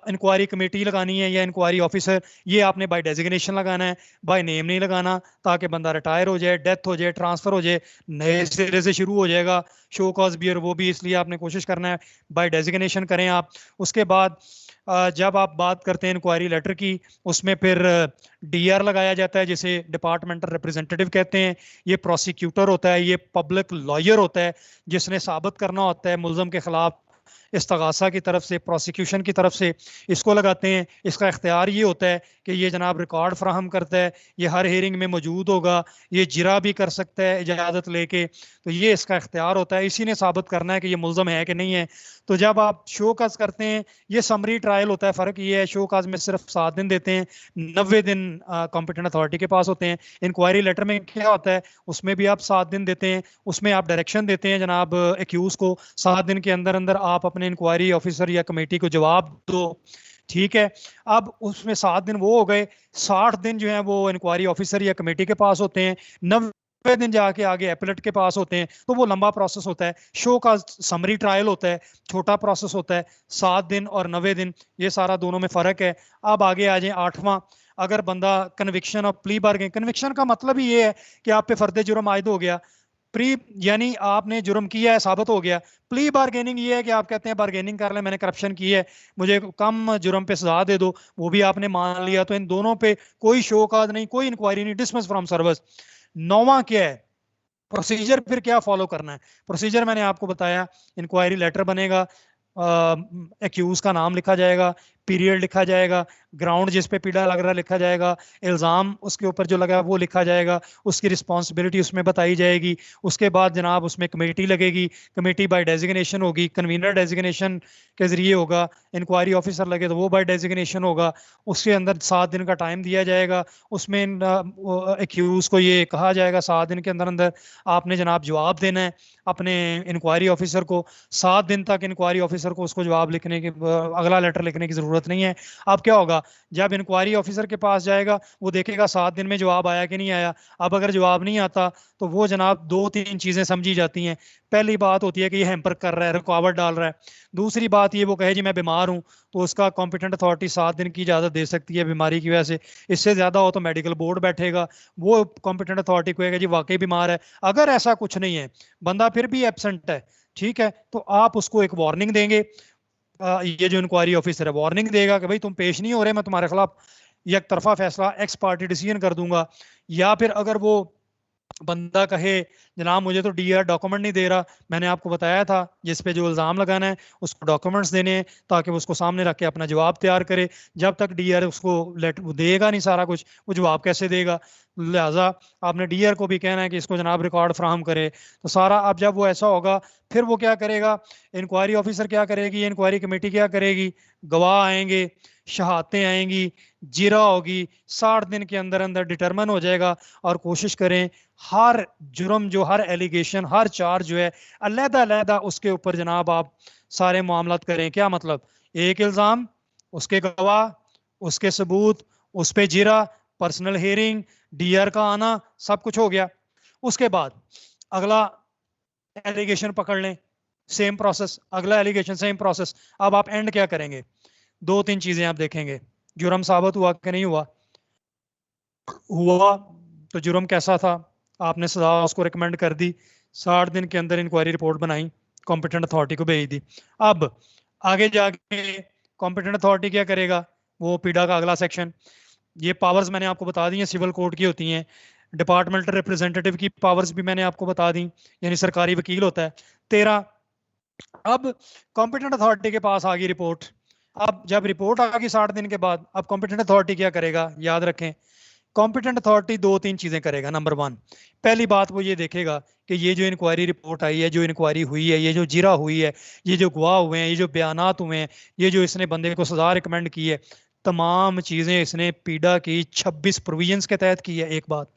इंक्वायरी कमेटी लगानी है या इंक्वायरी ऑफिसर, ये आपने बाय डेजिग्नेशन लगाना है, बाय नेम नहीं लगाना, ताकि बंदा रिटायर हो जाए, डेथ हो जाए, ट्रांसफर हो जाए, नए सिरे से शुरू हो जाएगा शो कॉज बियर, वो भी इसलिए आपने कोशिश करना है बाय डेजिग्नेशन करें आप। उसके बाद जब आप बात करते हैं इंक्वायरी लेटर की, उसमें फिर डीआर लगाया जाता है जिसे डिपार्टमेंटल रिप्रेजेंटेटिव कहते हैं। ये प्रोसिक्यूटर होता है, ये पब्लिक लॉयर होता है जिसने साबित करना होता है मुल्ज़म के खिलाफ इस्तगासा की तरफ से, प्रोसिक्यूशन की तरफ से, इसको लगाते हैं। इसका इख्तियार ये होता है कि ये जनाब रिकॉर्ड फ्राहम करता है, ये हर हेयरिंग में मौजूद होगा, ये जिरा भी कर सकता है इजाज़त लेके, तो ये इसका इख्तियार होता है। इसी ने साबित करना है कि ये मुल्ज़म है कि नहीं है। तो जब आप शो काज करते हैं, ये समरी ट्रायल होता है, फ़र्क ये है शो काज में सिर्फ 7 दिन देते हैं, 90 दिन कॉम्पिटेंट अथॉरिटी के पास होते हैं। इंक्वायरी लेटर में क्या होता है, उसमें भी आप 7 दिन देते हैं, उसमें आप डायरेक्शन देते हैं जनाब एक्यूज को 7 दिन के अंदर अंदर आप अपने इंक्वायरी ऑफिसर या कमेटी को जवाब दो। ठीक है। अब उसमें 7 दिन वो हो गए, 60 दिन जो है वो इंक्वायरी ऑफिसर या कमेटी के पास होते हैं, 90 दिन जाके आगे एपलेट के पास होते हैं। तो वो लंबा प्रोसेस होता है। शो का समरी ट्रायल होता है, छोटा प्रोसेस होता है। 7 दिन और 90 दिन, ये सारा दोनों में फर्क है। अब आगे आ जाए 8वां, अगर बंदा कन्विक्शन और प्ली बार्गेनिंग, कन्विक्शन का मतलब ही ये है कि आप पे फर्द जुर्म आयद हो गया, प्री यानी आपने जुर्म किया है, साबित हो गया। प्ली बार्गेनिंग ये है कि आप कहते हैं बार्गेनिंग कर ले, मैंने करप्शन की है, मुझे कम जुर्म पे सजा दे दो, वो भी आपने मान लिया। तो इन दोनों पे कोई शोकाज नहीं, कोई इंक्वायरी नहीं, डिसमिस फ्रॉम सर्विस। 9वां क्या है, प्रोसीजर फिर क्या फॉलो करना है। प्रोसीजर मैंने आपको बताया, इंक्वायरी लेटर बनेगा, एक्यूज का नाम लिखा जाएगा, पीरियड लिखा जाएगा, ग्राउंड जिस पे पीड़ा लग रहा है लिखा जाएगा, इल्ज़ाम उसके ऊपर जो लगा है वो लिखा जाएगा, उसकी रिस्पॉन्सिबिलिटी उसमें बताई जाएगी। उसके बाद जनाब उसमें कमेटी लगेगी, कमेटी बाय डेजिग्नेशन होगी, कन्वीनर डेजिग्नेशन के जरिए होगा, इंक्वायरी ऑफिसर लगे तो वो बाय डेजिग्नेशन होगा। उसके अंदर 7 दिन का टाइम दिया जाएगा। उसमें एक्यूज को ये कहा जाएगा 7 दिन के अंदर अंदर आपने जनाब जवाब देना है अपने इंक्वायरी ऑफिसर को। 7 दिन तक इंक्वायरी ऑफिसर को उसको जवाब लिखने की, अगला लेटर लिखने की जरूरत नहीं है। अब क्या होगा, जब इंक्वायरी ऑफिसर के पास जाएगा वो देखेगा 7 दिन में जवाब आया कि नहीं आया। अब अगर जवाब नहीं आता तो वो जनाब 2-3 चीजें समझी जाती हैं। पहली बात होती है कि ये हैम्पर कर रहा है, रुकावट डाल रहा है। दूसरी बात ये वो कहे जी मैं बीमार हूं, तो उसका कॉम्पिटेंट अथॉरिटी 7 दिन की इजाजत दे सकती है बीमारी की वजह से। इससे ज्यादा हो तो मेडिकल बोर्ड बैठेगा, वो कॉम्पिटेंट अथॉरिटी को कहेगा जी वाकई बीमार है। अगर ऐसा कुछ नहीं है, बंदा फिर भी एब्सेंट है, ठीक है, तो आप उसको एक वार्निंग देंगे। ये जो इंक्वायरी ऑफिसर है वार्निंग देगा कि भाई तुम पेश नहीं हो रहे, मैं तुम्हारे खिलाफ एक तरफा फैसला एक्स पार्टी डिसीजन कर दूंगा। या फिर अगर वो बंदा कहे जनाब मुझे तो डीआर डॉक्यूमेंट नहीं दे रहा, मैंने आपको बताया था जिस पे जो इल्ज़ाम लगाना है उसको डॉक्यूमेंट्स देने हैं ताकि वो उसको सामने रख के अपना जवाब तैयार करे। जब तक डीआर उसको लेटर देगा नहीं सारा कुछ, वो जवाब कैसे देगा। लिहाजा आपने डीआर को भी कहना है कि इसको जनाब रिकॉर्ड फ्राहम करे। तो सारा, अब जब वो ऐसा होगा फिर वो क्या करेगा, इंक्वायरी ऑफिसर क्या करेगी, इंक्वायरी कमेटी क्या करेगी, गवाह आएंगे, शहादतें आएंगी, जीरा होगी, 60 दिन के अंदर अंदर डिटरमिन हो जाएगा। और कोशिश करें हर जुर्म जो, हर एलिगेशन, हर चार्ज जो है अलहदा अलहदा उसके ऊपर जनाब आप सारे मामलात करें। क्या मतलब, एक इल्ज़ाम, उसके गवाह, उसके सबूत, उस पे जीरा, पर्सनल हियरिंग, डीआर का आना, सब कुछ हो गया। उसके बाद अगला एलिगेशन पकड़ लें, सेम प्रोसेस, अगला एलिगेशन सेम प्रोसेस। अब आप एंड क्या करेंगे, 2-3 चीजें आप देखेंगे। जुर्म साबित हुआ कि नहीं हुआ, हुआ तो जुर्म कैसा था, आपने सजा उसको रिकमेंड कर दी, 60 दिन के अंदर इंक्वायरी रिपोर्ट बनाई, कॉम्पिटेंट अथॉरिटी को भेज दी। अब आगे जाके कॉम्पिटेंट अथॉरिटी क्या करेगा, वो पीडा का अगला सेक्शन, ये पावर्स मैंने आपको बता दी हैं सिविल कोर्ट की होती हैं। डिपार्टमेंटल रिप्रेजेंटेटिव की पावर्स भी मैंने आपको बता दी, यानी सरकारी वकील होता है। 13, अब कॉम्पिटेंट अथॉरिटी के पास आ गई रिपोर्ट। अब जब रिपोर्ट आ गई 60 दिन के बाद, अब कॉम्पिटेंट अथॉरिटी क्या करेगा, याद रखें, कॉम्पिटेंट अथॉरिटी 2-3 चीजें करेगा। नंबर 1, पहली बात वो ये देखेगा कि ये जो इंक्वायरी रिपोर्ट आई है, जो इंक्वायरी हुई है, ये जो जीरा हुई है, ये जो गवाह हुए हैं, ये जो बयानात हुए हैं, ये जो इसने बंदे को सजा रिकमेंड की है, तमाम चीजें इसने पीडा की 26 प्रोविजंस के तहत की है। एक बात।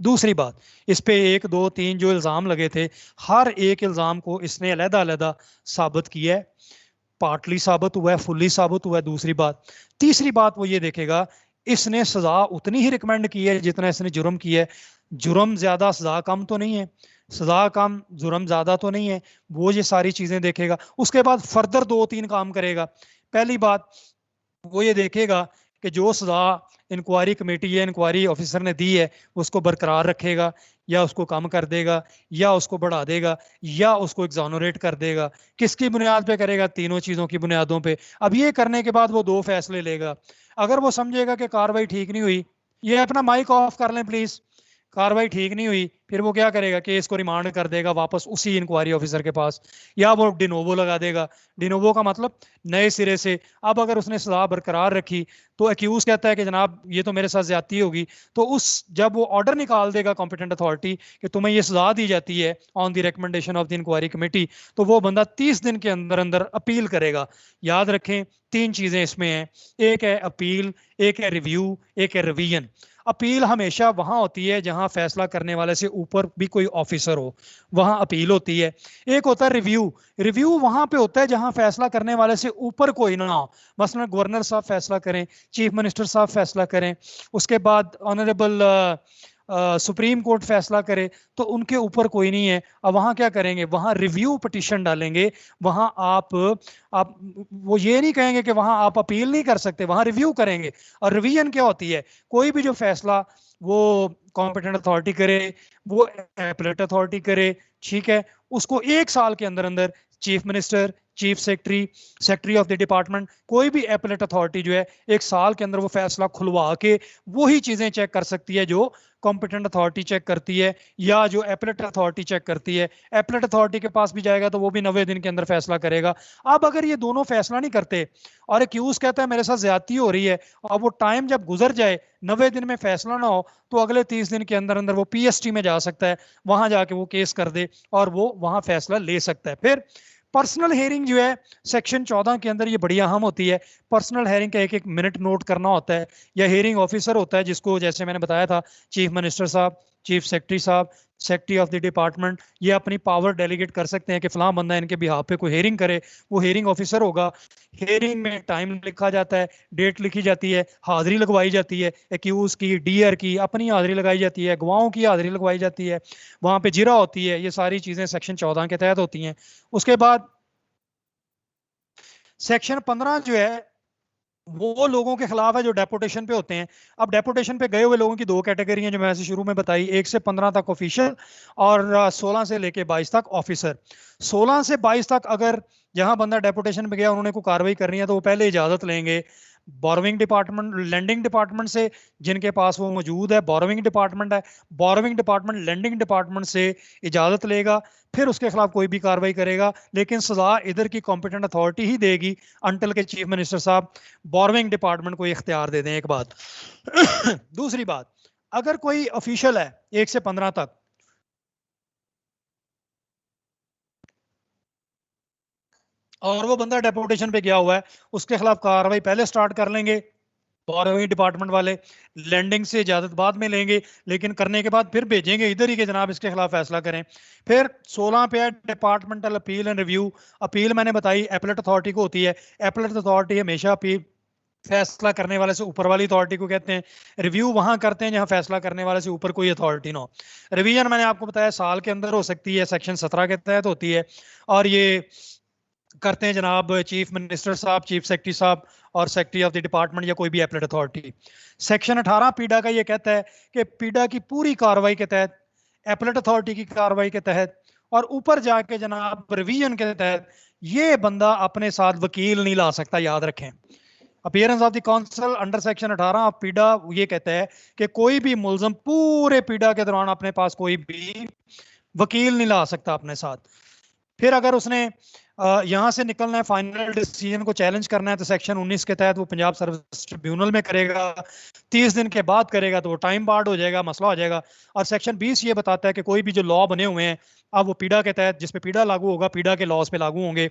दूसरी बात, इस पे 1, 2, 3 जो इल्जाम लगे थे, हर एक इल्जाम को इसने अलहदा अलहदा साबित किया है, पार्टली साबित हुआ है, फुल्ली साबित हुआ है। दूसरी बात। तीसरी बात वो ये देखेगा इसने सजा उतनी ही रिकमेंड की है जितना इसने जुर्म किया है, जुर्म ज्यादा सजा कम तो नहीं है, सजा कम जुर्म ज्यादा तो नहीं है, वो ये सारी चीजें देखेगा। उसके बाद फर्दर 2-3 काम करेगा। पहली बात वो ये देखेगा कि जो सजा इंक्वायरी कमेटी या इंक्वायरी ऑफिसर ने दी है उसको बरकरार रखेगा, या उसको कम कर देगा, या उसको बढ़ा देगा, या उसको एग्जोनरेट कर देगा। किसकी बुनियाद पे करेगा, तीनों चीजों की बुनियादों पे। अब ये करने के बाद वो 2 फैसले लेगा। अगर वो समझेगा कि कार्रवाई ठीक नहीं हुई, ये अपना माइक ऑफ कर लें प्लीज, कार्रवाई ठीक नहीं हुई, फिर वो क्या करेगा, केस को रिमांड कर देगा वापस उसी इंक्वायरी ऑफिसर के पास, या वो डिनोवो लगा देगा। डिनोवो का मतलब नए सिरे से। अब अगर उसने सजा बरकरार रखी तो एक्यूज कहता है कि जनाब ये तो मेरे साथ ज्यादती होगी, तो उस जब वो ऑर्डर निकाल देगा कॉम्पिटेंट अथॉरिटी कि तुम्हें ये सजा दी जाती है on the recommendation of the inquiry committee, तो वो बंदा 30 दिन के अंदर अंदर अपील करेगा। याद रखें 3 चीजें इसमें हैं, एक है अपील, एक है रिव्यू, एक है रिवीजन। अपील हमेशा वहां होती है जहां फैसला करने वाले से ऊपर भी कोई ऑफिसर हो, वहां अपील होती है। एक होता है रिव्यू। रिव्यू वहां पे होता है जहां फैसला करने वाले से ऊपर कोई ना हो। मसलन गवर्नर साहब फैसला करें, चीफ मिनिस्टर साहब फैसला करें, उसके बाद ऑनरेबल सुप्रीम कोर्ट फैसला करे, तो उनके ऊपर कोई नहीं है। अब वहां क्या करेंगे, वहां रिव्यू पिटिशन डालेंगे। वहां आप वो ये नहीं कहेंगे कि वहां आप अपील नहीं कर सकते, वहां रिव्यू करेंगे। और रिवीजन क्या होती है, कोई भी जो फैसला वो कॉम्पिटेंट अथॉरिटी करे, वो एपलेट अथॉरिटी करे, ठीक है, उसको 1 साल के अंदर अंदर chief minister, chief secretary, secretary of the department, कोई भी एपलेट अथॉरिटी जो है 1 साल के अंदर वो फैसला खुलवा के वही चीजें चेक कर सकती है जो कॉम्पिटेंट अथॉरिटी चेक करती है या जो एपलेट अथॉरिटी चेक करती है। एपलेट अथॉरिटी के पास भी जाएगा तो वो भी 90 दिन के अंदर फैसला करेगा। अब अगर ये दोनों फैसला नहीं करते और एक्यूज कहता है मेरे साथ ज्यादती हो रही है, और वो टाइम जब गुजर जाए, 90 दिन में फैसला ना हो, तो अगले 30 दिन के अंदर अंदर वो पीएसटी में जा सकता है, वहां जाके वो केस कर दे और वो वहां फैसला ले सकता है। फिर पर्सनल हेयरिंग जो है सेक्शन 14 के अंदर ये बड़ी अहम होती है। पर्सनल हेयरिंग का एक एक मिनट नोट करना होता है। या हेयरिंग ऑफिसर होता है जिसको जैसे मैंने बताया था, चीफ मिनिस्टर साहब, चीफ सेक्रेटरी साहब, सेक्रेटरी ऑफ द डिपार्टमेंट, ये अपनी पावर डेलीगेट कर सकते हैं कि फलां बंदा इनके बिहाफ पे कोई हेयरिंग करे, वो हेयरिंग ऑफिसर होगा। हेयरिंग में टाइम लिखा जाता है, डेट लिखी जाती है, हाजिरी लगवाई जाती है, एक्यूज की, डीआर की, अपनी हाजिरी लगाई जाती है, गवाहों की हाजिरी लगवाई जाती है, वहां पे जिरा होती है। ये सारी चीजें सेक्शन 14 के तहत होती हैं। उसके बाद सेक्शन 15 जो है वो लोगों के खिलाफ है जो डेपुटेशन पे होते हैं। अब डेपुटेशन पे गए हुए लोगों की 2 कैटेगरी हैं जो मैं शुरू में बताई, 1 से 15 तक ऑफिशियल और 16 से लेके 22 तक ऑफिसर। 16 से 22 तक अगर जहां बंदा डेपुटेशन पे गया उन्होंने कोई कार्रवाई करनी है तो वो पहले इजाजत लेंगे बोरोविंग डिपार्टमेंट, लैंडिंग डिपार्टमेंट से, जिनके पास वो मौजूद है। बोरोविंग डिपार्टमेंट है, बोरोविंग डिपार्टमेंट लैंडिंग डिपार्टमेंट से इजाजत लेगा, फिर उसके खिलाफ कोई भी कार्रवाई करेगा, लेकिन सजा इधर की कॉम्पिटेंट अथॉरिटी ही देगी अंटल के चीफ मिनिस्टर साहब बोरोविंग डिपार्टमेंट को इख्तियार दे दें। एक बात। दूसरी बात, अगर कोई ऑफिशियल है 1 से 15 तक, और वो बंदा डेपुटेशन पे गया हुआ है, उसके खिलाफ कार्रवाई पहले स्टार्ट कर लेंगे बोरोविंग डिपार्टमेंट वाले, लैंडिंग से इजाजत बाद में लेंगे, लेकिन करने के बाद फिर भेजेंगे इधर ही के जनाब इसके खिलाफ फैसला करें। फिर 16 पे है departmental appeal and review. Appeal मैंने बताई एपलेट अथॉरिटी को होती है। एपलेट अथॉरिटी हमेशा अपील फैसला करने वाले से ऊपर वाली अथॉरिटी को कहते हैं। रिव्यू वहां करते हैं जहां फैसला करने वाले से ऊपर कोई अथॉरिटी ना हो। रिवीजन मैंने आपको बताया साल के अंदर हो सकती है, सेक्शन 17 के तहत होती है, और ये करते हैं जनाब चीफ मिनिस्टर साहब, चीफ सेक्रेटरी साहब और सेक्रेटरी ऑफ द डिपार्टमेंट या कोई भी एपलेट अथॉरिटी। सेक्शन 18 पीडा का ये कहता है कि पीडा की पूरी कार्रवाई के तहत, एपलेट अथॉरिटी की कार्रवाई के तहत और ऊपर जाके जनाब रिवीजन के तहत ये बंदा अपने साथ वकील नहीं ला सकता। याद रखें, appearance of the council under section 18 of पीडा ये कहता है कि कोई भी मुलजम पूरे पीडा के दौरान अपने पास कोई भी वकील नहीं ला सकता अपने साथ। फिर अगर उसने यहां से निकलना है, फाइनल डिसीजन को चैलेंज करना है, तो सेक्शन 19 के तहत वो पंजाब सर्विस ट्रिब्यूनल में करेगा। 30 दिन के बाद करेगा तो वो टाइम बार्ड हो जाएगा, मसला हो जाएगा। और सेक्शन 20 ये बताता है कि कोई भी जो लॉ बने हुए हैं अब वो पीडा के तहत, जिस पे पीडा लागू होगा, पीडा के लॉज पे लागू होंगे।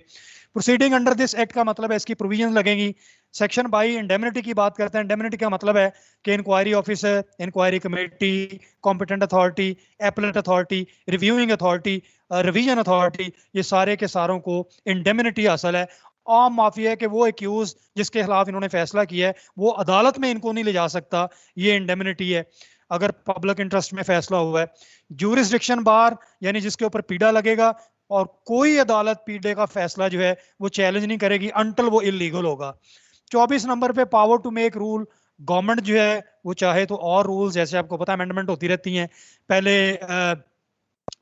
प्रोसीडिंग अंडर दिस एक्ट का मतलब है इसकी प्रोविजन लगेंगी। सेक्शन 22 इंडेमनिटी की बात करते हैं। इंडेमनिटी का मतलब है कि inquiry officer, inquiry committee, competent authority, appellate authority, reviewing authority, revision authority, ये सारे के सारों को इंडेमनिटी हासिल है। आम माफी है कि वो एक्यूज जिसके खिलाफ इन्होंने फैसला किया है वो अदालत में इनको नहीं ले जा सकता, ये इंडेमनिटी है अगर पब्लिक इंटरेस्ट में फैसला हुआ है। ज्यूरिसडिक्शन बार यानी जिसके ऊपर पीडा लगेगा, और कोई अदालत पीडे का फैसला जो है वो चैलेंज नहीं करेगी अंटल वो इलीगल होगा। 24 नंबर पे power to make rule. Government जो है वो चाहे तो और रूल्स, जैसे आपको पता है अमेंडमेंट होती रहती हैं। पहले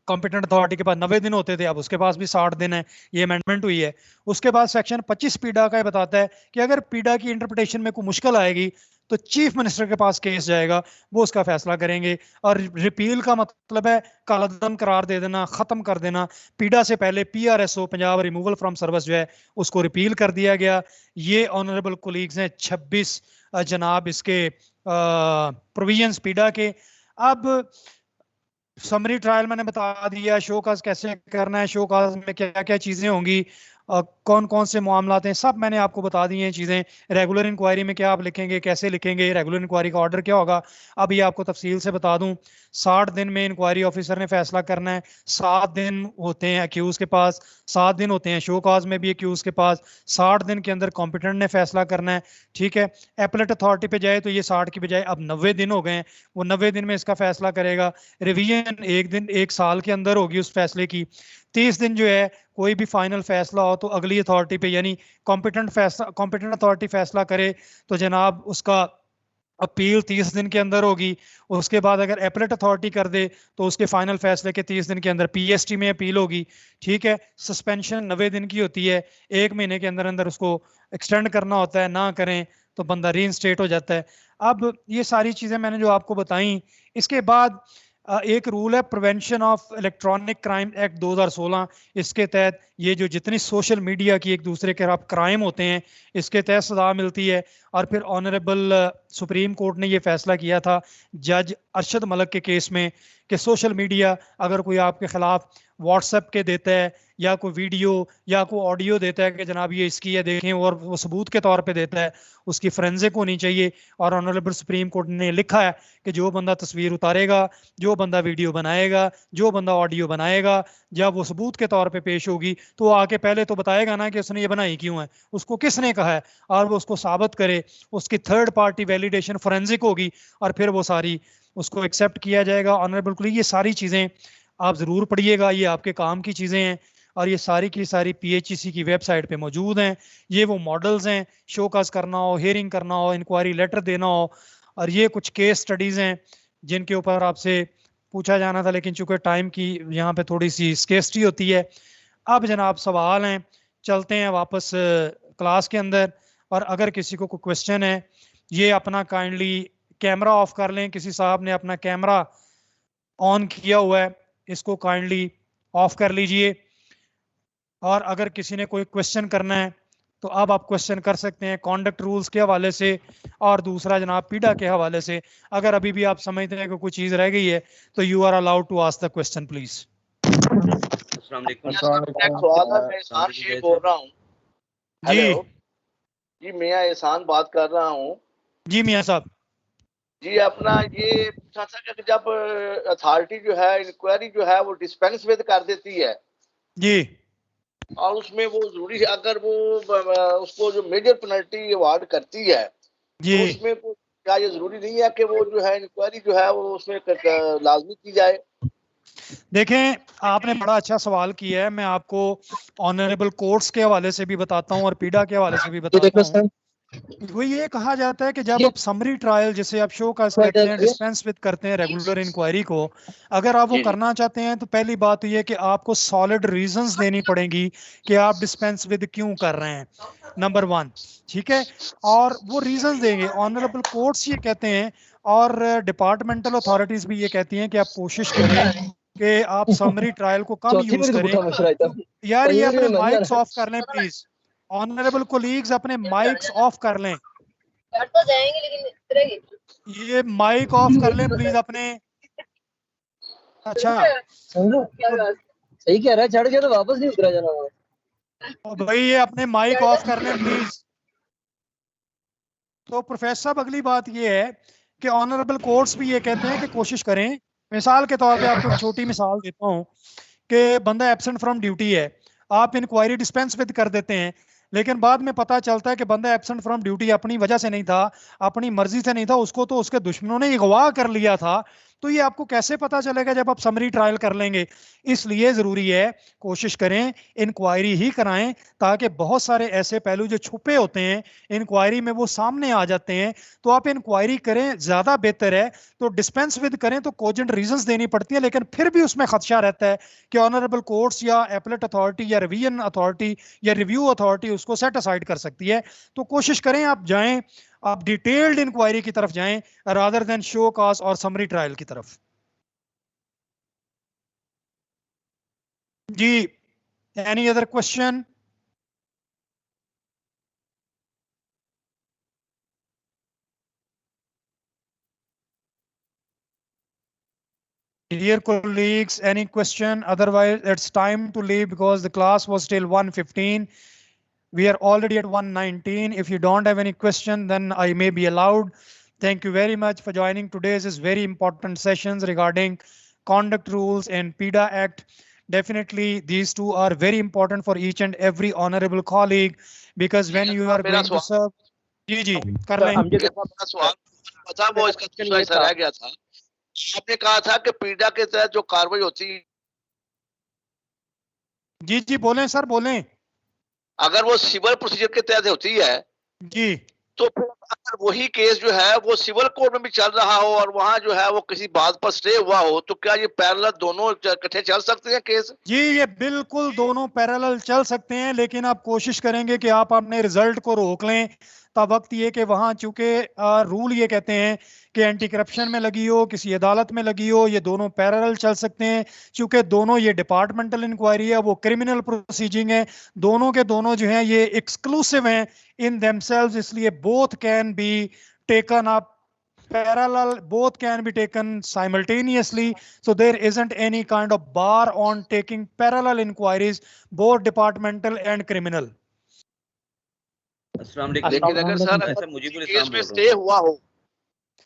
कॉम्पिटेंट अथॉरिटी के पास 90 दिन होते थे, अब उसके पास भी 60 दिन है, ये अमेंडमेंट हुई है। उसके बाद सेक्शन 25 पीडा का बताता है कि अगर पीडा की इंटरप्रिटेशन में कोई मुश्किल आएगी तो चीफ मिनिस्टर के पास केस जाएगा, वो उसका फैसला करेंगे। और रिपील का मतलब है कालअदम करार दे देना, खत्म कर देना। पीडा से पहले पीआरएसओ, पंजाब रिमूवल फ्रॉम सर्विस जो है, उसको रिपील कर दिया गया। ये ऑनरेबल कोलीग्स हैं 26 जनाब इसके प्रोविजंस पीडा के। अब समरी ट्रायल मैंने बता दिया, शो काज कैसे करना है, शो काज में क्या क्या चीजें होंगी, कौन कौन से मामलात हैं, सब मैंने आपको बता दी हैं चीज़ें। रेगुलर इंक्वायरी में क्या आप लिखेंगे, कैसे लिखेंगे, रेगुलर इंक्वायरी का ऑर्डर क्या होगा, अब ये आपको तफसील से बता दूं। 60 दिन में इंक्वायरी ऑफिसर ने फैसला करना है। 7 दिन होते हैं अक्यूज के पास, 7 दिन होते हैं शो काज में भी अक्यूज के पास। 60 दिन के अंदर कॉम्पिटेंट ने फैसला करना है। ठीक है, एपलेट अथॉरिटी पे जाए तो ये 60 की बजाय अब 90 दिन हो गए हैं, वो 90 दिन में इसका फैसला करेगा। रिवीजन 1 दिन 1 साल के अंदर होगी उस फैसले की। 30 दिन जो है कोई भी फाइनल फैसला हो तो अगली अथॉरिटी पे, यानी कॉम्पिटेंट अथॉरिटी फैसला करे तो जनाब उसका अपील 30 दिन के अंदर होगी। उसके बाद अगर एपलेट अथॉरिटी कर दे तो उसके फाइनल फैसले के 30 दिन के अंदर पीएसटी में अपील होगी। ठीक है, सस्पेंशन 90 दिन की होती है, 1 महीने के अंदर अंदर उसको एक्सटेंड करना होता है, ना करें तो बंदा रीइंस्टेट हो जाता है। अब ये सारी चीजें मैंने जो आपको बताई, इसके बाद एक रूल है prevention of electronic crime act 2016। इसके तहत ये जो जितनी सोशल मीडिया की एक दूसरे के खिलाफ क्राइम होते हैं, इसके तहत सजा मिलती है। और फिर ऑनरेबल सुप्रीम कोर्ट ने ये फैसला किया था जज अरशद मलिक के केस में कि सोशल मीडिया अगर कोई आपके खिलाफ व्हाट्सएप के देता है या कोई वीडियो या कोई ऑडियो देता है कि जनाब ये इसकी है देखें, और वो सबूत के तौर पे देता है, उसकी फोरेंसिक होनी चाहिए। और ऑनरेबल सुप्रीम कोर्ट ने लिखा है कि जो बंदा तस्वीर उतारेगा, जो बंदा वीडियो बनाएगा, जो बंदा ऑडियो बनाएगा, जब वो सबूत के तौर पे पेश होगी तो वो आके पहले तो बताएगा ना कि उसने ये बनाई क्यों है, उसको किसने कहा है, और वो उसको साबित करे। उसकी थर्ड पार्टी वैलिडेशन फोरेंसिक होगी और फिर वो सारी उसको एक्सेप्ट किया जाएगा। ऑनरेबल, ये सारी चीज़ें आप ज़रूर पढ़िएगा, ये आपके काम की चीज़ें हैं और ये सारी की सारी पीएचईसी की वेबसाइट पे मौजूद हैं। ये वो मॉडल्स हैं, शोकाज करना हो, हियरिंग करना हो, इंक्वायरी लेटर देना हो, और ये कुछ केस स्टडीज़ हैं जिनके ऊपर आपसे पूछा जाना था, लेकिन चूंकि टाइम की यहाँ पे थोड़ी सी स्केस्टी होती है। अब जनाब सवाल हैं, चलते हैं वापस क्लास के अंदर। और अगर किसी को कोई क्वेश्चन है, ये अपना काइंडली कैमरा ऑफ कर लें। किसी साहब ने अपना कैमरा ऑन किया हुआ है, इसको काइंडली ऑफ कर लीजिए। और अगर किसी ने कोई क्वेश्चन करना है तो अब आप क्वेश्चन कर सकते हैं कॉन्डक्ट रूल्स के हवाले से, और दूसरा जनाब पीडा के हवाले से। अगर अभी भी आप समझते हैं कि कोई चीज़ रह गई है तो you are allowed to ask the question please. अस्सलाम वालेकुम। एक सवाल है, मैं एहसान शेख बोल रहा हूँ। जी हेलो जी, मैं एहसान बात कर रहा हूँ जी मियाँ साहब। जी। अपना ये पूछा था कि जब अथॉरिटी जो है इंक्वायरी जो है वो डिस्पेंस विद कर देती है जी और उसमें वो जरूरी है, अगर वो उसको जो मेजर पेनल्टी अवार्ड करती है जी तो उसमें क्या ये जरूरी नहीं है कि वो जो है इंक्वायरी जो है वो उसमें लाजमी की जाए? देखें, आपने बड़ा अच्छा सवाल किया है। मैं आपको ऑनरेबल कोर्ट्स के हवाले से भी बताता हूँ और पीडा के हवाले से भी बताता हूँ। वो ये कहा जाता है कि जब आप समरी ट्रायल, जिसे आप शो काज कहते हैं, डिस्पेंस विद करते हैं रेगुलर इंक्वायरी को, अगर आप वो जी जी करना चाहते हैं तो पहली बात तो ये कि आपको सॉलिड रीजंस देनी पड़ेंगी कि आप डिस्पेंस विद क्यों कर रहे हैं, नंबर 1। ठीक है, और वो रीजंस देंगे। ऑनरेबल कोर्ट्स ये कहते हैं और डिपार्टमेंटल अथॉरिटीज भी ये कहती हैं कि आप कोशिश करें कि आप समरी ट्रायल को कम चौथी यूज बारी तो करें। पुट्ठा मशरा था यार ये पंजवीं अपने में मर माइक्स जाना ऑफ कर लें प्लीज। ऑनरेबल कोलीग्स अपने माइक्स ऑफ कर लें। तो जाएंगे लेकिन ये माइक ऑफ कर लें प्लीज अपने। अच्छा, समझो तो सही कह रहा है, चढ़ गया तो वापस नहीं उतरा जाना वहाँ। भाई ये अपने माइक ऑफ कर लें प्लीज। तो प्रोफेसर साहब, अगली बात ये है कि ऑनरेबल कोर्ट्स भी ये कहते हैं कि कोशिश करें, मिसाल के तौर पे आपको एक छोटी मिसाल देता हूँ कि बंदा एब्सेंट फ्रॉम ड्यूटी है, आप इंक्वायरी डिस्पेंस विद कर देते हैं, लेकिन बाद में पता चलता है कि बंदा एब्सेंट फ्रॉम ड्यूटी अपनी वजह से नहीं था, अपनी मर्जी से नहीं था, उसको तो उसके दुश्मनों ने अगवा कर लिया था। तो ये आपको कैसे पता चलेगा जब आप समरी ट्रायल कर लेंगे? इसलिए जरूरी है कोशिश करें इंक्वायरी ही कराएं, ताकि बहुत सारे ऐसे पहलू जो छुपे होते हैं इंक्वायरी में वो सामने आ जाते हैं। तो आप इंक्वायरी करें, ज्यादा बेहतर है। तो डिस्पेंस विद करें तो कोजेंट रीजंस देनी पड़ती है, लेकिन फिर भी उसमें खदशा रहता है कि ऑनरेबल कोर्ट्स या एपलेट अथॉरिटी या रिवीजन अथॉरिटी या रिव्यू अथॉरिटी उसको सेट असाइड कर सकती है। तो कोशिश करें आप जाएं, आप डिटेल्ड इंक्वायरी की तरफ जाएं रादर देन शो कॉज और समरी ट्रायल की तरफ। जी, any other question? Dear colleagues, any question? Otherwise, it's time to leave because the class was till 1:15. We are already at 1:19. If you don't have any question, then I may be allowed. Thank you very much for joining today's is very important sessions regarding conduct rules and PIDA Act. Definitely, these two are very important for each and every honorable colleague because when you are मेरा going to serve, जी कर लें. मेरा सवाल पता वो इसका दूसरा हिस्सा रह गया था। आपने कहा था कि पीड़ा के तहत जो कार्रवाई होती है, जी बोलें सर बोलें. अगर वो सिविल प्रोसीजर के तहत होती है जी तो फिर अगर वही केस जो है वो सिविल कोर्ट में भी चल रहा हो और वहां जो है वो किसी बात पर स्टे हुआ हो, तो क्या ये पैरेलल दोनों इकट्ठे चल सकते हैं केस? जी ये बिल्कुल दोनों पैरेलल चल सकते हैं, लेकिन आप कोशिश करेंगे कि आप अपने रिजल्ट को रोक लें. तब वक्त ये कि वहां चूंकि रूल ये कहते हैं कि एंटी करप्शन में लगी हो, किसी अदालत में लगी हो, ये दोनों पैरेलल चल सकते हैं. चूंकि दोनों ये डिपार्टमेंटल इंक्वायरी है, वो क्रिमिनल प्रोसीजिंग है, दोनों के दोनों जो हैं ये एक्सक्लूसिव हैं इन देमसेल्व्स, इसलिए both can be taken up parallel, both can be taken simultaneously, so there isn't any kind of bar on taking parallel inquiries, both departmental and criminal. अस्सलाम लेकिन अगर सर ऐसा मुझे केस में stay हुआ हो,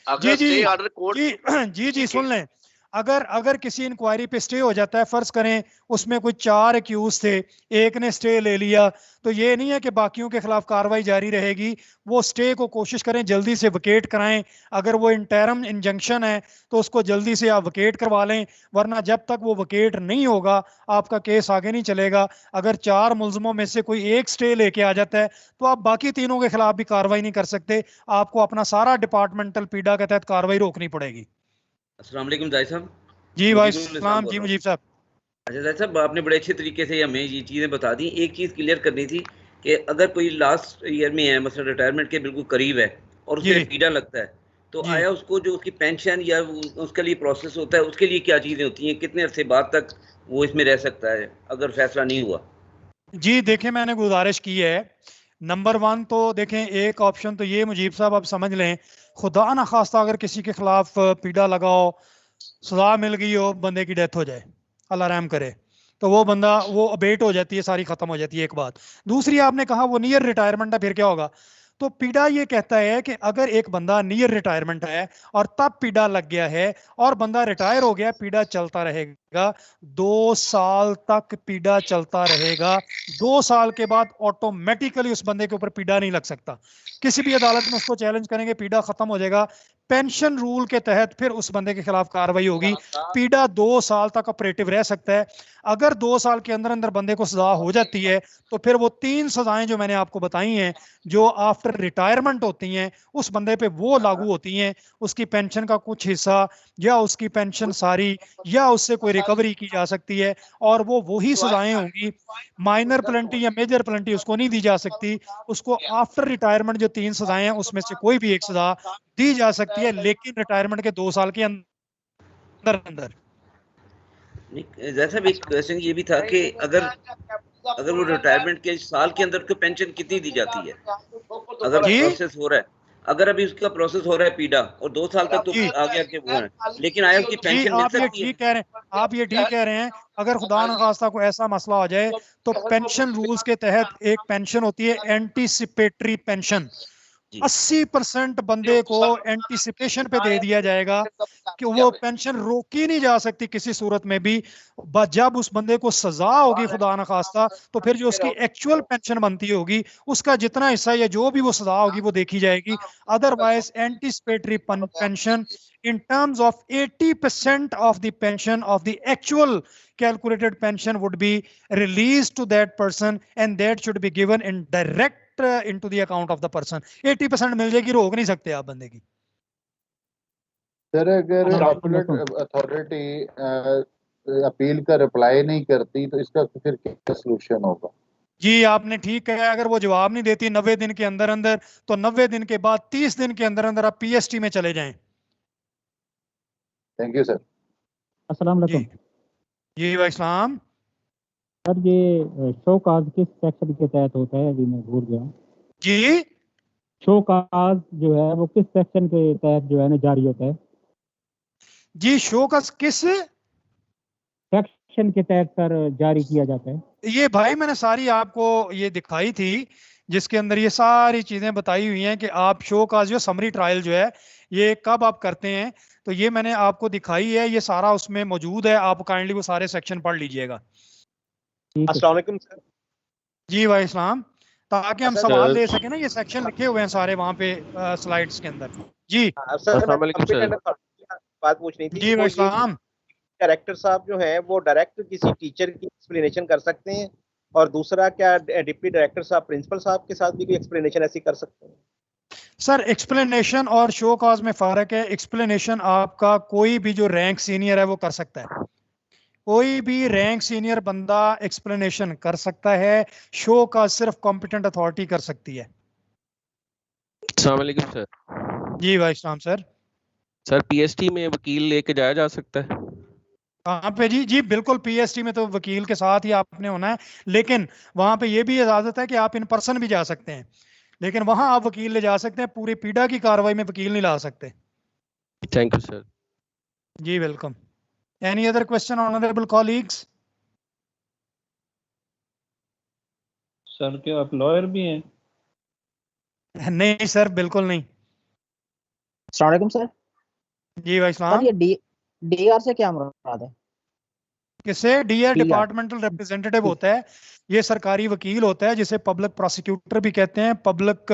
अगर स्टे ऑर्डर कोर्ट जी सुन लें. अगर किसी इंक्वायरी पे स्टे हो जाता है, फर्ज करें उसमें कोई 4 एक्यूज थे, एक ने स्टे ले लिया, तो ये नहीं है कि बाकियों के खिलाफ कार्रवाई जारी रहेगी. वो स्टे को कोशिश करें जल्दी से वकेट कराएं. अगर वो इंटरम इंजंक्शन है तो उसको जल्दी से आप वकेट करवा लें, वरना जब तक वो वकेट नहीं होगा आपका केस आगे नहीं चलेगा. अगर 4 मुलजमों में से कोई एक स्टे लेके आ जाता है तो आप बाकी तीनों के खिलाफ भी कार्रवाई नहीं कर सकते. आपको अपना सारा डिपार्टमेंटल पीड़ा के तहत कार्रवाई रोकनी पड़ेगी. अस्सलाम वालेकुम जाहिद साहब. जी भाई सलाम. जी मुजीब साहब. अच्छा जाहिद साहब, आपने बड़े अच्छे तरीके से हमें ये चीज़ें बता दी. एक चीज़ क्लियर करनी थी कि अगर कोई लास्ट ईयर में है, मतलब रिटायरमेंट के बिल्कुल करीब है और उसे पीड़ा लगता है, तो आया उसको जो उसकी पेंशन या उसके लिए प्रोसेस होता है, उसके लिए क्या चीज़ें होती हैं, कितने अरसे बाद तक वो इसमें रह सकता है अगर फैसला नहीं हुआ? जी देखें, मैंने गुजारिश की है, नंबर 1 तो देखें, एक ऑप्शन तो ये मुजीब साहब आप समझ लें, खुदा ना खास्ता अगर किसी के खिलाफ पीड़ा लगाओ, सजा मिल गई हो, बंदे की डेथ हो जाए, अल्लाह रहम करे, तो वो बंदा वो अबेट हो जाती है, सारी खत्म हो जाती है. एक बात. दूसरी आपने कहा वो नियर रिटायरमेंट है, फिर क्या होगा? तो पीड़ा ये कहता है कि अगर एक बंदा नियर रिटायरमेंट है और तब पीड़ा लग गया है और बंदा रिटायर हो गया, पीड़ा चलता रहेगा 2 साल तक, पीड़ा चलता रहेगा. 2 साल के बाद ऑटोमेटिकली उस बंदे के ऊपर पीड़ा नहीं लग सकता. किसी भी अदालत में उसको चैलेंज करेंगे, पीड़ा खत्म हो जाएगा. पेंशन रूल के तहत फिर उस बंदे के खिलाफ कार्रवाई होगी. पीड़ा 2 साल तक ऑपरेटिव रह सकता है. अगर 2 साल के अंदर अंदर बंदे को सजा हो जाती है तो फिर वो 3 सजाएं जो मैंने आपको बताई हैं, जो आफ्टर रिटायरमेंट होती हैं, उस बंदे पे वो लागू होती हैं. उसकी पेंशन का कुछ हिस्सा या उसकी पेंशन सारी या उससे कोई रिकवरी की जा सकती है, और वो वही सजाएं होंगी. माइनर पेनल्टी या मेजर पेनल्टी उसको नहीं दी जा सकती. उसको आफ्टर रिटायरमेंट जो 3 सजाएं हैं उसमें से कोई भी एक सजा दी जा सकती है, लेकिन रिटायरमेंट के 2 साल के अंदर अंदर. जैसा भी क्वेश्चन ये भी था कि अगर वो रिटायरमेंट के साल के अंदर उसको पेंशन कितनी दी जाती है अगर प्रोसेस हो रहा है? अगर अभी उसका प्रोसेस हो रहा है पीड़ा और 2 साल तक तो आगे आगे वो है, लेकिन आया उसकी पेंशन मिल सकती है? आप ये ठीक कह रहे हैं. अगर खुदा न खास्ता को ऐसा मसला हो जाए तो पेंशन रूल्स के तहत एक पेंशन होती है एंटीसिपेटरी पेंशन. 80% बंदे को एंटीसिपेशन पे दे दिया जाएगा कि वो पेंशन रोकी नहीं जा सकती किसी सूरत में भी. जब उस बंदे को सजा होगी खुदा न खास्ता, तो फिर जो उसकी एक्चुअल पेंशन बनती होगी उसका जितना हिस्सा या जो भी वो सजा होगी वो देखी जाएगी. Otherwise anticipatory pension in terms of 80% of the pension of the actual calculated pension would be released to that person, and that should be given in direct into the account of the person. 80% मिल जाएगी, रोक नहीं सकते आप बंदे की. Sir अगर authority appeal का reply नहीं करती तो इसका फिर क्या सलूशन होगा? जी आपने ठीक कहा, अगर वो जवाब नहीं देती 90 दिन के अंदर अंदर, तो 90 दिन के बाद 30 दिन के अंदर अंदर आप पीएसटी में चले जाएं. Thank you sir. अस्सलाम वालेकुम. जी वालेकुम सलाम. सर ये शो काज किस सेक्शन के तहत होता है? अभी मैं भूल गया. जी शो काज जो है वो किस सेक्शन के तहत जो है ना जारी होता है? जी शो काज किस सेक्शन के तहत सर जारी किया जाता है? ये भाई मैंने सारी आपको ये दिखाई थी, जिसके अंदर ये सारी चीजें बताई हुई हैं कि आप शो का जो समरी ट्रायल जो है ये कब आप करते हैं, तो ये मैंने आपको दिखाई है, ये सारा उसमें मौजूद है, आप काइंडली वो सारे सेक्शन पढ़ लीजिएगा। अस्सलाम वालेकुम सर। जी भाई इस्लाम, ताकि हम सर, सवाल ले सके ना, ये सेक्शन लिखे हुए हैं सारे वहाँ पे स्लाइड्स के अंदर। जी अस्सलाम वालेकुम सर। बात पूछनी थी। जी भाई इस्लाम। डायरेक्टर साहब जो हैं वो डायरेक्ट किसी टीचर की एक्सप्लेनेशन कर सकते हैं, और दूसरा क्या डिप्टी डायरेक्टर साहब प्रिंसिपल साहब के साथ भी कोई एक्सप्लेनेशन ऐसी कर सकते हैं? सर एक्सप्लेनेशन और शो कॉज में फर्क है। एक्सप्लेनेशन आपका कोई भी जो रैंक सीनियर है वो कर सकता है, कोई भी रैंक सीनियर बंदा एक्सप्लेनेशन कर सकता है, शो का सिर्फ कॉम्पिटेंट अथॉरिटी कर सकती है। अस्सलाम वालेकुम सर। जी भाई इस्लाम सर। सर पीएसटी में वकील लेके जाया जा सकता है? कहाँ पे जी? जी बिल्कुल, पीएसटी में तो वकील के साथ ही आपने होना है, लेकिन वहां पे ये भी इजाजत है कि आप इन पर्सन भी जा सकते हैं, लेकिन वहां आप वकील ले जा सकते हैं, पूरी पीड़ा की कार्रवाई में वकील नहीं ला सकते। Thank you sir. जी welcome. Any other question honourable colleagues? Sir क्या आप लॉयर भी हैं? नहीं सर बिल्कुल नहीं। अस्सलाम वालेकुम सर। जी भाई सर इस्लाम। ये डीआर से क्या मुराद है? किससे? डीआर DR डिपार्टमेंटल रिप्रेजेंटेटिव होता है, ये सरकारी वकील होता है, जिसे पब्लिक प्रोसिक्यूटर भी कहते हैं, पब्लिक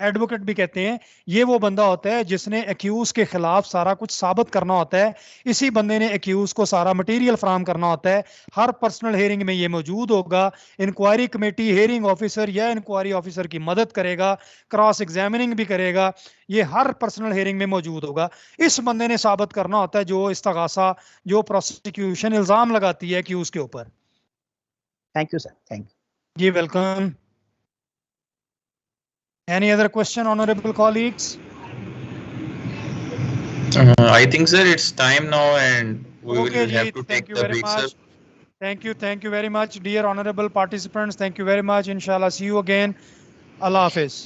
एडवोकेट भी कहते हैं। ये वो बंदा होता है जिसने एक्यूज के खिलाफ सारा कुछ साबित करना होता है, इसी बंदे ने एक्यूज को सारा मटेरियल फराहम करना होता है। हर पर्सनल हेयरिंग में ये मौजूद होगा। इंक्वायरी कमेटी हेयरिंग ऑफिसर या इंक्वायरी ऑफिसर की मदद करेगा, क्रॉस एग्जामिनिंग भी करेगा, ये हर पर्सनल हेयरिंग में मौजूद होगा। इस बंदे ने साबित करना होता है जो इस्तगासा, जो प्रोसिक्यूशन इल्जाम लगाती है एक्यूज के ऊपर। Thank you sir. Thank you. जी welcome. Any other question, honorable colleagues? I think, sir, it's time now, and we Okay, will have ji, to thank take you the very break, sir. much. Thank you very much, dear honorable participants. Thank you very much. Inshallah, see you again. Allah Hafiz.